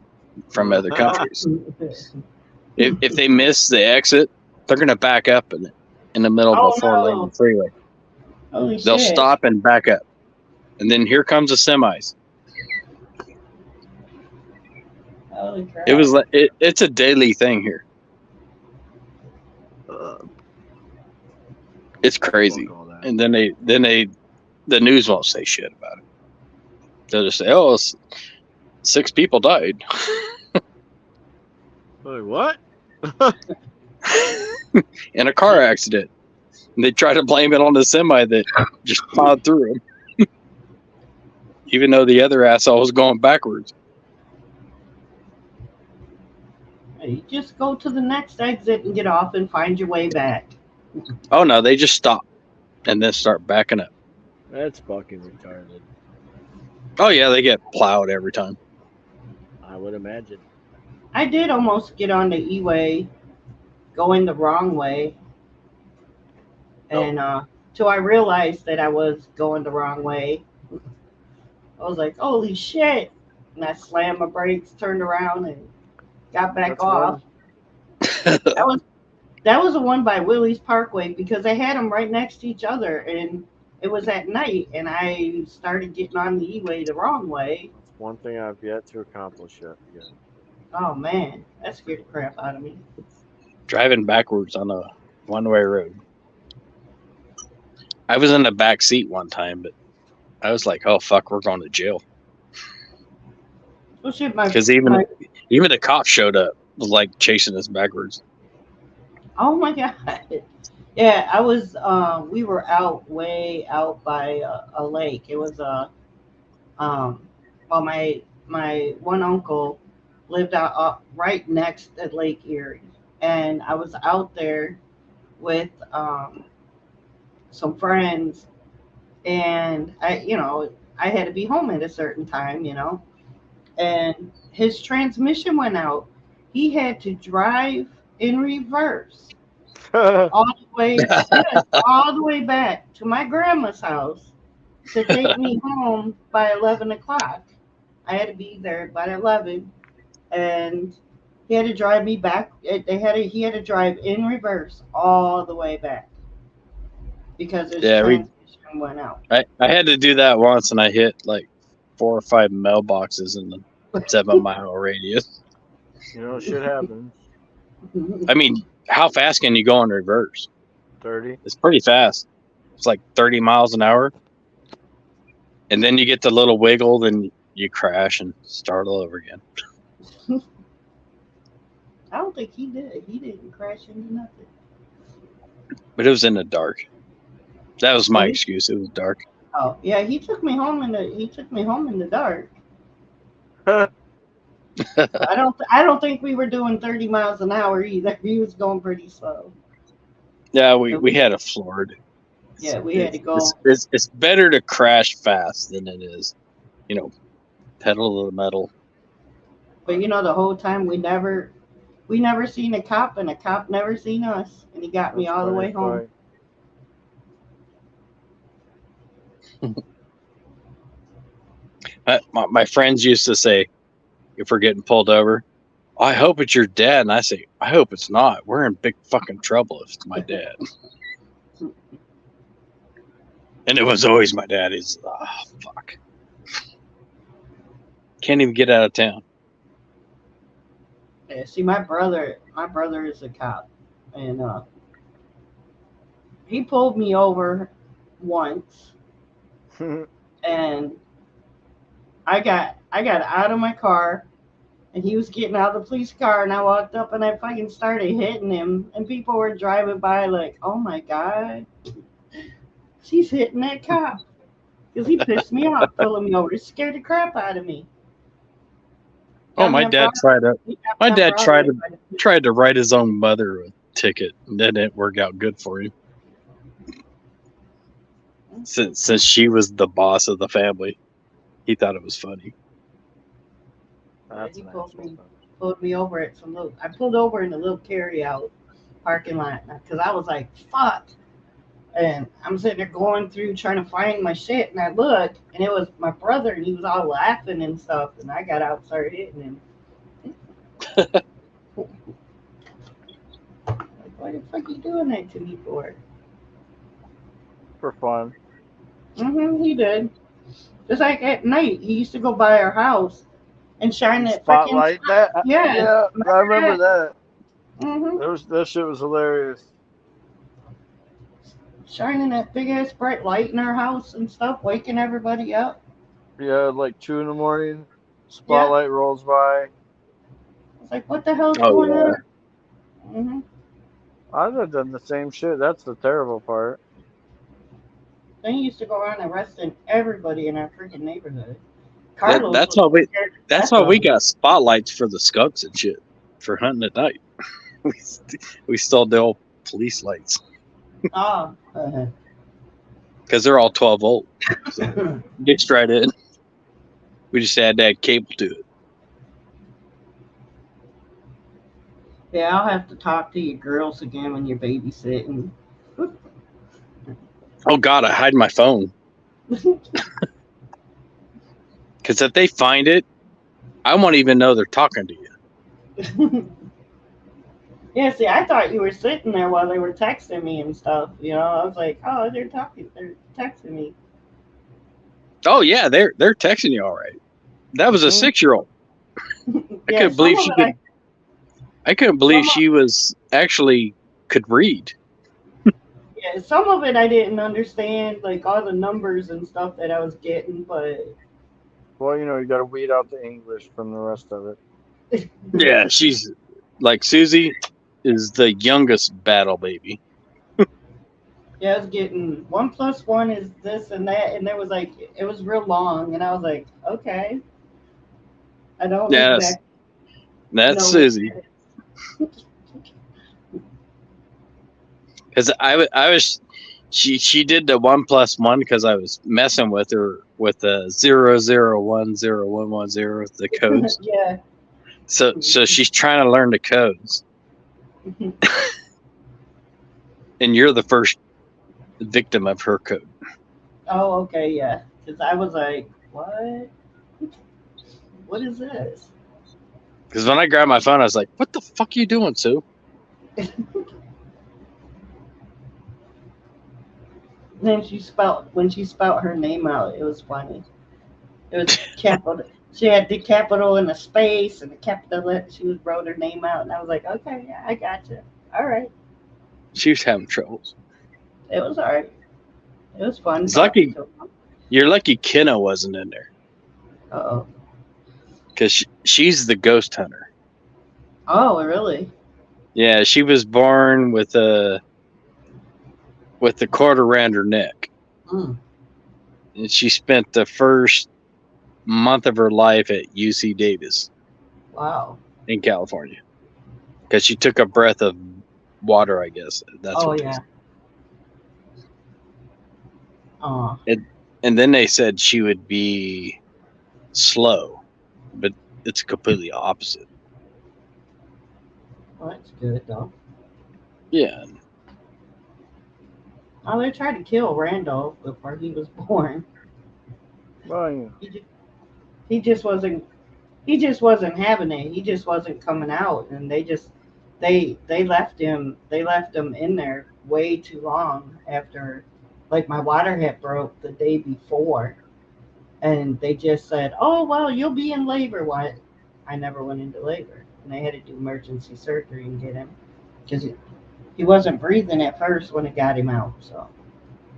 from other countries. If they miss the exit, they're going to back up in the middle of Oh, a 4-lane no. freeway. Holy They'll shit. stop and back up, and then here comes the semis. Holy crap. It was like it's a daily thing here. It's crazy. Fuck all that. And then the news won't say shit about it. They'll just say, "Oh, 6 people died." Like, what? In a car accident. And they try to blame it on the semi that just plowed through them. Even though the other asshole was going backwards. You just go to the next exit and get off and find your way back. Oh no, they just stop and then start backing up. That's fucking retarded. Oh yeah, they get plowed every time. I would imagine. I did almost get on the E-way going the wrong way. And till I realized that I was going the wrong way, I was like, holy shit. And I slammed my brakes, turned around, and got back That's off. That was the one by Willie's Parkway because they had them right next to each other, and it was at night, and I started getting on the E-way the wrong way. That's one thing I've yet to accomplish yet. Oh man, that scared the crap out of me. Driving backwards on a one-way road. I was in the back seat one time, but I was like, "Oh fuck, we're going to jail." Oh shit, Because even the cops showed up, was like chasing us backwards. oh my god. Yeah, I was. We were way out by a lake. It was well, my one uncle lived out right next to Lake Erie, and I was out there with some friends, and I had to be home at a certain time, and his transmission went out. He had to drive in reverse all the way, yes, all the way back to my grandma's house to take me home by 11 o'clock. I had to be there by 11, and he had to drive me back. He had to drive in reverse all the way back because his transmission went out. I had to do that once, and I hit like 4 or 5 mailboxes in the 7-mile radius. Shit happens. I mean, how fast can you go in reverse? 30. It's pretty fast. It's like 30 miles an hour. And then you get the little wiggle, then you crash and start all over again. I don't think he did. He didn't crash into nothing. But it was in the dark. That was my excuse. It was dark. Oh yeah, he took me home in the dark. I don't think we were doing 30 miles an hour either. He was going pretty slow. Yeah, So we had it floored. yeah, we had to go. It's better to crash fast than it is, pedal to the metal. But the whole time we never seen a cop, and a cop never seen us, and he got me That's all the funny way home. My friends used to say, if we're getting pulled over, I hope it's your dad. And I say, I hope it's not. We're in big fucking trouble if it's my dad. And it was always my dad. He's, fuck. Can't even get out of town. Yeah, see, my brother is a cop, and he pulled me over once, and I got out of my car, and he was getting out of the police car, and I walked up and I fucking started hitting him, and people were driving by like, oh my god, she's hitting that cop, because he pissed me off, pulling me over. It scared the crap out of me. Oh, my dad tried to write his own mother a ticket, and that didn't work out good for him. Since she was the boss of the family, he thought it was funny. He pulled me over at I pulled over in a little carry-out parking lot because I was like, fuck. And I'm sitting there going through trying to find my shit, and I looked, and it was my brother, and he was all laughing and stuff, and I got out and started hitting him. Like, why the fuck you doing that to me for? For fun. He did. Just like at night, he used to go by our house and shine that spotlight. That yeah, I remember that. Mm-hmm. That shit was hilarious. Shining that big ass bright light in our house and stuff, waking everybody up. Yeah, like 2 a.m. Spotlight rolls by. It's like, what the hell's going on? Mm-hmm. I'd have done the same shit. That's the terrible part. They used to go around arresting everybody in our freaking neighborhood. That's how we got spotlights for the skunks and shit for hunting at night. We stole the old police lights. Oh. Because they're all 12 volt. So get straight in. We just had to add cable to it. Yeah, I'll have to talk to you girls again when you're babysitting. Oh, God, I hide my phone. Because if they find it, I won't even know they're talking to you. Yeah, see, I thought you were sitting there while they were texting me and stuff. I was like, oh, they're texting me. Oh, yeah, they're texting you all right. That was a 6-year-old. I couldn't believe she could. I couldn't believe she was actually could read. Yeah, some of it I didn't understand, like all the numbers and stuff that I was getting, but. Well, you got to weed out the English from the rest of it. Yeah, she's like Susie is the youngest battle baby. Yeah, I was getting 1 + 1 is this and that, and it was real long, and I was like, okay. I don't know exactly. That's Susie. Because she did the 1 + 1 because I was messing with her with the 0010110 the codes. Yeah. So she's trying to learn the codes. And you're the first victim of her code. Oh, okay, yeah. Because I was like, what? What is this? Because when I grabbed my phone, I was like, what the fuck are you doing, Sue? Then when she spelled her name out, it was funny. It was capital. She had the capital and a space and the capital. She wrote her name out, and I was like, okay, yeah, I got you. All right. She was having troubles. It was all right. It was fun. You're lucky Kenna wasn't in there. Uh-oh. Because she's the ghost hunter. Oh, really? Yeah, she was born with the cord around her neck. Mm. And she spent the first month of her life at UC Davis. Wow. in California because she took a breath of water. I guess that's Oh what it yeah. is. Oh, And then they said she would be slow, but it's completely opposite. well, that's good though. Yeah. Oh, they tried to kill Randall before he was born. Well, He just, he just wasn't. He just wasn't having it. He just wasn't coming out, and they left him. They left him in there way too long after, like my water had broke the day before, and they just said, "Oh well, you'll be in labor." Why? I never went into labor, and they had to do emergency surgery and get him because he wasn't breathing at first when it got him out. So,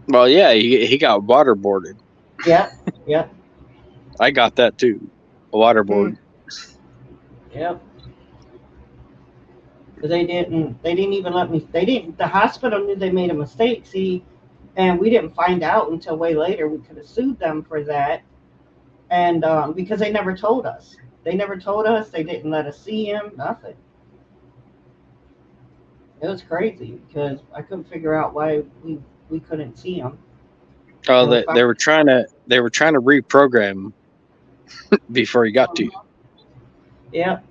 Well, yeah, he got waterboarded. yep, yep, I got that too. A waterboard. yep. Because they didn't even let me. They didn't. The hospital knew they made a mistake. See, and we didn't find out until way later. We could have sued them for that, and because they never told us. They never told us. They didn't let us see him. Nothing. It was crazy because I couldn't figure out why we couldn't see him. Oh, And we they found. were trying to reprogram before he got to you. Yep.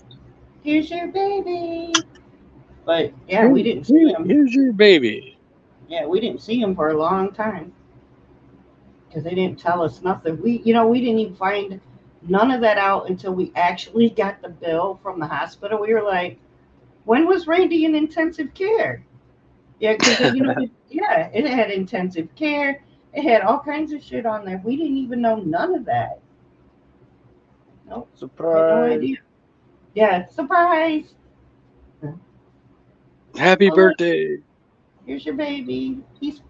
Here's your baby. But yeah, we didn't see him. Here's your baby. Yeah, we didn't see him for a long time because they didn't tell us nothing. We didn't even find none of that out until we actually got the bill from the hospital. We were like, when was Randy in intensive care? Yeah, because yeah, it had intensive care. It had all kinds of shit on there. We didn't even know none of that. Nope, had no surprise. idea. Yeah, surprise. Happy Oh, look, birthday. here's your baby. Here's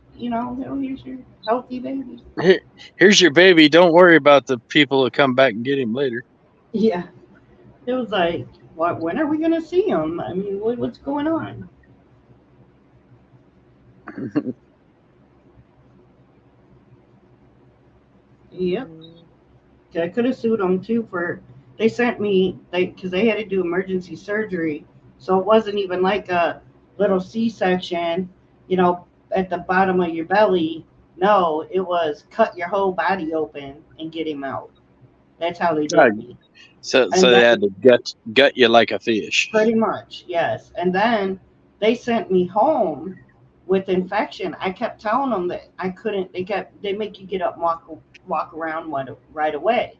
your healthy baby. Here, here's your baby. Don't worry about the people who come back and get him later. Yeah, it was like, what? When are we gonna see him? I mean, what's going on? Yep. I could have sued them too for. They sent me because they had to do emergency surgery, so it wasn't even like a little C-section, at the bottom of your belly. No, it was cut your whole body open and get him out. That's how they did me. So And they then had to gut you like a fish. pretty much, yes. And then they sent me home with infection. I kept telling them that I couldn't. They make you get up and walk around right away.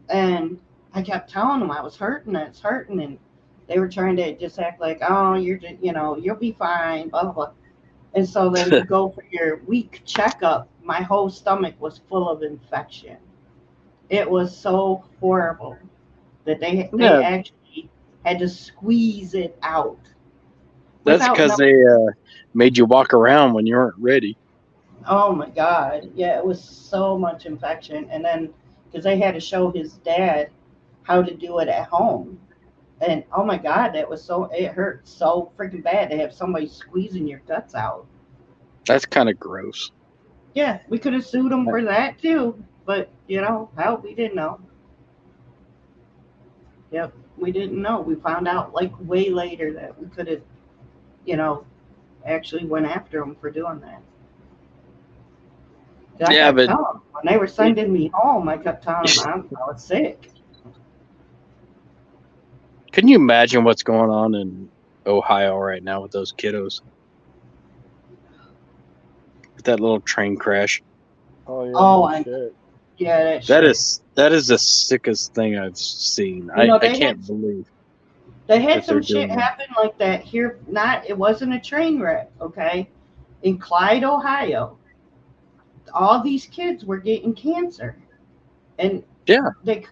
And I kept telling them I was hurting, it's hurting, and they were trying to just act like, oh, you're just, you'll be fine, blah blah blah. And so then you go for your week checkup. My whole stomach was full of infection. It was so horrible that they Yeah, actually had to squeeze it out that's without because no. they made you walk around when you weren't ready. Oh my God, yeah, it was so much infection, and then because they had to show his dad how to do it at home. And oh my God, it hurt so freaking bad to have somebody squeezing your guts out. That's kind of gross. Yeah, we could have sued them for that too, but hell, we didn't know. Yep, we didn't know. We found out like way later that we could have, you know, actually went after them for doing that. 'Cause I Yeah, kept but telling them when they were sending me home, I kept telling them I was sick. can you imagine what's going on in Ohio right now with those kiddos? With that little train crash. Oh yeah, Oh, no shit. yeah, that That shit. is the sickest thing I've seen. You know, I they had can't believe They had that they're some shit doing that. happen like that here. It wasn't a train wreck, okay? In Clyde, Ohio, all these kids were getting cancer, and Yeah, they,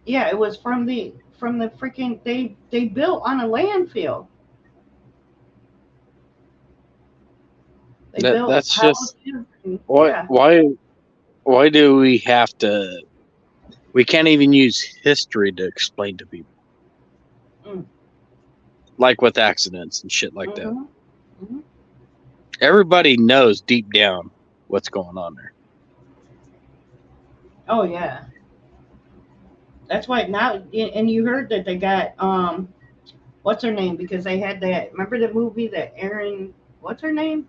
yeah, it was from the freaking they built on a landfill. They built that's just houses, and, what yeah. why do we have to? We can't even use history to explain to people, Mm, like with accidents and shit like that. mhm, mhm. Everybody knows deep down what's going on there. Oh yeah, That's why now, and you heard that they got what's her name? Because they had that. Remember the movie that Aaron? What's her name?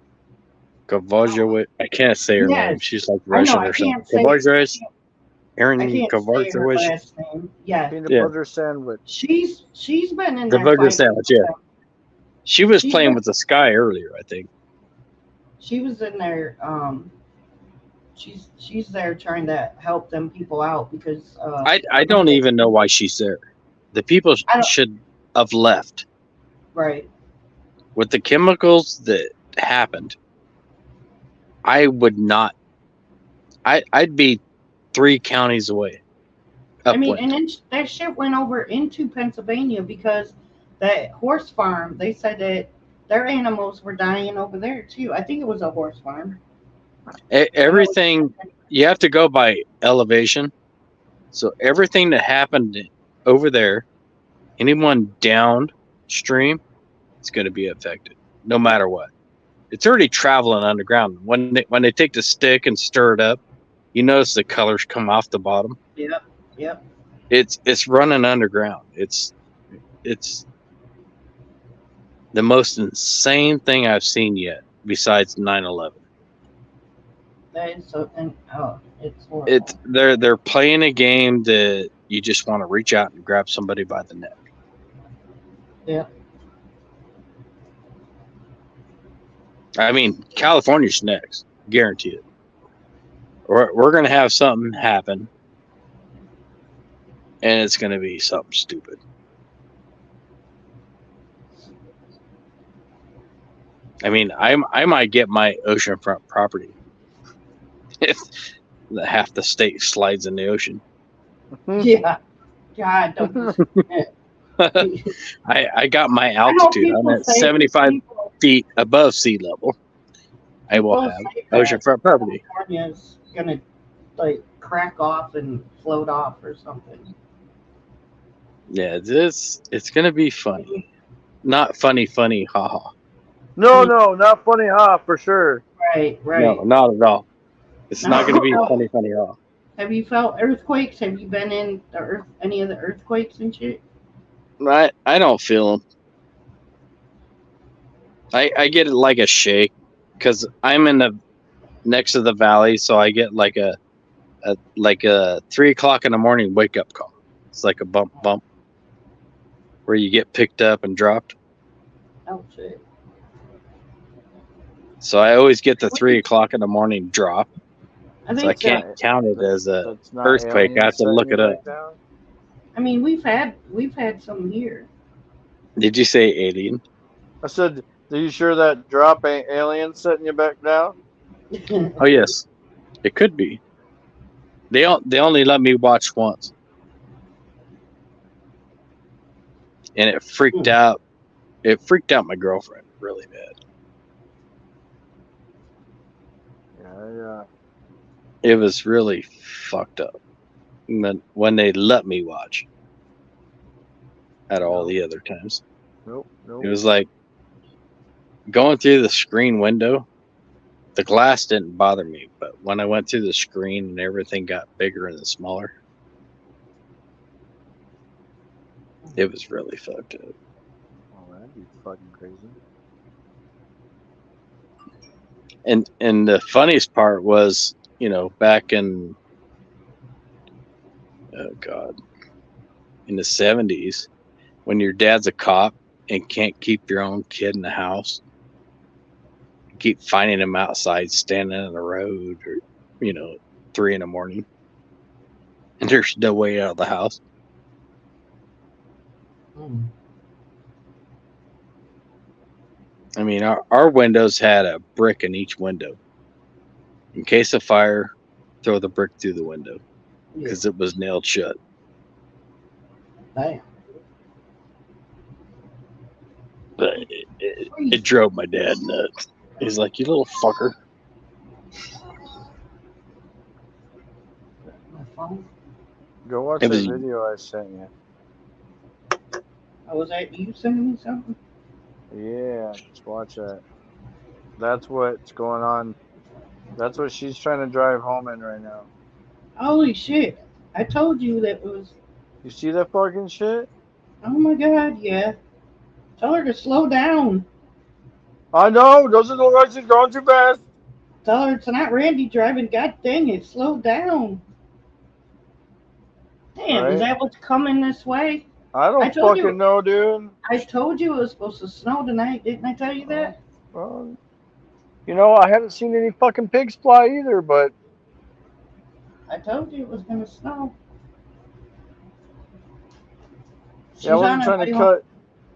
Kovacevic. I can't say her name. Yes, She's like I know. Russian I or something. can't say. Kovacevic. I Aaron can't say her Kovacevic. last name. Yeah, Peanut Yeah. butter sandwich. she's been in The there burger fighting. sandwich. Yeah. She was She's playing been, with the sky earlier, I think. she was in there. She's there trying to help them people out because I don't even know why she's there. The people I don't should have left right. with the chemicals that happened. I would not. I'd be 3 counties away. I mean, Upwind. and then that shit went over into Pennsylvania because that horse farm. They said that their animals were dying over there too. I think it was a horse farm. Everything you have to go by elevation. So everything that happened over there, anyone downstream, is going to be affected, no matter what. It's already traveling underground. When they take the stick and stir it up, you notice the colors come off the bottom. Yep. Yep. It's running underground. It's the most insane thing I've seen yet, besides 9/11. That is so. And oh, it's horrible. They're playing a game that you just want to reach out and grab somebody by the neck. Yeah. I mean, California's next, guarantee it. We're gonna have something happen, and it's gonna be something stupid. I mean, I might get my oceanfront property if half the state slides in the ocean. Yeah. God, don't. I got my I know altitude. I'm people at say 75 people, feet above sea level. I will people have say that oceanfront property. California's gonna like crack off and float off or something. Yeah, it's gonna be funny. Not funny, haha. No, not funny, for sure. Right. No, not at all. It's not gonna be No. funny, haha. Have you felt earthquakes? Have you been in the earth, any of the earthquakes and shit? I don't feel them. I get it like a shake because I'm in the next to the valley, so I get like a 3 o'clock in the morning wake up call. It's like a bump where you get picked up and dropped. Oh shit. So I always get the 3 o'clock in the morning drop. I So think I can't count it as a That's not earthquake. I have aliens to look setting it you up. back down? I mean we've had some here. Did you say alien? I said, are you sure that drop ain't aliens setting you back down? Oh yes, it could be. They only let me watch once, and it freaked out. It freaked out my girlfriend really bad. Yeah. It was really fucked up. When they let me watch, at all the other times, Nope. it was like going through the screen window. The glass didn't bother me, but when I went through the screen and everything got bigger and smaller, it was really fucked up. Oh, that'd be fucking crazy. And the funniest part was, back in in the 70s, when your dad's a cop and can't keep your own kid in the house, you keep finding him outside standing on the road or 3 in the morning, and there's no way out of the house. I mean, our windows had a brick in each window. In case of fire, throw the brick through the window because it was nailed shut. Damn. But it drove my dad nuts. He's like, "You little fucker." My phone. Go watch It the was- video I sent you. Oh, was that you sending me something? Yeah, just watch that. That's what's going on. That's what she's trying to drive home in right now. Holy shit! I told you that was You see that fucking shit? Oh my god, yeah. Tell her to slow down. I know. Doesn't look like she's going too fast. Tell her it's not Randy driving. God dang it, slow down. Damn, is Right? that what's coming this way? I I don't told fucking you. know, dude. I told you it was supposed to snow tonight. Didn't I tell you Oh, that? well, you know, I haven't seen any fucking pigs fly either, but I told you it was gonna snow. yeah, I She's on wasn't her trying to way home. cut.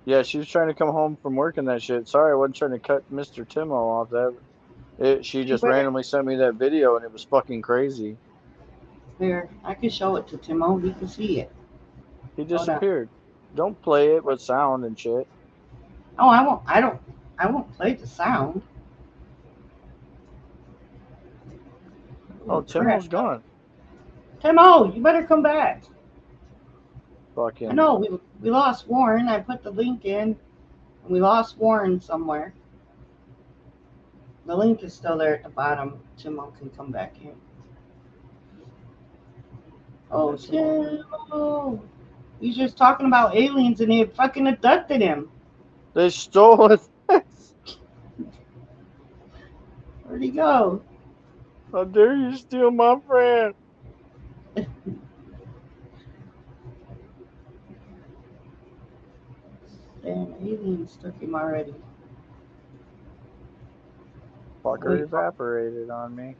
Yeah, she was trying to come home from work and that shit. Sorry, I wasn't trying to cut Mr. Timo off. She You just better randomly sent me that video and it was fucking crazy. here. I can show it to Timo. He can see it. He Hold on. disappeared. Don't play it with sound and shit. Oh, I won't. I don't. I won't play the sound. Oh, Oh crap! Timo's gone. Timo, you better come back. I Fucking. know we lost Warren. I put the link in, and we lost Warren somewhere. The link is still there at the bottom. Timo can come back in. Oh Timo! He's just talking about aliens, and they fucking abducted him. They stole it. Where'd he go? How dare you steal my friend? Damn, aliens took him already. Fucker evaporated on me.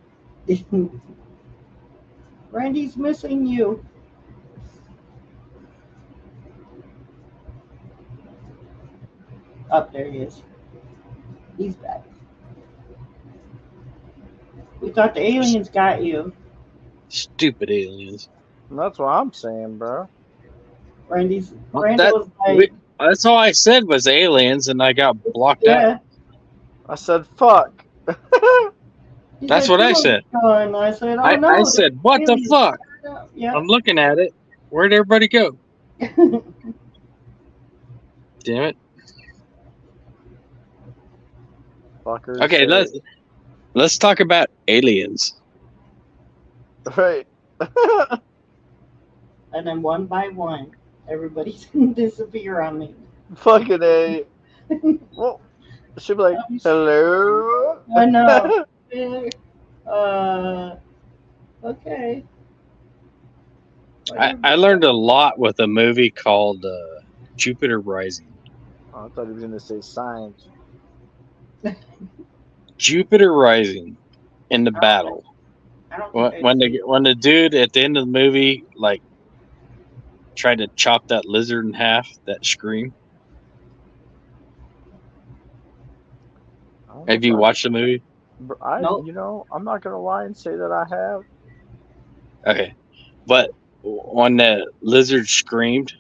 Randy's missing you. Up there he is. He's back. We thought the aliens got you. Stupid aliens. And that's what I'm saying, bro. Randy That was like, that's all I said was aliens, and I got blocked out. yeah. I said, fuck. He That's said, what I "Timo's said. gone." I said, oh I no. said, what the aliens. fuck? Yeah. I'm looking at it. Where'd everybody go? Damn it. Fuckers. Okay, let's talk about aliens. Right. And then one by one, everybody's gonna disappear on me. Fucking A. Well, she'd be like, hello? I know. Okay. I learned a lot with a movie called Jupiter Rising. Oh, I thought he was going to say science. Jupiter Rising in the battle. I don't think When the dude at the end of the movie like tried to chop that lizard in half, that scream. Have you watched the movie? Nope. You know, I'm not going to lie and say that I have. Okay, but when the lizard screamed,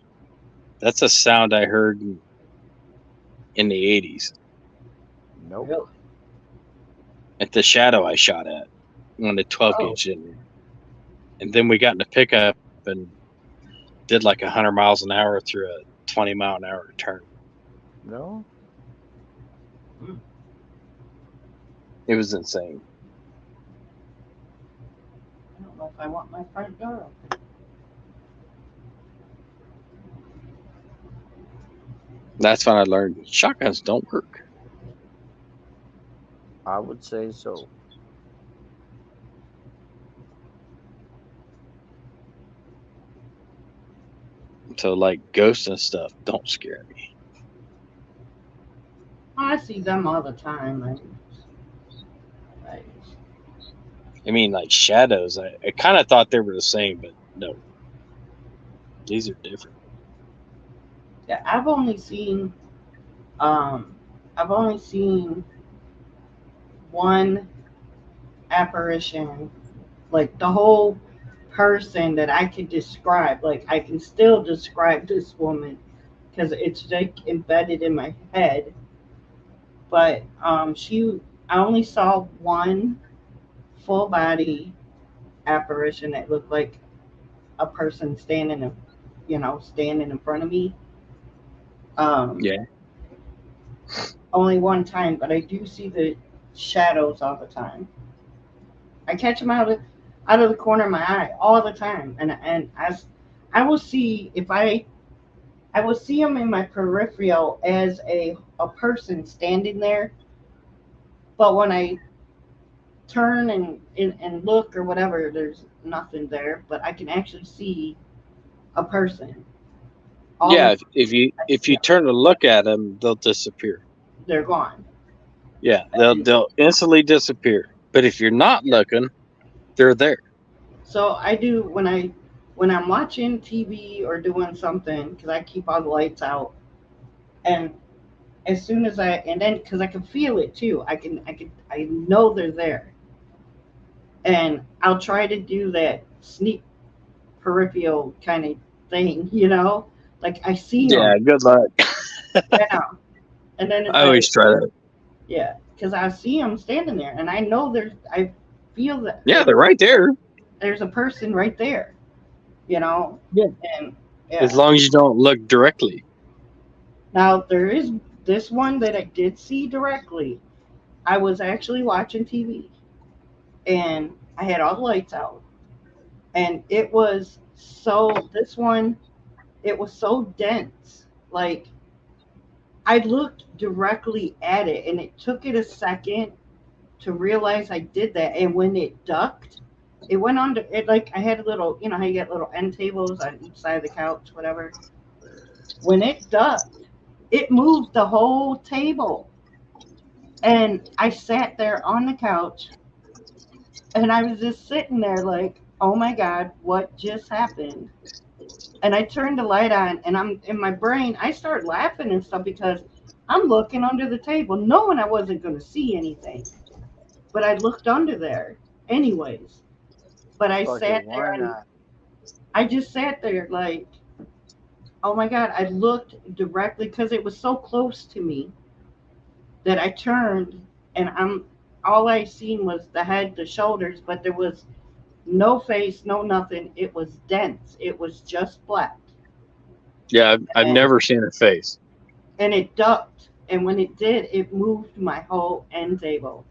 that's a sound I heard in the 80s Nope. Really? at the shadow I shot at when the 12 gauge in there. And then we got in a pickup and did like 100 miles an hour through a 20-mile-an-hour turn. No? It was insane. I don't know if I want my front door open. That's when I learned shotguns don't work. I would say so. So like ghosts and stuff don't scare me. I see them all the time. I mean, like shadows. I kind of thought they were the same, but no. These are different. Yeah, I've only seen one apparition, like the whole person that I could describe. Like I can still describe this woman because it's like embedded in my head. But I only saw one full body apparition that looked like a person standing in front of me. Yeah. Only one time, but I do see the shadows all the time. I catch them out of the corner of my eye all the time, and I will see if I will see them in my peripheral as a person standing there, but when I turn and look or whatever, there's nothing there. But I can actually see a person. All Yeah, the if you yeah, turn to look at them, they'll disappear. they're gone. Yeah, And they'll instantly disappear. But if you're not yeah. looking, they're there. So I do when I'm watching TV or doing something because I keep all the lights out, and as soon as and then because I can feel it too, I know they're there, and I'll try to do that sneak peripheral kind of thing, like I see them, Yeah, good luck. yeah, and then it's I always like, try that. yeah, because I see them standing there, and I know I feel that Yeah, they're right there. there's a person right there, you know, Yeah. and As yeah. long as you don't look directly. Now there is this one that I did see directly. I was actually watching TV, and I had all the lights out, and it was so this one it was so dense. Like I looked directly at it, and it took it a second to realize I did that. And when it ducked, it went under it like I had a little, how you get little end tables on each side of the couch, whatever. When it ducked, it moved the whole table. And I sat there on the couch, and I was just sitting there like, oh my God, what just happened? And I turned the light on, and I'm in my brain, I start laughing and stuff because I'm looking under the table, knowing I wasn't going to see anything. But I looked under there anyways. But I Fucking sat there why and not? I just sat there like, oh my God, I looked directly because it was so close to me that I turned, and all I seen was the head, the shoulders, but there was no face, no nothing. It was dense. It was just black. Yeah, I've And never seen her face. it ducked. And when it did, it moved my whole end table.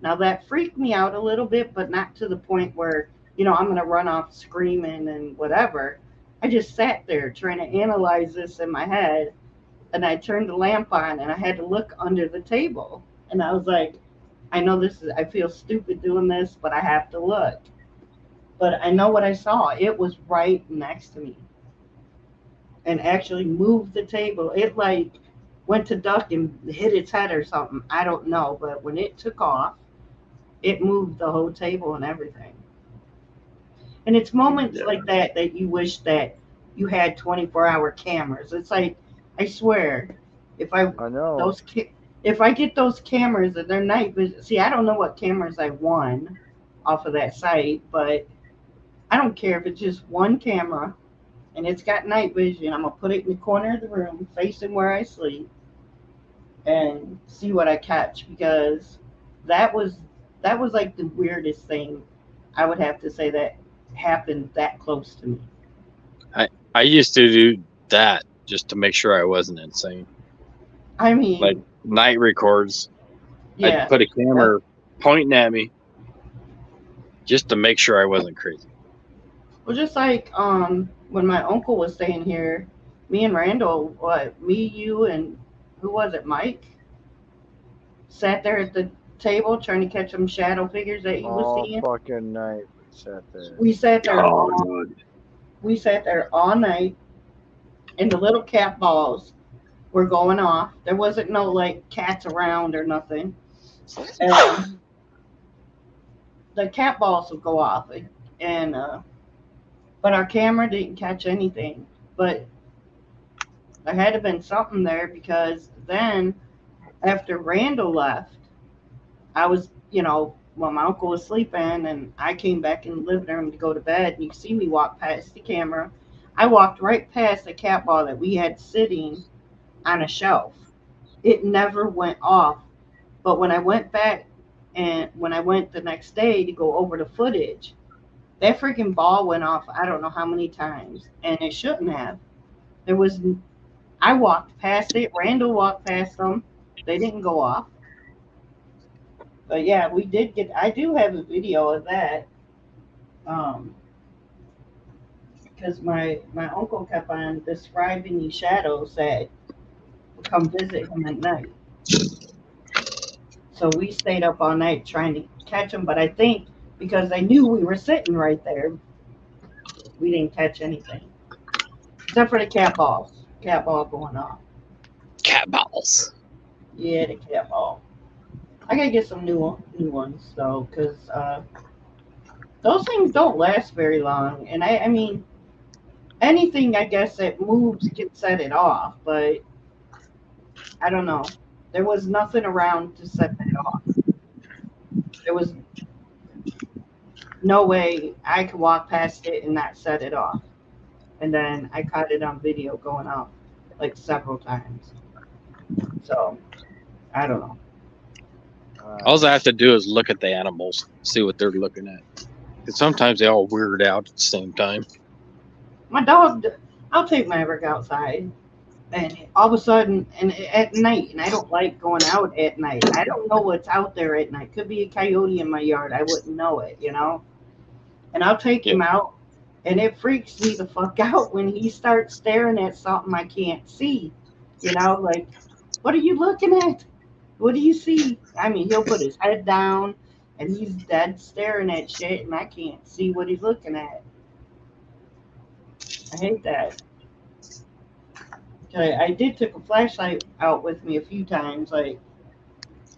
Now that freaked me out a little bit, but not to the point where, I'm going to run off screaming and whatever. I just sat there trying to analyze this in my head, and I turned the lamp on, and I had to look under the table. And I was like, I feel stupid doing this, but I have to look. But I know what I saw. It was right next to me and actually moved the table. It like went to duck and hit its head or something. I don't know. But when it took off, it moved the whole table and everything. And it's moments Yeah. like that that you wish that you had 24-hour cameras. It's like, I swear, if I I know. those if I get those cameras and they're night vision. See, I don't know what cameras I won off of that site, but I don't care if it's just one camera and it's got night vision. I'm gonna put it in the corner of the room, facing where I sleep, and see what I catch because that was that was like the weirdest thing I would have to say that happened that close to me. I used to do that just to make sure I wasn't insane. I Like mean, night records, I'd yeah. put a Yep. camera pointing at me just to make sure I wasn't crazy. Well, just like when my uncle was staying here, me and Randall, me, you, and who was it, Mike, sat there at the table trying to catch some shadow figures that he was All seeing. fucking night we sat there. We sat there Oh, all dude. we sat there all night, and the little cat balls were going off. There wasn't no like cats around or nothing, and the cat balls would go off, and but our camera didn't catch anything. But there had to have been something there because then after Randall left, I was, when my uncle was sleeping and I came back in the living room to go to bed, and you see me walk past the camera. I walked right past the cat ball that we had sitting on a shelf. It never went off. But when I went back and when I went the next day to go over the footage, that freaking ball went off I don't know how many times. And it shouldn't have. There was I walked past it, Randall walked past them. They didn't go off. But yeah, I do have a video of that. Because because my uncle kept on describing these shadows that would come visit him at night. So we stayed up all night trying to catch them, but I think because they knew we were sitting right there, we didn't catch anything except for the cat balls. Cat ball going off. Cat balls. Yeah, the cat ball. I gotta get some new ones though, because those things don't last very long. And I mean, anything I guess that moves can set it off, but I don't know. There was nothing around to set that off. There was no way I could walk past it and not set it off. And then I caught it on video going off like several times. So I don't know. All I have to do is look at the animals, see what they're looking at. Because sometimes they all weird out at the same time. My dog, I'll take Maverick outside, and all of a sudden, and at night, and I don't like going out at night. I don't know what's out there at night. Could be a coyote in my yard. I wouldn't know it, you know? And I'll take him out, and it freaks me the fuck out when he starts staring at something I can't see. You know, like, what are you looking at? What do you see? I mean, he'll put his head down, and he's dead staring at shit, and I can't see what he's looking at. I hate that. I did took a flashlight out with me a few times, like,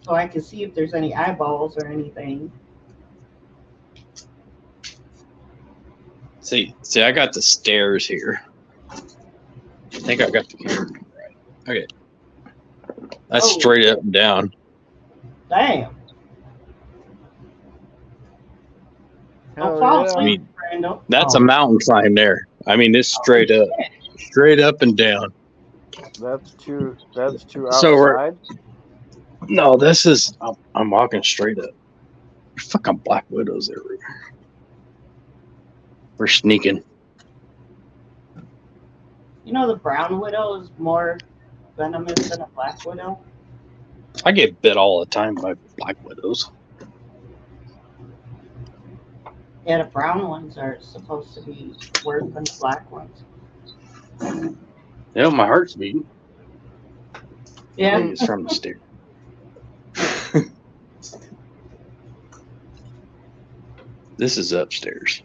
so I could see if there's any eyeballs or anything. See, I got the stairs here. I think I got the camera right. Okay. That's straight up and down. Damn. Hell fall yeah. asleep, I mean, Randall. That's a mountain climb there. I mean, it's straight up, straight up and down. That's two So we're- outside. No, this is. I'm walking straight up. Fucking black widows everywhere. We're sneaking. You know the brown widow is more venomous than a black widow? I get bit all the time by black widows. Yeah, the brown ones are supposed to be worse than the black ones. You know, my heart's beating. I Yeah. think it's from the stairs. This is upstairs.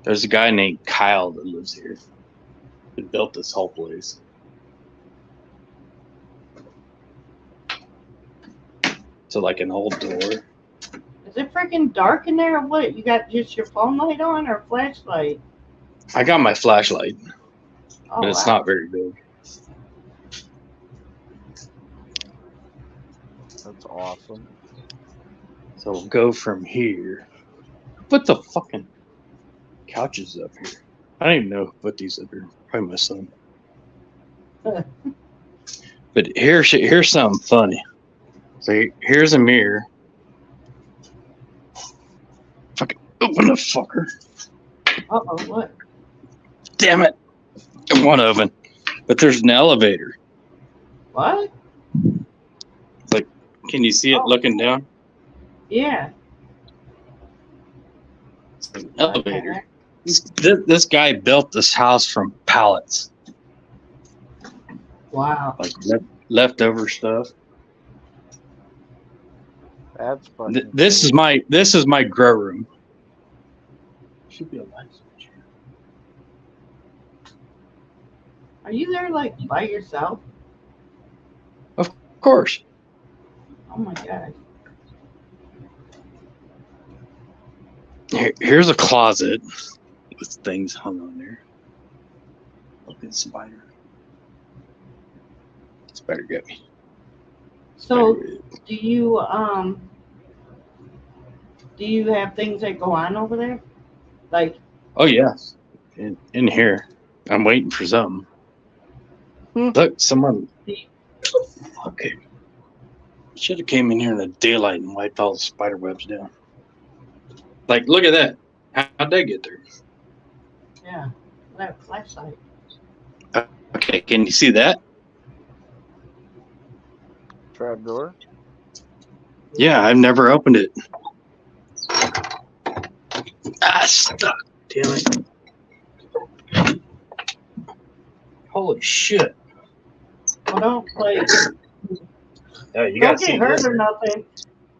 There's a guy named Kyle that lives here. He built this whole place. So like an old door. Is it freaking dark in there or what? You got just your phone light on or flashlight? I got my flashlight, Oh, but it's wow. not very big. That's awesome. So we'll go from here. Put the fucking couches up here. I don't even know who put these up here. Probably my son. But here's something funny. So here's a mirror. Fucking open the fucker. Uh-oh, what? Damn it. One oven. But there's an elevator. What? Can you see it looking down? Yeah. It's an elevator. This guy built this house from pallets. Wow. Like leftover stuff. That's fucking. This is my grow room. Should be a light switch here. Are you there like by yourself? Of course. Oh my god. Here's a closet with things hung on there. Look at spider. Spider get me. So Spider. do you have things that go on over there? Like, Oh yes, in here. I'm waiting for something. Look, someone. Okay. Should have came in here in the daylight and wiped all the spider webs down. Like, look at that. How'd they get there? yeah, that flashlight. Okay, can you see that? Trap door. Yeah, I've never opened it. Ah, stuck. Damn it. Holy shit! Well, don't play. Yeah, you Don't gotta see get hurt this. or nothing.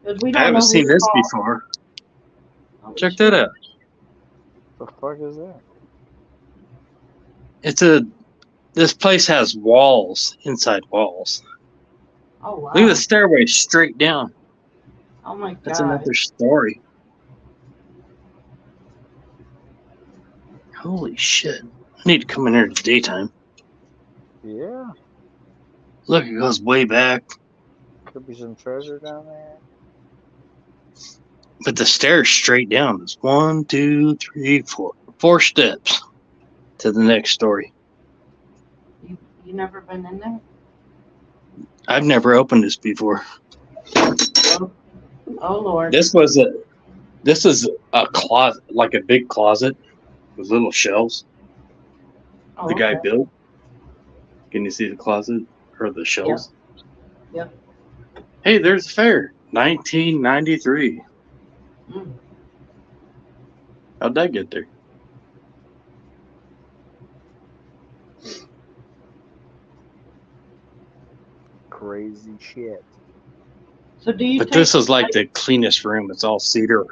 Because we I don't haven't know seen who's this fault. before. Holy Check shit. that out. The fuck is that? This place has walls inside walls. Oh, wow. Look at the stairway straight down. Oh, my God. That's another story. Holy shit! I need to come in here in the daytime. Yeah, Look, it goes way back. could be some treasure down there. But the stairs straight down. There's 1, 2, 3, 4. 4 steps to the next story. You never been in there? I've never opened this before. Oh, Lord. This is a closet, like a big closet with little shelves. Oh, The guy okay. built. Can you see the closet or the shelves? Yep. Hey, there's the fair. 1993. Mm. How'd that get there? Crazy shit. So do you But take, this is like the cleanest room. It's all cedar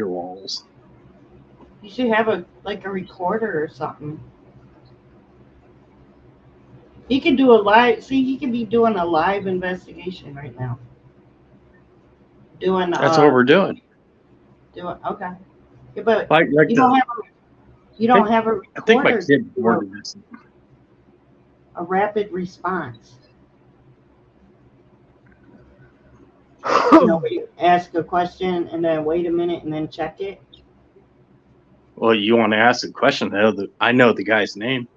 walls. you should have a recorder or something. He can do a live, see, he can be doing a live investigation right now. Doing, That's what we're doing. okay. Yeah, but Like you don't have a I think my recorder kid to do ordered this. a rapid response. Where you ask a question and then wait a minute and then check it. Well, you want to ask a question? I know the guy's name.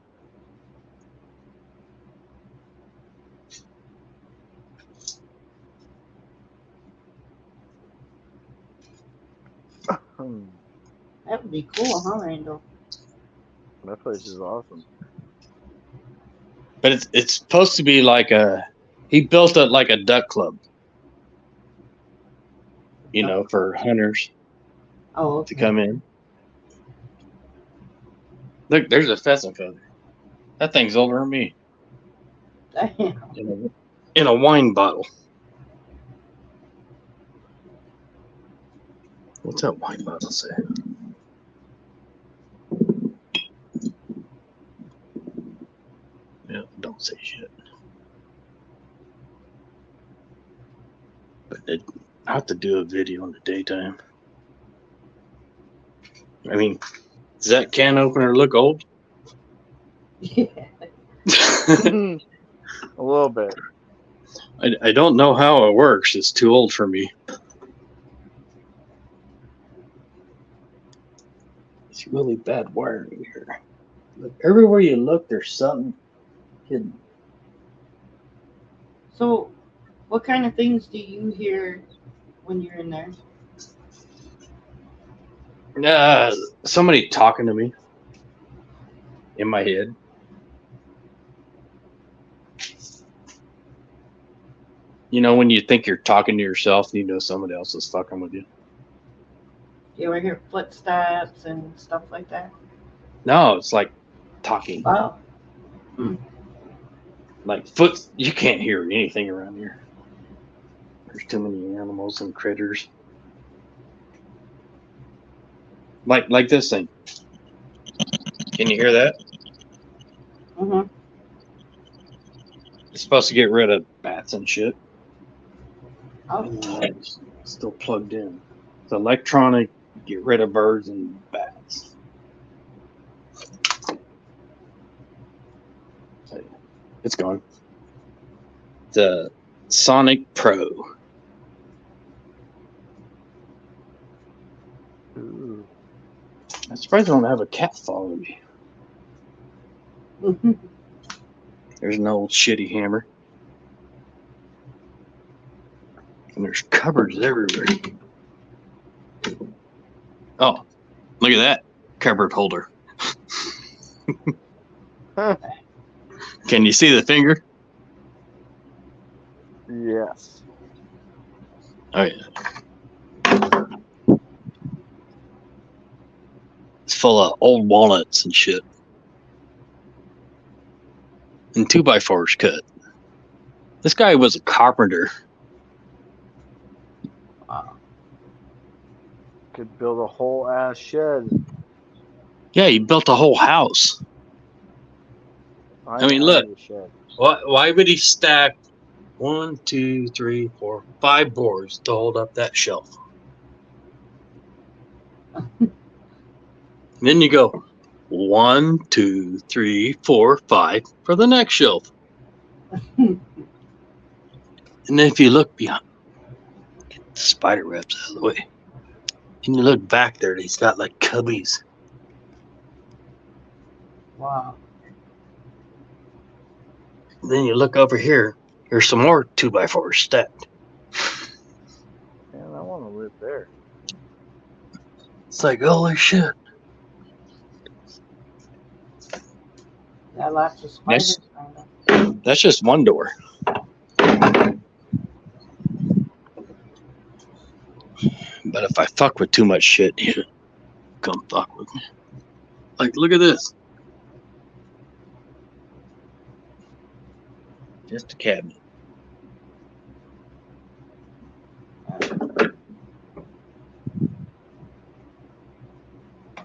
That would be cool, huh, Randall? That place is awesome. But it's supposed to be like he built it like a duck club. For hunters Oh, okay. to come in. Look, there's a pheasant feather. That thing's older than me. Damn. In a wine bottle. What's that wine bottle say? Yeah, don't say shit. But I have to do a video in the daytime. I mean, does that can opener look old? Yeah. A little bit. I don't know how it works. It's too old for me. It's really bad wiring here. Look, everywhere you look, there's something hidden. So, what kind of things do you hear when you're in there? Somebody talking to me in my head. When you think you're talking to yourself, somebody else is fucking with you. You ever hear footsteps and stuff like that? No, it's like talking. Oh. Like you can't hear anything around here. There's too many animals and critters. Like this thing. Can you hear that? Mm-hmm. It's supposed to get rid of bats and shit. Oh. It's still plugged in. It's electronic, get rid of birds and bats. It's gone. The Sonic Pro. Ooh. I'm surprised I don't have a cat following me. Mm-hmm. There's an old shitty hammer. And there's cupboards everywhere. Oh, look at that cupboard holder. Can you see the finger? Yes. Oh, yeah. It's full of old walnuts and shit. And 2x4s cut. This guy was a carpenter. Could build a whole ass shed. Yeah, he built a whole house. I mean, look. need a shed. Why would he stack 1, 2, 3, 4, 5 boards to hold up that shelf? Then you go 1, 2, 3, 4, 5 for the next shelf. And then if you look behind, get the spider webs out of the way. And you look back there, he's got like cubbies. Wow. And then you look over here, there's some more 2x4s stacked. Man, I want to live there. It's like, holy shit. Got lots of spiders. Kinda. That's just one door. But if I fuck with too much shit, you come fuck with me. Like, look at this. Just a cabinet.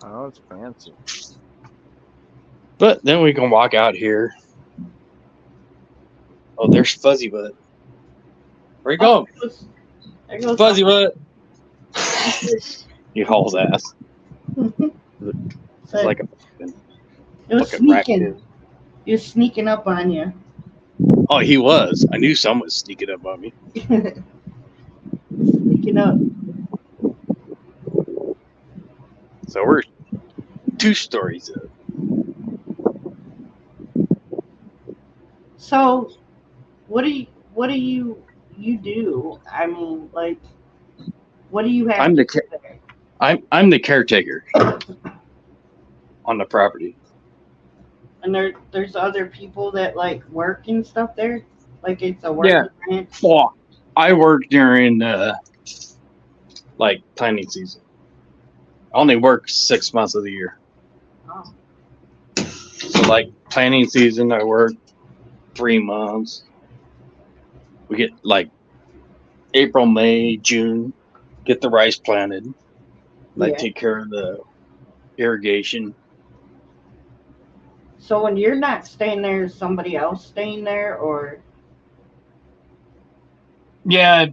Oh, it's fancy. But then we can walk out here. Oh, there's Fuzzy Butt. Where you going? There goes Fuzzy Butt. You hauls ass. It's like a it was fucking rack sneaking. dude. He was sneaking up on you. Oh, he was. I knew someone was sneaking up on me. Sneaking up. So we're 2 stories up. So, what do you do? I mean, like, what do you have I'm to the do there? I'm the caretaker on the property. And there's other people that like work and stuff there. Like it's a working ranch. Well, I work during like planting season. I only work 6 months of the year. Oh. So like planting season, I work 3 months. We get like April, May, June, get the rice planted. Like Yeah. take care of the irrigation. So when you're not staying there, is somebody else staying there, or? Yeah,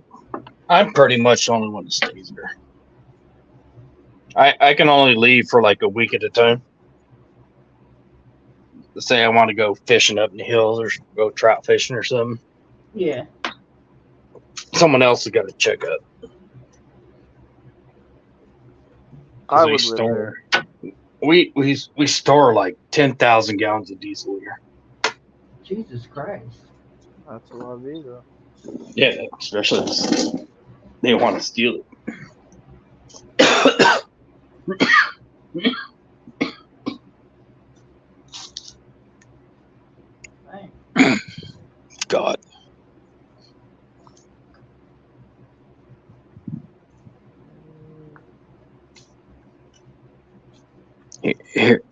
I'm pretty much the only one that stays there. I can only leave for like a week at a time. Let's say I want to go fishing up in the hills or go trout fishing or something. Yeah. Someone else has got to check up. I would live there. We store like 10,000 gallons of diesel a year. Jesus Christ. That's a lot of diesel. Yeah, especially if they want to steal it. Right. God.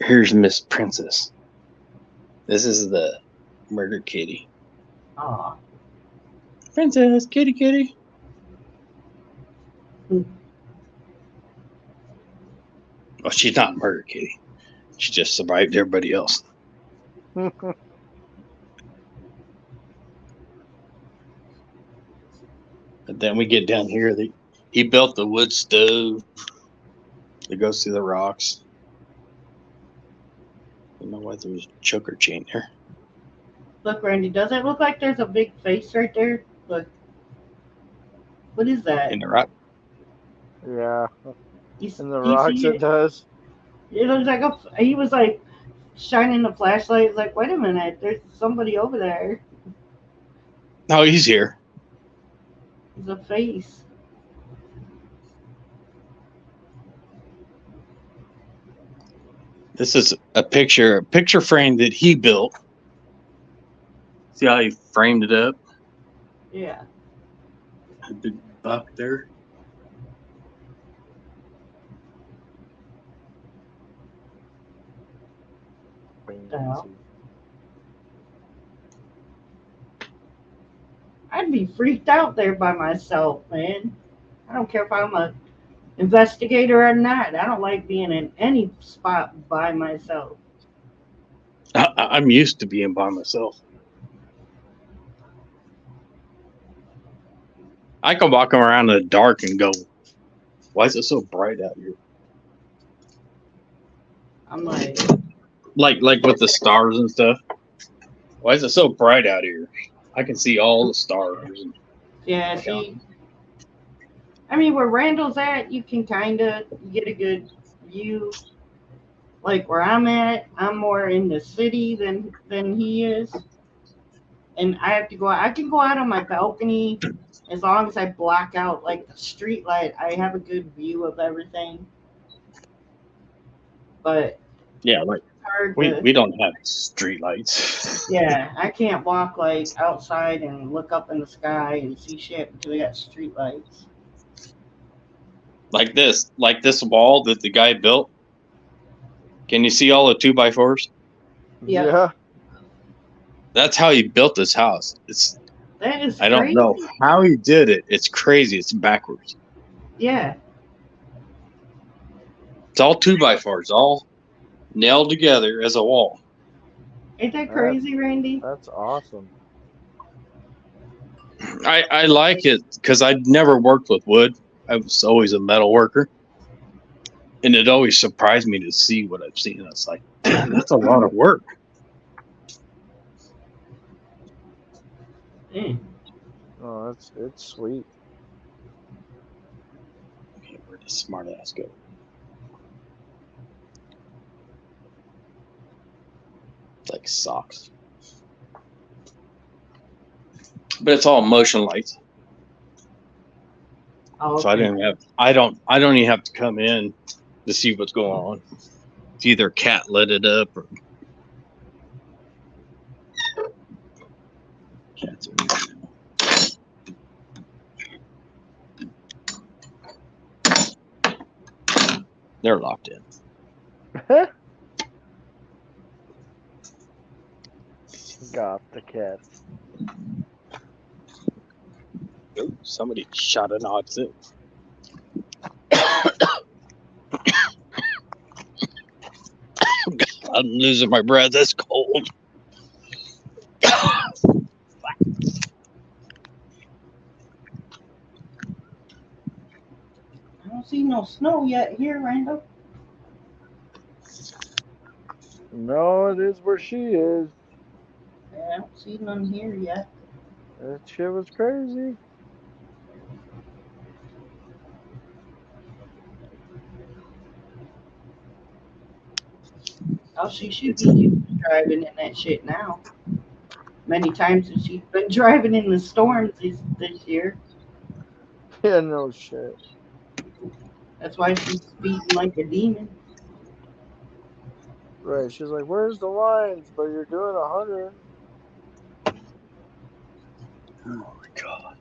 Here's Miss Princess. This is the murder kitty. Oh. Princess, kitty, kitty. Hmm. Well, she's not a murder kitty. She just survived everybody else. But then we get down here. He built the wood stove that goes through the rocks. I don't know why there's a choker chain there. Look, Randy, does it look like there's a big face right there? Look. What is that? In the rock. Yeah. You, In the you rocks see it does. It looks like he was like shining the flashlight. Like, wait a minute, there's somebody over there. Oh, he's here. There's a face. This is a picture frame that he built. See how he framed it up? Yeah. A big buck there. hell? I'd be freaked out there by myself, man. I don't care if I'm a investigator or not. I don't like being in any spot by myself. I'm used to being by myself. I can walk around in the dark and go, why is it so bright out here? I'm like, Like with the stars and stuff. Why is it so bright out here? I can see all the stars. yeah, see. I mean, where Randall's at, you can kind of get a good view. Like where I'm at, I'm more in the city than he is, and I have to go. I can go out on my balcony as long as I block out like the street light. I have a good view of everything. But Yeah, like hard we to, don't have street lights. yeah, I can't walk like outside and look up in the sky and see shit until we got street lights. Like this wall that the guy built. Can you see all the 2x4s? Yeah. Yeah. That's how he built this house. That is I don't crazy. know how he did it. It's crazy. It's backwards. Yeah. It's all 2x4s, all nailed together as a wall. Ain't that crazy, Randy? That's awesome. I like it because I'd never worked with wood. I was always a metal worker. And it always surprised me to see what I've seen. It's like, damn, that's a lot of work. Mm. Oh, it's sweet. Okay, where does smart ass go? It's like socks. But it's all motion lights. Oh, So I don't even have to come in to see what's going on. It's either cat lit it up or cats are they're locked in. Got the cats. Oh, somebody shot an odd thing. I'm losing my breath. That's cold. I don't see no snow yet here, Randall. No, it is where she is. Yeah, I don't see none here yet. That shit was crazy. Oh, she should be driving in that shit now. Many times that she's been driving in the storms this year. Yeah, no shit. That's why she's speeding like a demon. Right. She's like, "Where's the lines?" But you're doing 100. Oh my god.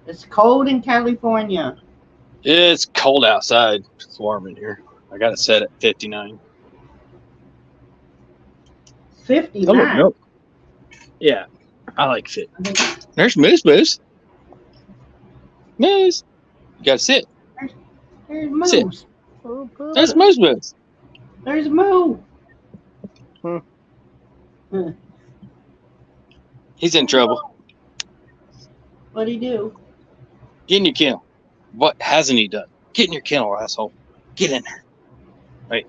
It's cold in California. It's cold outside. It's warm in here. I got it set at 59. 59. No. Yeah, I like fit. There's Moose. Moose. You gotta sit. There's Moose. Sit. There's Moose. There's Moo. He's in trouble. What'd he do? Get in your kennel. What hasn't he done? Get in your kennel, asshole. Get in there. Right.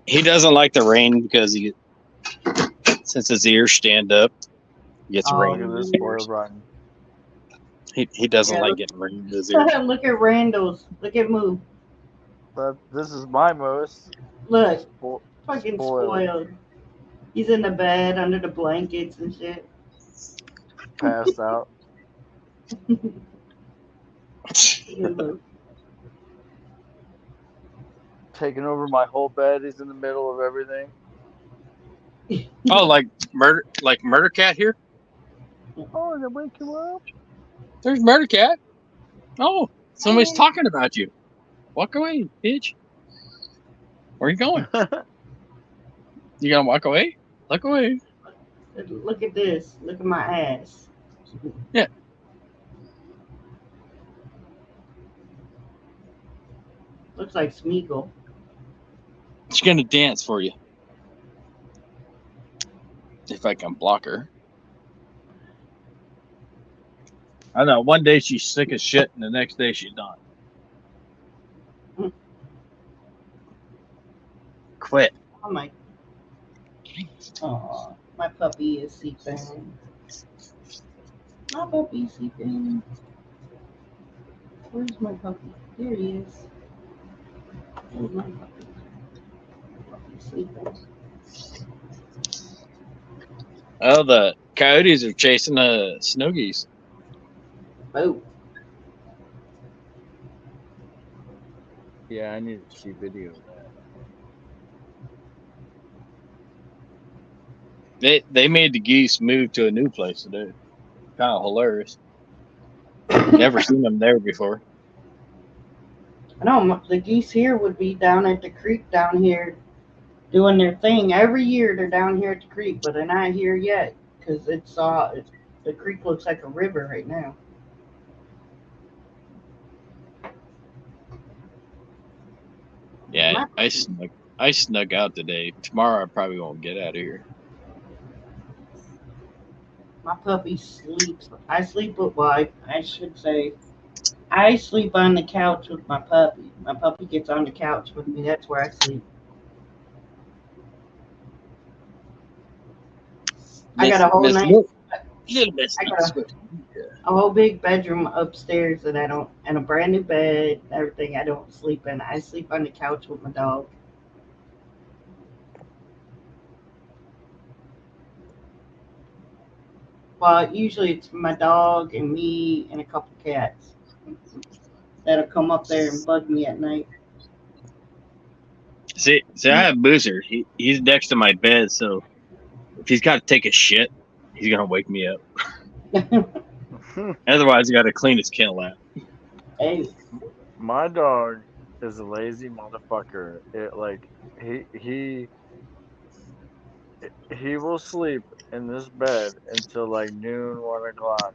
He doesn't like the rain because since his ears stand up, he gets rain in Look at his this boy ears. running. He doesn't Yeah, like look- getting rain in his ears. Look at Randall's. Look at Moo. But this is my moose. Look, Spo- fucking Spoiled. spoiled. He's in the bed under the blankets and shit. Passed out. Look at Moo. Taking over my whole bed. He's in the middle of everything. Oh, like Murder Cat here? Oh, did I wake you up? There's Murder Cat. Oh, somebody's talking about you. Walk away, bitch. Where are you going? You gonna walk away? Look away. Look at this. Look at my ass. Yeah. Looks like Smeagol. She's gonna dance for you. If I can block her. I know. One day she's sick as shit, and the next day she's not. Quit. Oh my. Oh, my puppy is sleeping. My puppy's sleeping. Where's my puppy? There he is. There's my puppy. Puppy's sleeping. Oh, the coyotes are chasing the snow geese. Oh, Yeah, I need to see video of that. They made the geese move to a new place today. Kind of hilarious. Never seen them there before. I know the geese here would be down at the creek down here doing their thing. Every year they're down here at the creek, but they're not here yet because the creek looks like a river right now. Yeah, I snuck out today. Tomorrow I probably won't get out of here. My puppy sleeps. I sleep with, well, I should say, I sleep on the couch with my puppy. My puppy gets on the couch with me. That's where I sleep. I got a whole nice, Little bit. I got a whole big bedroom upstairs that I don't, and a brand new bed, everything I don't sleep in. I sleep on the couch with my dog. Well, usually it's my dog and me and a couple cats that'll come up there and bug me at night. See, I have Boozer. He's next to my bed, so if he's got to take a shit, he's gonna wake me up. Otherwise, I got to clean his kennel out. Hey, My dog is a lazy motherfucker. He will sleep in this bed until like noon, 1 o'clock,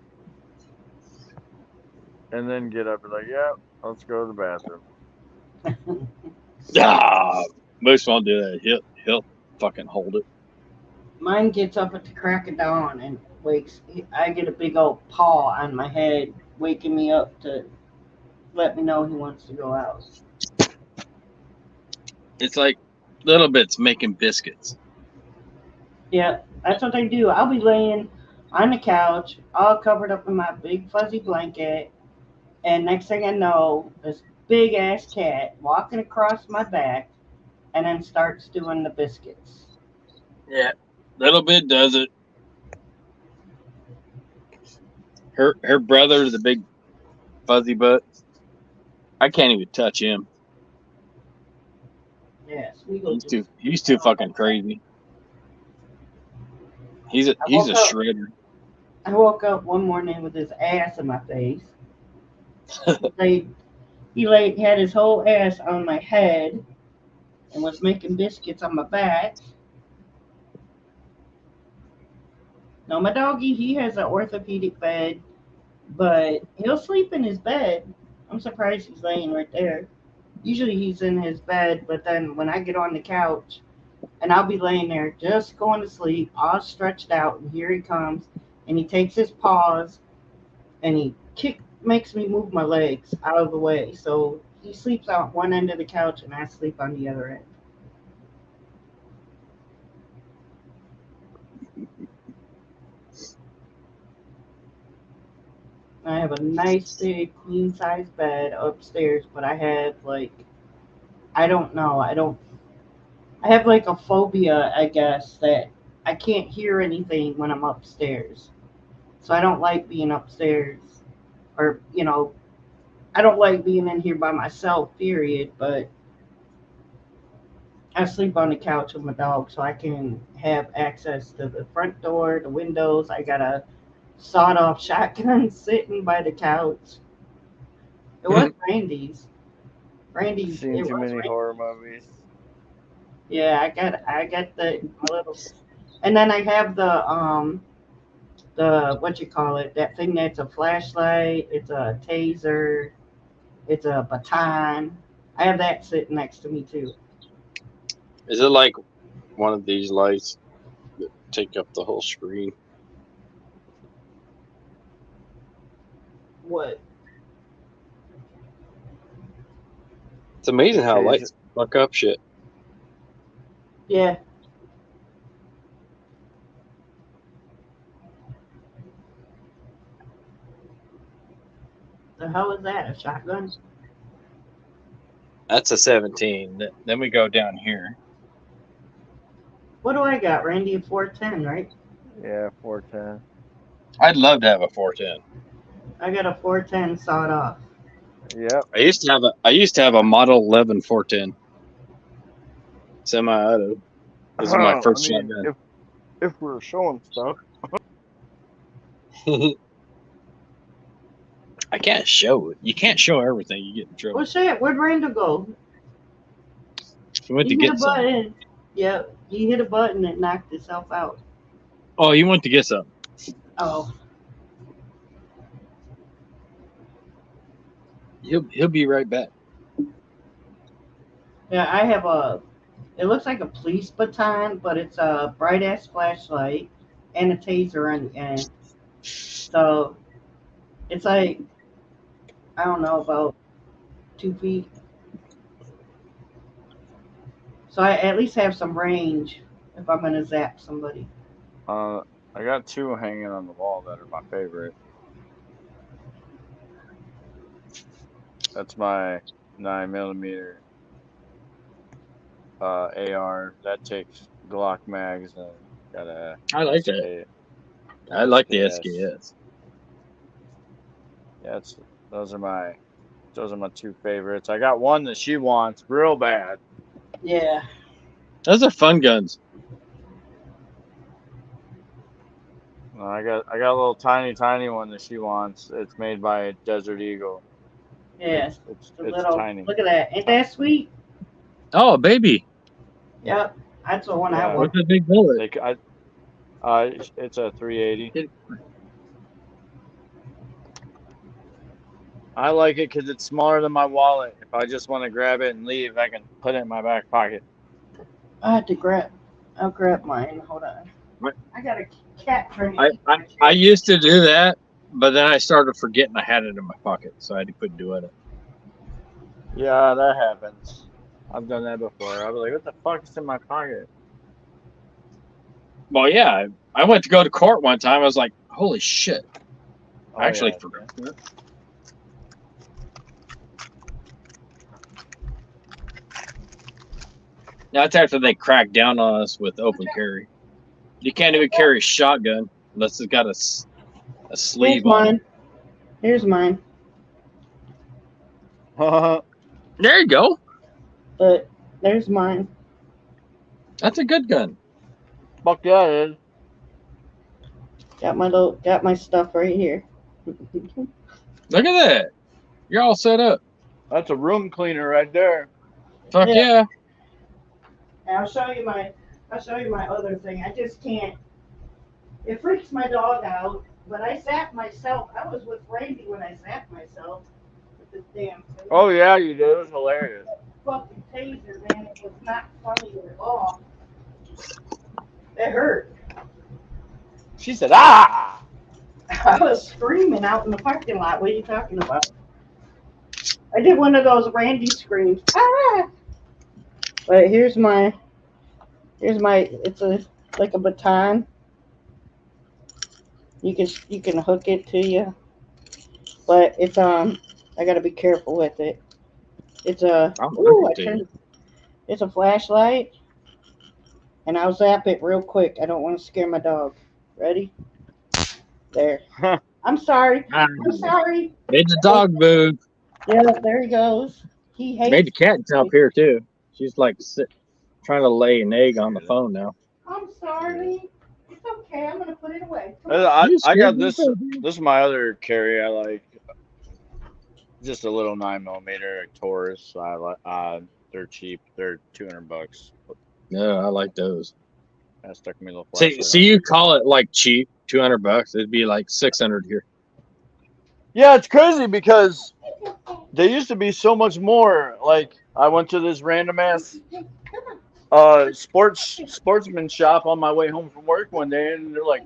and then get up and like, yeah, let's go to the bathroom. Moose won't do that. He'll fucking hold it. mine gets up at the crack of dawn and wakes. I get a big old paw on my head, waking me up to let me know he wants to go out. It's like little bits making biscuits. Yeah, that's what they do. I'll be laying on the couch, all covered up in my big fuzzy blanket, and next thing I know, this big ass cat walking across my back, and then starts doing the biscuits. Yeah, little bit does it. Her brother, the big fuzzy butt. I can't even touch him. Yeah, Smeagol He's too fucking crazy. He's a shredder. I woke up one morning with his ass in my face. He had his whole ass on my head and was making biscuits on my back. Now my doggy, he has an orthopedic bed, but he'll sleep in his bed. I'm surprised he's laying right there. Usually he's in his bed, but then when I get on the couch and I'll be laying there just going to sleep, all stretched out, and here he comes, and he takes his paws and he makes me move my legs out of the way. So he sleeps on one end of the couch and I sleep on the other end. I have a nice big queen size bed upstairs, but I have I don't know, I have like a phobia, I guess, that I can't hear anything when I'm upstairs. So I don't like being upstairs, or I don't like being in here by myself, period, but I sleep on the couch with my dog so I can have access to the front door, the windows. I got a sawed off shotgun sitting by the couch. It was Randy's. Seen too many horror movies. Yeah, I got the little, and then I have the what you call it, that thing that's a flashlight. It's a taser. It's a baton. I have that sitting next to me too. Is it like one of these lights that take up the whole screen? What? It's amazing how Taser. lights fuck up shit. Yeah. The hell is that? A shotgun? That's a 17. Then we go down here. What do I got, Randy? A 410, right? Yeah, 410. I'd love to have a 410. I got a 410 sawed off. Yep. I used to have a Model 11 410 semi-auto. This is my I first mean, shotgun. if we're showing stuff, I can't show it. You can't show everything. You get in trouble. Well, shit, where'd Randall go? You went to He hit a get some. button. Yep, he hit a button that knocked itself out. Oh, you went to get some. Oh, He'll be right back. yeah, I have a. It looks like a police baton, but it's a bright ass flashlight and a taser on the end. So it's like, I don't know, about 2 feet. So I at least have some range if I'm gonna zap somebody. I got two hanging on the wall that are my favorite. That's my 9mm AR that takes Glock mags and got a I like that. SK, I like the SKS. SKS. Yeah, those are my two favorites. I got one that she wants real bad. Yeah. Those are fun guns. I got a little tiny one that she wants. It's made by Desert Eagle. Yeah. The It's little. tiny. Look at that. Ain't that sweet? Oh, baby. Yep. That's the one I Yeah. want. With a big bullet. It's a 380. I like it because it's smaller than my wallet. If I just want to grab it and leave, I can put it in my back pocket. I had to grab. I'll grab mine. Hold on. What? I got a cat trying to I, eat I, my I shit. used to do that, but then I started forgetting I had it in my pocket, so I had to quit doing it. Yeah, that happens. I've done that before. I was like, what the fuck is in my pocket? Well, yeah, I went to go to court one time. I was like, holy shit. I actually yeah. forgot that. That's after they cracked down on us with open carry. You can't even carry a shotgun unless it's got a Here's sleeve on it. mine. Here's mine. There you go. But there's mine. That's a good gun. Fuck yeah, it is. Got my stuff right here. Look at that. You're all set up. That's a room cleaner right there. Fuck yeah. And I'll show you my other thing. I just can't. It freaks my dog out. But I zapped myself. I was with Randy when I zapped myself with this damn thing. Oh yeah, you did. It was hilarious. Fucking taser, man. It was not funny at all. It hurt. She said, ah! I was screaming out in the parking lot. What are you talking about? I did one of those Randy screams. Ah! But here's my. It's like a baton. You can hook it to you, but it's I gotta be careful with it. It's a it's a flashlight, and I'll zap it real quick. I don't want to scare my dog. Ready? There. I'm sorry. I'm sorry. Made the dog move. Yeah, there he goes. He hates. Made the cat jump here too. She's like trying to lay an egg on the phone now. I'm sorry. It's okay. I'm gonna put it away. I got this. This is my other carry. I like just a little 9mm Taurus. They're cheap. They're $200. No, I like those. That stuck me a little See, flashlight see, on. you call it like cheap, $200. It'd be like 600 here. Yeah, it's crazy because they used to be so much more. Like I went to this random ass sportsman shop on my way home from work one day, and they're like,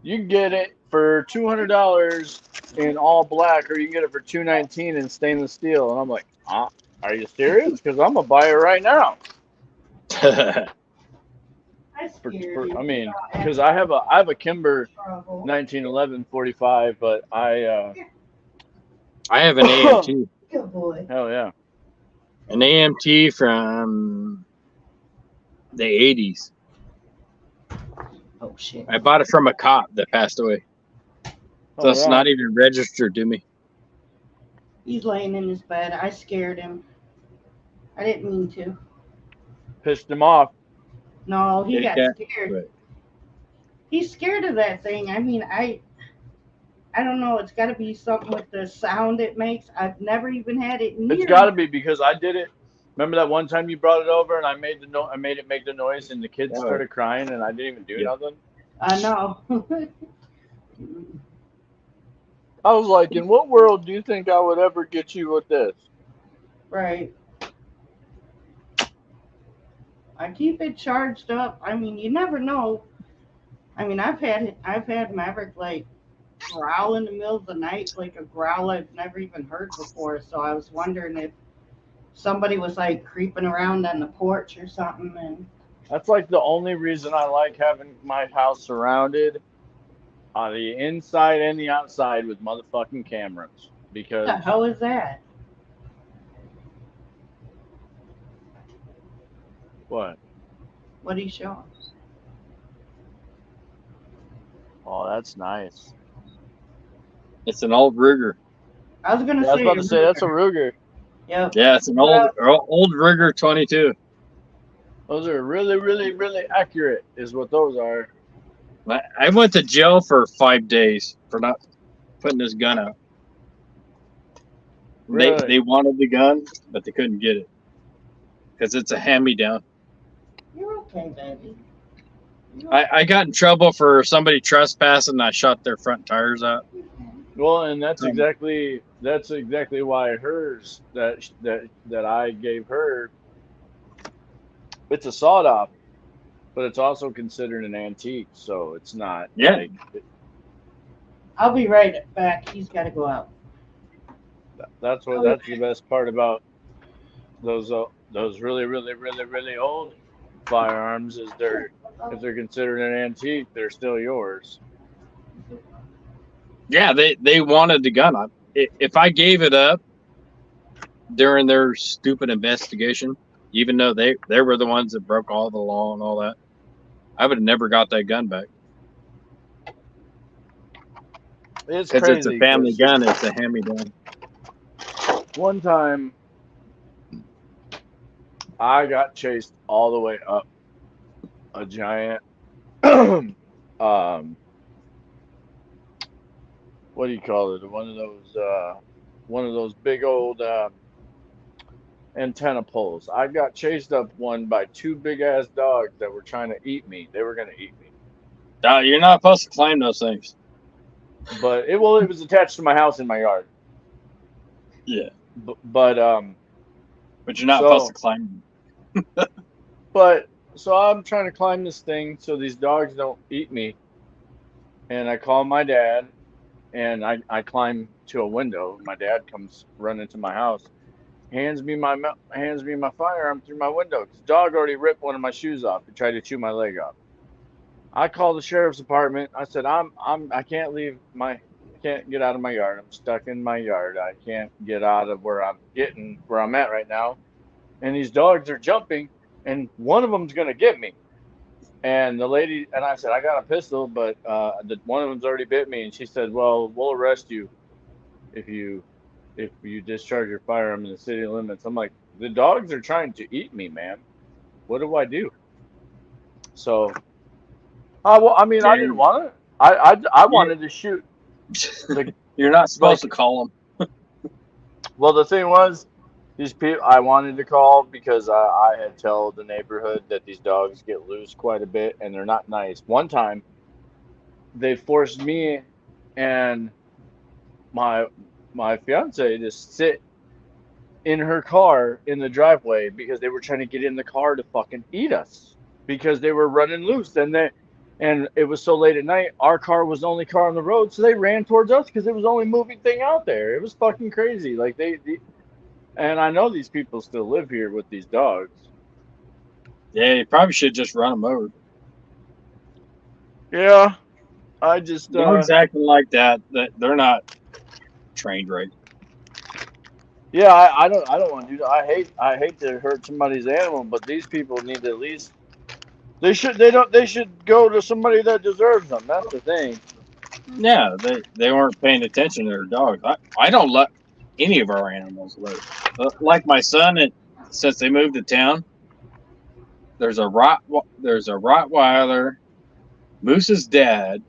you can get it for $200 in all black, or you can get it for $219 in stainless steel. And I'm like, are you serious? Because I'm gonna buy it right now. I scared you. I mean, because I have a Kimber Trouble. 1911 45, but I have an AMT. Good boy. hell yeah. An AMT from the 80s. Oh shit. I bought it from a cop that passed away. So Oh, it's yeah. not even registered to me. He's laying in his bed. I scared him. I didn't mean to. Pissed him off. No, he Kitty got cat? scared. Right. He's scared of that thing. I mean, I don't know. It's got to be something with the sound it makes. I've never even had it near. It's got to be because I did it. Remember that one time you brought it over and I made it make the noise and the kids Yeah. started crying and I didn't even do Yeah. nothing. I know. I was like, in what world do you think I would ever get you with this? Right. I keep it charged up. I mean, you never know. I mean, I've had Maverick like growl in the middle of the night, like a growl I've never even heard before. So I was wondering if somebody was like creeping around on the porch or something. And That's like the only reason I like having my house surrounded on the inside and the outside with motherfucking cameras. what Because the hell is that? what? What are you showing? Oh, that's nice. It's an old Ruger. I was gonna Yeah, I was say. about to say that's a Ruger. Yep. Yeah, it's an old Ruger 22. Those are really, really, really accurate, is what those are. I went to jail for 5 days for not putting this gun out. Really? They wanted the gun, but they couldn't get it because it's a hand-me-down. You're okay, baby. I got in trouble for somebody trespassing and I shot their front tires out. Well, and that's exactly why hers that I gave her. It's a sawed off, but it's also considered an antique, so it's not. Yeah. Like, I'll be right back. He's got to go out. that's the best part about those really, really, really, really old firearms is if they're considered an antique, they're still yours. Yeah, they wanted the gun. If I gave it up during their stupid investigation, even though they were the ones that broke all the law and all that, I would have never got that gun back. It's Because crazy. it's a family gun. It's a hand-me-down. One time, I got chased all the way up a giant, what do you call it? One of those big old antenna poles. I got chased up one by two big ass dogs that were trying to eat me. They were gonna eat me. You're not supposed to climb those things. But it was attached to my house in my yard. Yeah. But you're not supposed to climb them. But so I'm trying to climb this thing so these dogs don't eat me. And I call my dad, and I climb to a window. My dad comes running to my house, hands me my firearm through my window. 'Cause the dog already ripped one of my shoes off and tried to chew my leg off. I called the sheriff's department. I said I can't get out of my yard. I'm stuck in my yard. I can't get out of where I'm at right now. And these dogs are jumping, and one of them's gonna get me. And the lady and I said, I got a pistol, but one of them's already bit me. And she said, well, we'll arrest you if you discharge your firearm in the city limits. I'm like, the dogs are trying to eat me, man. What do I do? So, well, I mean, I didn't want it. I wanted to shoot. You're not supposed to call them. Well, the thing was, These people, I wanted to call because I had told the neighborhood that these dogs get loose quite a bit and they're not nice. One time, they forced me and my my fiance to sit in her car in the driveway because they were trying to get in the car to fucking eat us because they were running loose and it was so late at night. Our car was the only car on the road, so they ran towards us because it was the only moving thing out there. It was fucking crazy. Like and I know these people still live here with these dogs. Yeah, you probably should just run them over. Yeah, I just Dogs acting like that they're not trained right. yeah, I don't want to do that. I hate to hurt somebody's animal, but these people need to at least they should go to somebody that deserves them. That's the thing. Yeah, they weren't paying attention to their dogs. I don't let any of our animals live. Like my son, since they moved to town, there's a Rottweiler, Moose's dad,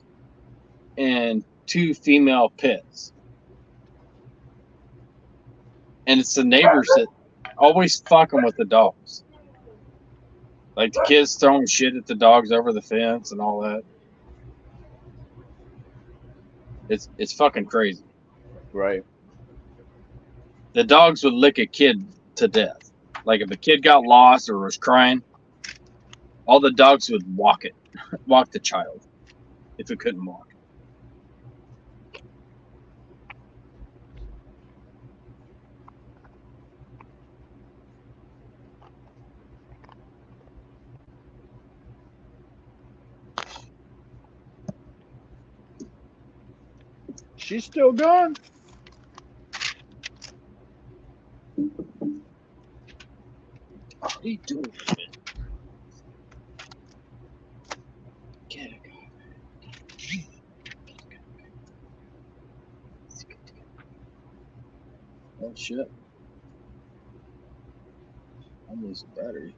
and 2 female pits. And it's the neighbors that always fucking with the dogs. Like the kids throwing shit at the dogs over the fence and all that. It's fucking crazy. Right. The dogs would lick a kid to death. Like if a kid got lost or was crying, all the dogs would walk the child if it couldn't walk. She's still gone. What are you doing? Get it. Oh shit. I'm losing battery.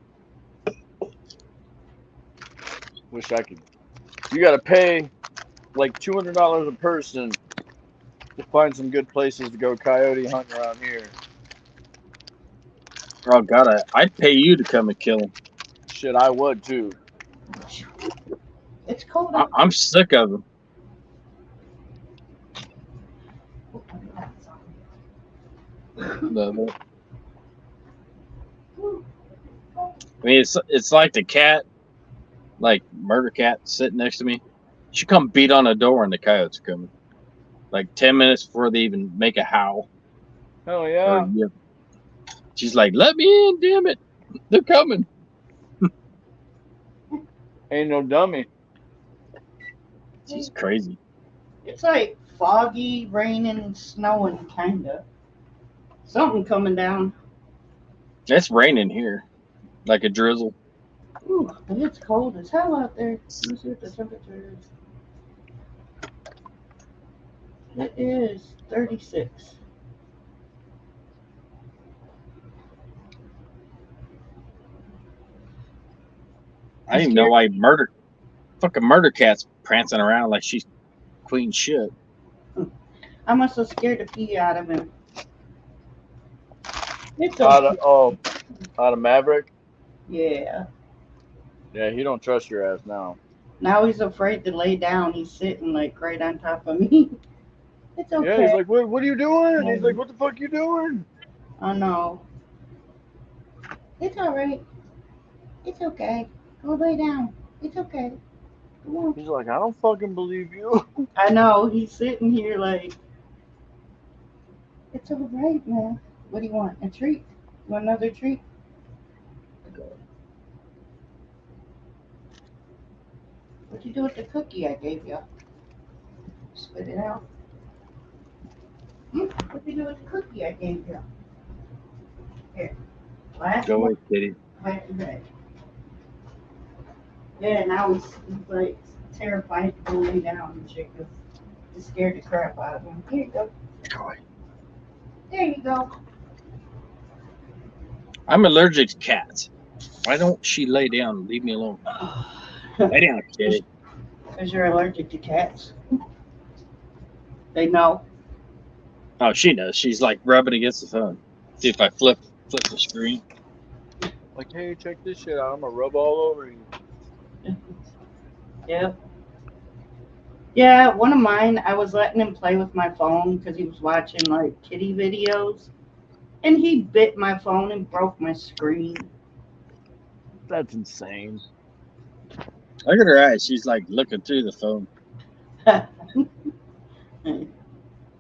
Wish I could. You got to pay like $200 a person to find some good places to go coyote hunting around here. Oh god, I'd pay you to come and kill him. Shit, I would too. It's cold out. I'm sick of them. I mean, it's like the cat, like murder cat, sitting next to me. She come beat on the door and the coyotes are coming. Like 10 minutes before they even make a howl. Hell yeah. Yip. She's like, "Let me in, damn it! They're coming." Ain't no dummy. She's crazy. It's like foggy, raining, snowing, kinda. Something coming down. It's raining here, like a drizzle. Ooh, but it's cold as hell out there. Let me see what the temperature is. It is 36. I didn't even know why fucking murder cat's prancing around like she's queen shit. I must have scared the pee out of him. It's Out okay. of Maverick. Yeah. Yeah, he don't trust your ass now. Now he's afraid to lay down. He's sitting like right on top of me. It's okay. Yeah, he's like, what are you doing? He's like, what the fuck you doing? I know. It's all right. It's okay. Go lay down. It's okay. Come on. He's like, I don't fucking believe you. I know. He's sitting here like, it's all right, man. What do you want? A treat? You want another treat? What'd you do with the cookie I gave you? Spit it out. What'd you do with the cookie I gave you? Here. Last Go one. away, kitty. Back to bed. Yeah, now he's like terrified to go lay down and shit because he's scared the crap out of him. Here you go. Go away. There you go. I'm allergic to cats. Why don't she lay down and leave me alone? Lay down, kitty. Because you're allergic to cats. They know. Oh, she knows. She's like rubbing against the phone. See if I flip flip the screen. Like, hey, check this shit out. I'm gonna rub all over you. Yep. Yeah, one of mine, I was letting him play with my phone because he was watching like kitty videos, and he bit my phone and broke my screen. That's insane. Look at her eyes. She's like looking through the phone.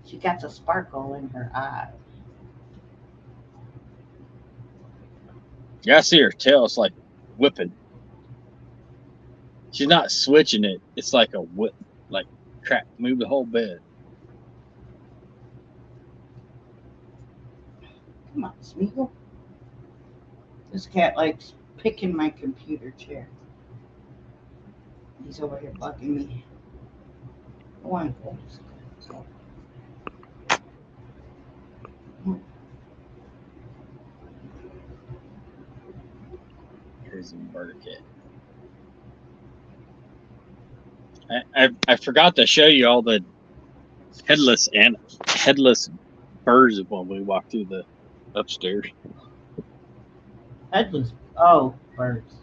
She got a sparkle in her eye. Yeah, I see her tail. It's like whipping. She's not switching it. It's like a whip. Like, crap, move the whole bed. Come on, Smeagol. This cat likes picking my computer chair. He's over here bugging me. Go on, boys. Here's a murder cat. I forgot to show you all the headless birds when we walked through the upstairs. Headless. Oh, birds.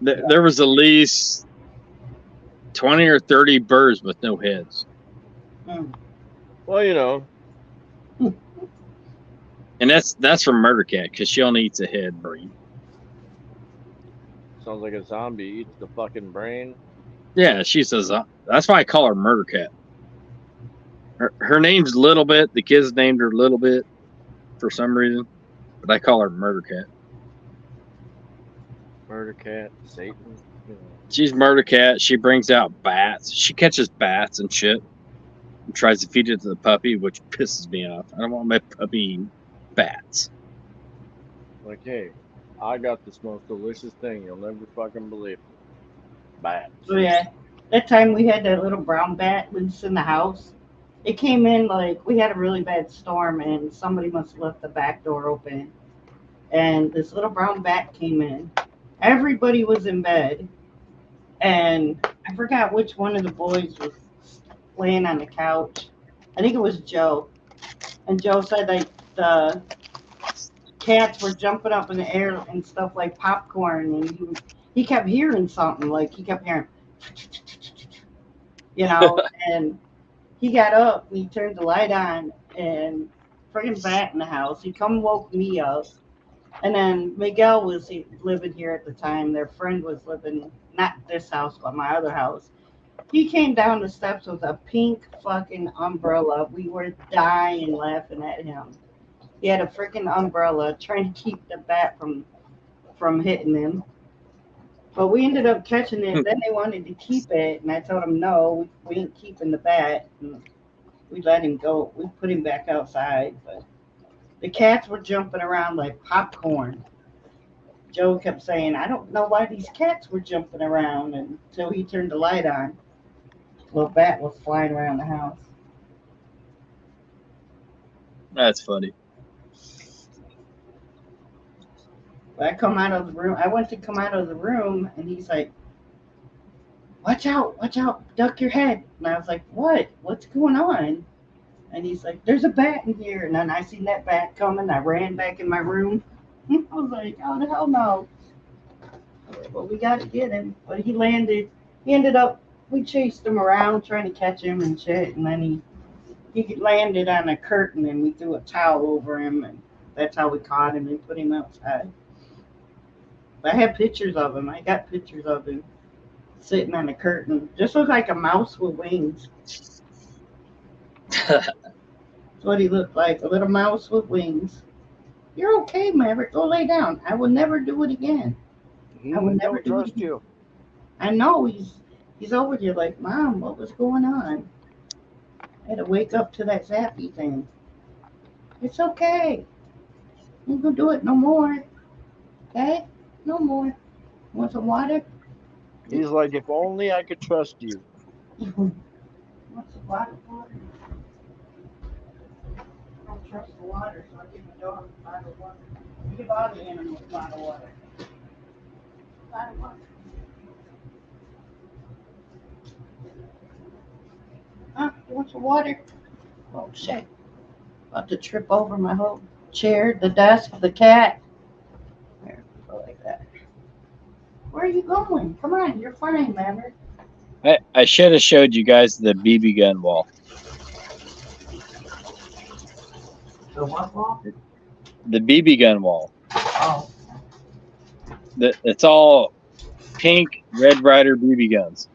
There was at least 20 or 30 birds with no heads. Hmm. Well, you know, And that's from Murder Cat because she only eats a head brain. sounds like a zombie eats the fucking brain. Yeah, that's why I call her Murder Cat. Her name's Little Bit. The kids named her Little Bit for some reason, but I call her Murder Cat. Murder cat, Satan. You know. She's Murder Cat. She brings out bats. She catches bats and shit and tries to feed it to the puppy, which pisses me off. I don't want my puppy eating bats. Like, hey, I got this most delicious thing you'll never fucking believe. Bats. So yeah, that time we had that little brown bat loose in the house. It came in like we had a really bad storm and somebody must have left the back door open. And this little brown bat came in. Everybody was in bed. And I forgot which one of the boys was laying on the couch. I think it was Joe. And Joe said like the cats were jumping up in the air and stuff like popcorn, and he kept hearing something, like he kept hearing, and he got up and he turned the light on, and friggin' bat in the house. He come woke me up, and then Miguel was living here at the time. Their friend was living, not this house, but my other house. He came down the steps with a pink fucking umbrella. We were dying laughing at him. He had a freaking umbrella trying to keep the bat from hitting him. But we ended up catching it. Then they wanted to keep it, and I told them no, we ain't keeping the bat. And we let him go. We put him back outside. But the cats were jumping around like popcorn. Joe kept saying, I don't know why these cats were jumping around until he turned the light on. Little bat was flying around the house. That's funny. But I come out of the room. I went to come out of the room, and he's like, watch out, duck your head. And I was like, what? What's going on? And he's like, there's a bat in here. And then I seen that bat coming. I ran back in my room. I was like, oh, the hell no. Well, we got to get him. But he ended up, we chased him around trying to catch him and shit. And then he landed on a curtain, and we threw a towel over him. And that's how we caught him and put him outside. But I have pictures of him. I got pictures of him sitting on a curtain. Just looks like a mouse with wings. That's what he looked like, a little mouse with wings. You're okay, Maverick. Go lay down. I will never do it again. I will never do it trust again. you. I know he's over here like, Mom, what was going on? I had to wake up to that zappy thing. It's okay. You ain't gonna do it no more. Okay? No more. Want some water? He's like, if only I could trust you. Want some water? I don't trust the water, so I give my dog a bottle of water. I give all the animals a bottle of water. Bottle of water. Huh? You want some water? Oh, shit. About to trip over my hose. chair, the desk, the cat. There, go like that. Where are you going? Come on, you're fine, Maverick. I should have showed you guys the BB gun wall. The what wall? The BB gun wall. Oh, It's all pink Red Ryder BB guns.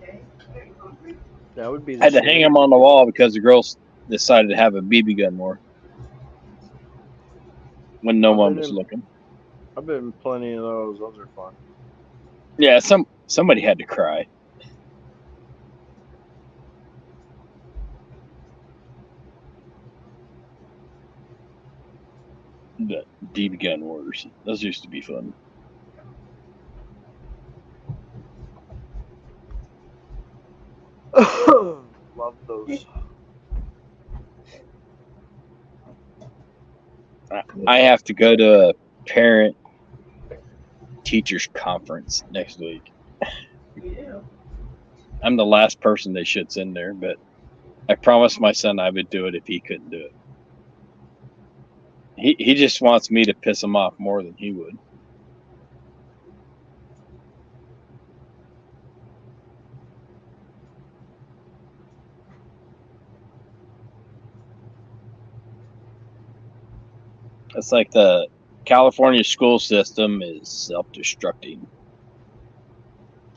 okay. That would be. I had to hang them on the wall because the girls decided to have a BB gun war when no one was looking. I've been plenty of those. Those are fun. Yeah, somebody had to cry. The BB gun wars. Those used to be fun. Love those. I have to go to a parent teachers conference next week. Yeah. I'm the last person they should send there, but I promised my son I would do it if he couldn't do it. He just wants me to piss him off more than he would. It's like the California school system is self-destructing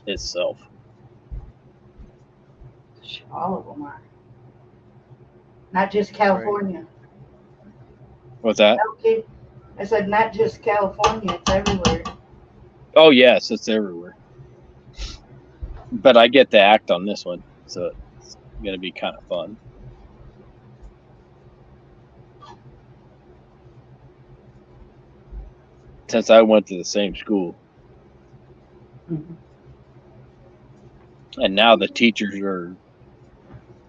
itself. All of them are. Not just California. What's that? Okay. I said not just California, it's everywhere. Oh, yes, it's everywhere. But I get to act on this one, so it's going to be kind of fun. Since I went to the same school. Mhm. And now the teachers are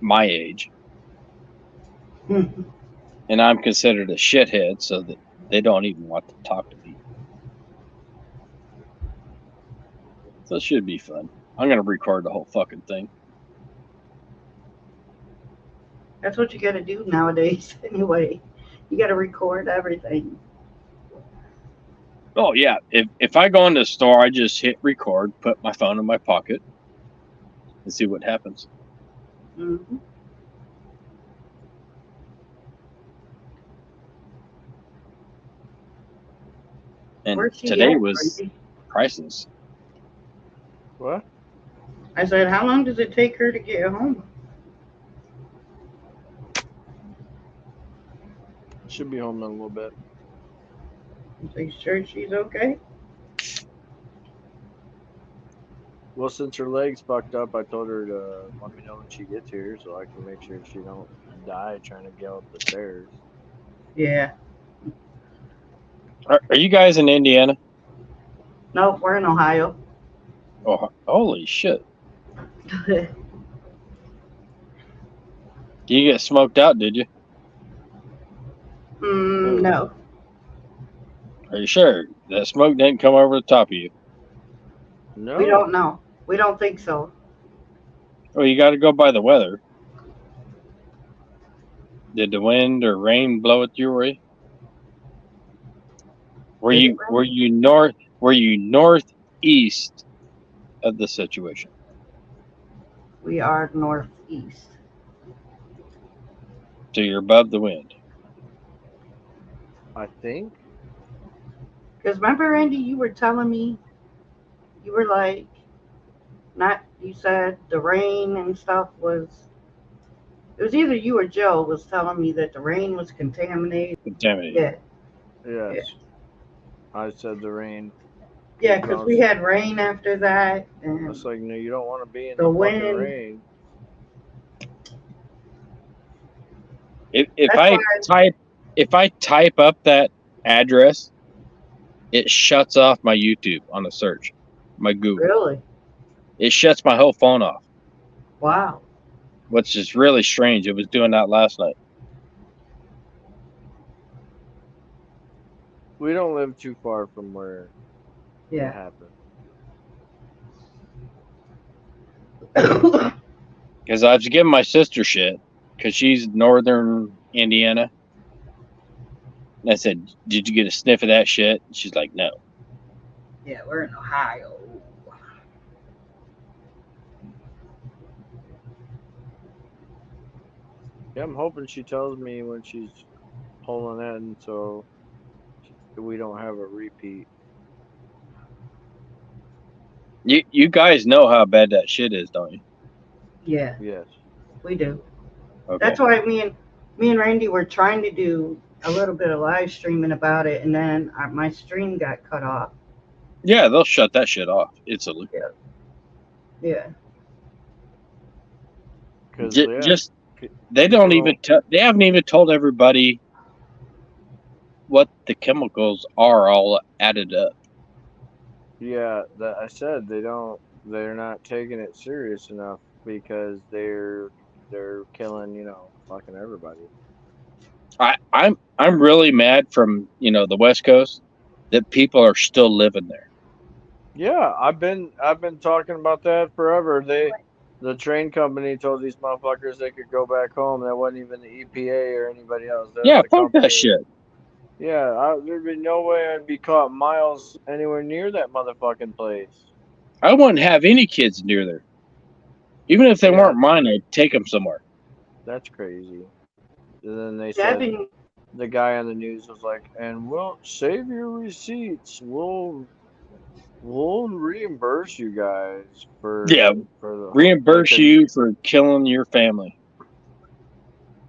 my age. Mhm. And I'm considered a shithead, so that they don't even want to talk to me. So it should be fun. I'm going to record the whole fucking thing. That's what you gotta do nowadays anyway. You gotta record everything. Oh, yeah. If I go in the store, I just hit record, put my phone in my pocket, and see what happens. Mm-hmm. And Where's she today at, was Frankie? priceless. What? I said, how long does it take her to get home? Should be home in a little bit. Are you sure she's okay? Well, since her leg's fucked up, I told her to let me know when she gets here so I can make sure she don't die trying to get up the stairs. Yeah. Are you guys in Indiana? Nope, we're in Ohio. Oh, holy shit. You get smoked out, did you? No. Are you sure? That smoke didn't come over the top of you. No. We don't know. We don't think so. Well, you got to go by the weather. Did the wind or rain blow it your way? Were you northeast of the situation? We are northeast. So you're above the wind. I think. Because remember, Randy, you were telling me, you were like, you said the rain and stuff was, it was either you or Joe was telling me that the rain was contaminated. Contaminated. Yeah. Yes. I said the rain. Yeah, because we had rain after that. And It's like, no, you don't want to be in the the wind. fucking rain. If I type up that address, it shuts off my YouTube on a search, my Google. Really? It shuts my whole phone off, Wow. which is really strange. It was doing that last night. We don't live too far from where it happened. Because I was giving my sister shit because she's northern Indiana. And I said, "Did you get a sniff of that shit?" And she's like, "No." Yeah, we're in Ohio. Yeah, I'm hoping she tells me when she's pulling in, so we don't have a repeat. You guys know how bad that shit is, don't you? Yeah, Yes. we do. Okay. That's why me and Randy were trying to do a little bit of live streaming about it, and then my stream got cut off. Yeah, they'll shut that shit off instantly. Yeah. Because Just they don't even they haven't even told everybody what the chemicals are all added up. Yeah, that I said they're not taking it serious enough because they're killing, fucking everybody. I'm really mad from the West Coast that people are still living there. Yeah, I've been talking about that forever. The train company told these motherfuckers they could go back home. That wasn't even the EPA or anybody else. That was Yeah, the fuck that company. shit. Yeah, there'd be no way I'd be caught miles anywhere near that motherfucking place. I wouldn't have any kids near there. Even if they Yeah. weren't mine, I'd take them somewhere. That's crazy. And then they Yeah, said the guy on the news was like, "And we'll save your receipts. We'll reimburse you guys for Yeah, the reimburse because you for killing your family."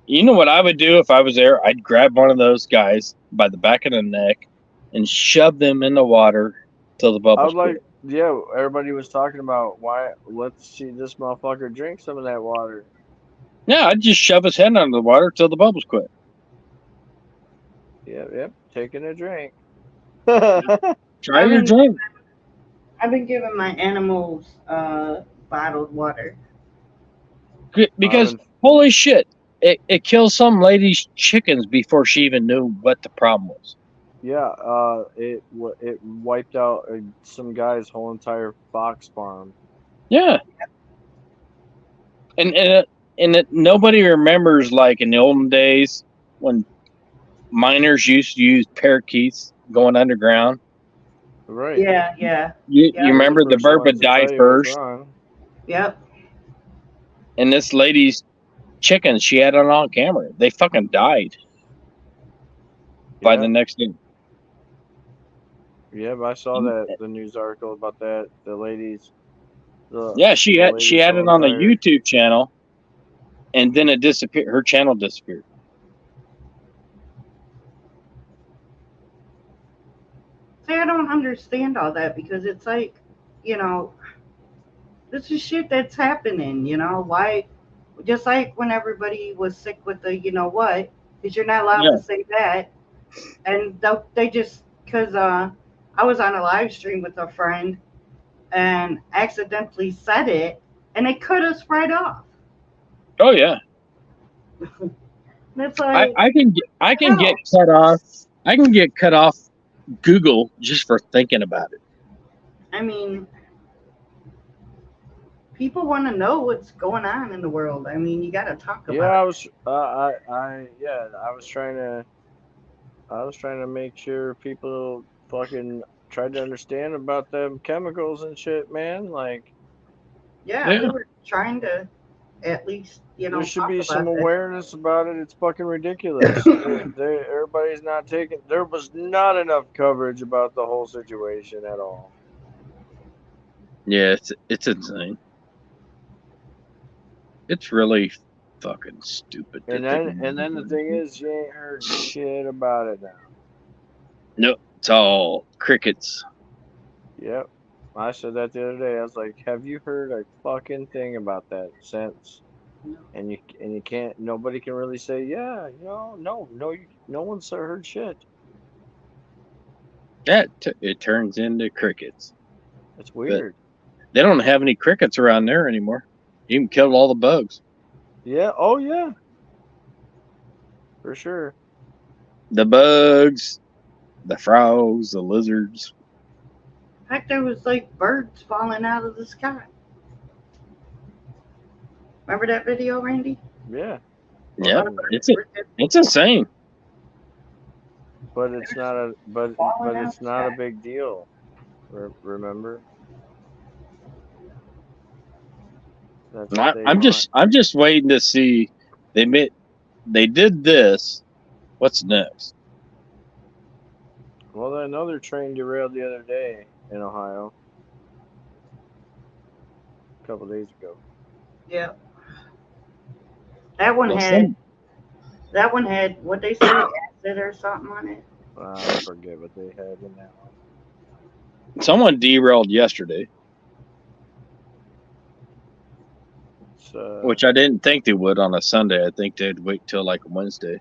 You know what I would do if I was there? I'd grab one of those guys by the back of the neck and shove them in the water till the I bubbles would quit. yeah, everybody was talking about why let's see this motherfucker drink some of that water. Yeah, I'd just shove his head under the water till the bubbles quit. Yep, taking a drink. Try your drink. I've been giving my animals bottled water. Because holy shit, it kills some lady's chickens before she even knew what the problem was. Yeah, it wiped out some guy's whole entire fox farm. Yeah, and nobody remembers like in the olden days when miners used to use parakeets going underground. Right. Yeah. You remember the bird would die first, Yep. and this lady's chickens, she had it on camera. They fucking died by the next day. Yeah, but I saw the news article about that. The ladies. She had it on a YouTube channel, and then it disappeared. Her channel disappeared. See, I don't understand all that because it's like, this is shit that's happening. Why? Just like when everybody was sick with the, because you're not allowed to say that, and they just because I was on a live stream with a friend and accidentally said it, and they cut us right off. Oh yeah. That's like I can get cut off. I can get cut off Google just for thinking about it. I mean, people want to know what's going on in the world. I mean, you got to talk about it. I was trying to make sure people fucking tried to understand about them chemicals and shit, man. Like, yeah, we were trying to at least, there should talk be about some it. awareness about it. It's fucking ridiculous. Everybody's not taking. There was not enough coverage about the whole situation at all. Yeah, it's insane. It's really fucking stupid. And then the thing is, you ain't heard shit about it now. Nope, it's all crickets. Yep. I said that the other day. I was like, "Have you heard a fucking thing about that since?" And you can't. Nobody can really say, "Yeah, no, no one's heard shit." It turns into crickets. It's weird. But they don't have any crickets around there anymore. You even killed all the bugs. Yeah. Oh yeah. For sure. The bugs, the frogs, the lizards. Heck, there was like birds falling out of the sky. Remember that video, Randy? Yeah. Yeah, it's insane. But it's not a but it's not a big deal. Remember? That's what they want. I'm just waiting to see. They did this. What's next? Well, another train derailed the other day in Ohio. A couple days ago. Yeah. That one Well, had what they say acid or something on it. I forget what they had in that one. someone derailed yesterday, which I didn't think they would on a Sunday. I think they'd wait till like Wednesday.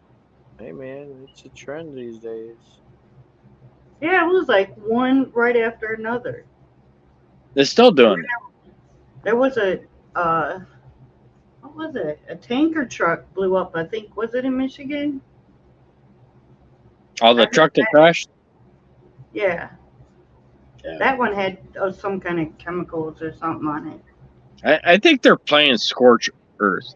Hey man, it's a trend these days. Yeah, it was like one right after another. They're still doing it. There was what was it? A tanker truck blew up. I think was it in Michigan? Oh, the truck that crashed. Yeah. Yeah. That one had some kind of chemicals or something on it. I think they're playing Scorch Earth.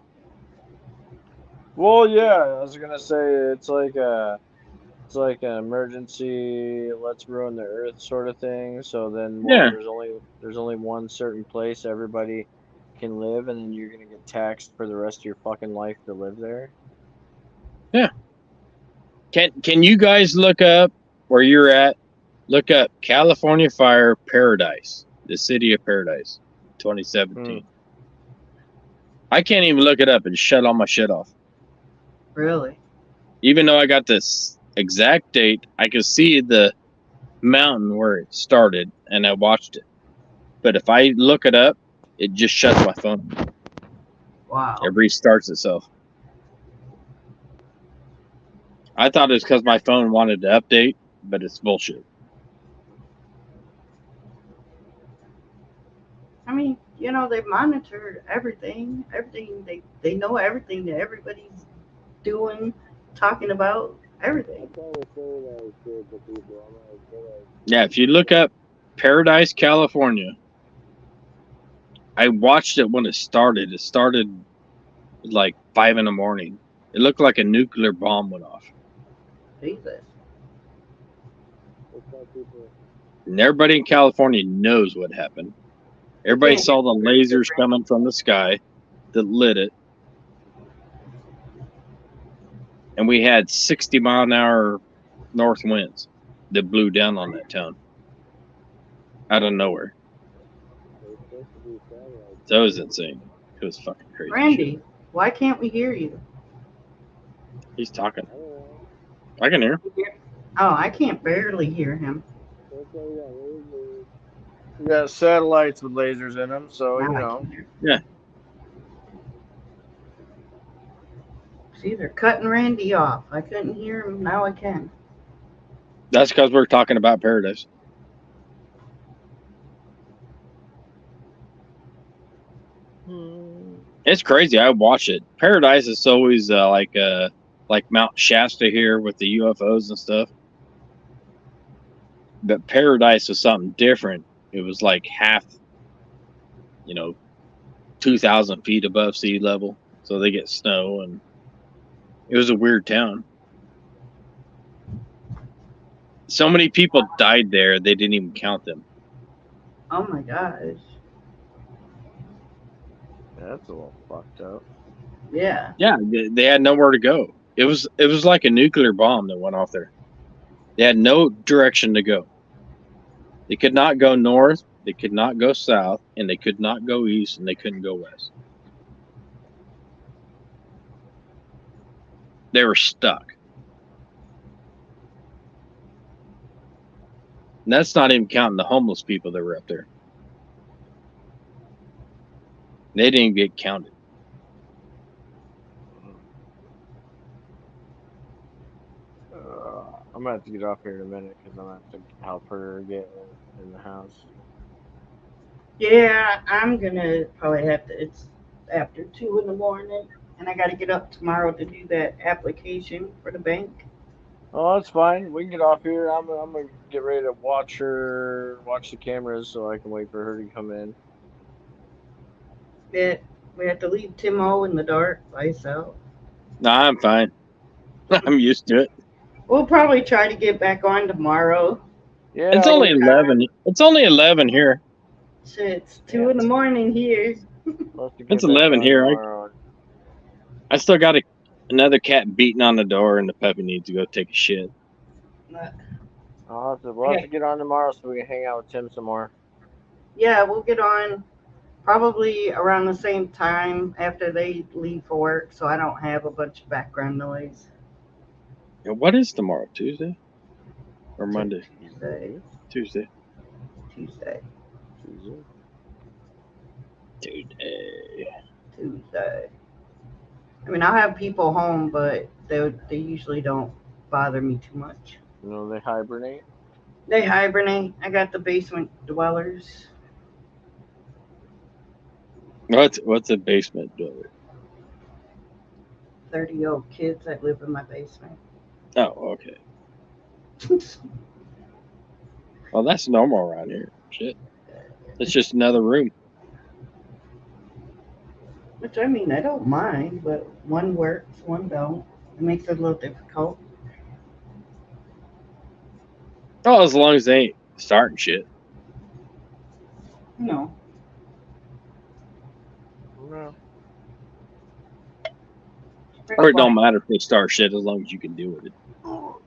Well, yeah, I was gonna say it's like an emergency, let's ruin the earth sort of thing. So then Yeah. there's only one certain place everybody can live, and then you're gonna get taxed for the rest of your fucking life to live there. Yeah. Can you guys look up where you're at? Look up California Fire Paradise, the city of Paradise, 2017. I can't even look it up and shut all my shit off. Really? Even though I got this exact date, I could see the mountain where it started and I watched it. But if I look it up, it just shuts my phone. Wow. It restarts itself. I thought it was because my phone wanted to update, but it's bullshit. I mean, they've monitored everything. They know everything that everybody's doing, talking about, everything. Yeah, if you look up Paradise, California, I watched it when it started. It started like 5 a.m. It looked like a nuclear bomb went off. Jesus. And everybody in California knows what happened. Everybody saw the lasers coming from the sky that lit it. And we had 60-mile-an-hour north winds that blew down on that town out of nowhere. That was insane. It was fucking crazy. Randy, why can't we hear you? He's talking. I can hear him. Oh, I can't barely hear him. We got satellites with lasers in them, so Yeah. See, they're cutting Randy off. I couldn't hear him. Now I can. That's because we're talking about Paradise. It's crazy. I watch it. Paradise is always like Mount Shasta here with the UFOs and stuff. But Paradise was something different. It was like half, 2,000 feet above sea level. So they get snow, and it was a weird town. So many people died there, they didn't even count them. Oh my gosh. That's a little fucked up. Yeah. Yeah, they had nowhere to go. It was like a nuclear bomb that went off there. They had no direction to go. They could not go north, they could not go south, and they could not go east, and they couldn't go west. They were stuck. And that's not even counting the homeless people that were up there. They didn't get counted. I'm gonna have to get off here in a minute because I'm gonna have to help her get in the house. Yeah, I'm gonna probably have to. It's after 2 in the morning, and I got to get up tomorrow to do that application for the bank. Oh, that's fine. We can get off here. I'm gonna get ready to watch the cameras so I can wait for her to come in. Yeah, we have to leave Timo in the dark by himself. No, I'm fine. I'm used to it. We'll probably try to get back on tomorrow. Yeah, It's only 11. It's only 11 here. Shit, it's 2 in the morning here. Let's get It's back 11 on here. tomorrow. I still got another cat beating on the door, and the puppy needs to go take a shit. We'll have to get on tomorrow so we can hang out with Tim some more. Yeah, we'll get on probably around the same time after they leave for work, so I don't have a bunch of background noise. Yeah, what is tomorrow? Tuesday or Monday? Tuesday. Tuesday. Tuesday. Tuesday. I mean, I'll have people home, but they usually don't bother me too much. No, they hibernate. They hibernate. I got the basement dwellers. What's a basement dweller? 30-year-old kids that live in my basement. Oh, okay. Well, that's normal around here. Shit. It's just another room. Which, I mean, I don't mind, but one works, one don't. It makes it a little difficult. Oh, as long as they ain't starting shit. You know. No. Or it don't matter if they start shit as long as you can deal with it. Oh,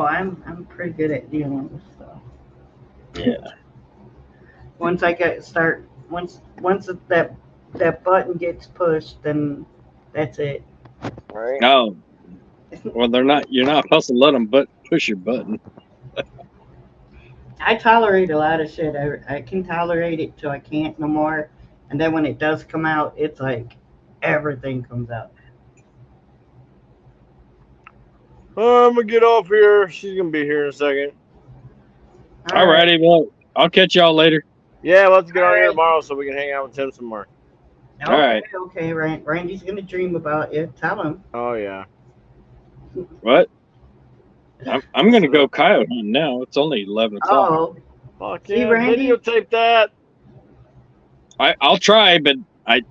I'm pretty good at dealing with stuff. Yeah. Once that button gets pushed, then that's it. Right? No. Well, you're not supposed to let them push your button. I tolerate a lot of shit. I can tolerate it till I can't no more, and then when it does come out, it's like everything comes out. I'm gonna get off here. She's gonna be here in a second. Alrighty, well, I'll catch y'all later. Yeah, let's get on here Alright. tomorrow so we can hang out with Tim some more. Okay, Alright. okay, Randy's gonna dream about you. Tell him. Oh yeah. What? I'm gonna go coyote hunting now. It's only 11 o'clock. Oh, Fuck See, yeah, Randy? videotape that. I'll try, but I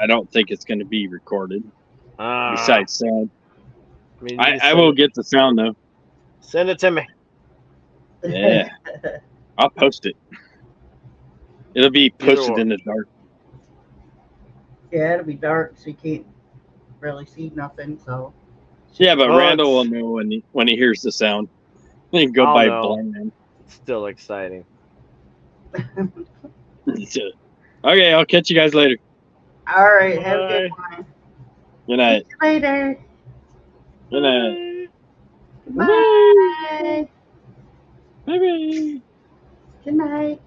don't think it's gonna be recorded. Besides sound, I will get the sound though. Send it to me. Yeah, I'll post it. It'll be posted in the dark. yeah, it'll be dark, so you can't really see nothing. So Yeah, but Well, Randall will know when he hears the sound. He can go I'll by know. blind. It's still exciting. Okay, I'll catch you guys later. all right, have a good one. Good night. See you later. Good night. Bye. Bye. Good night.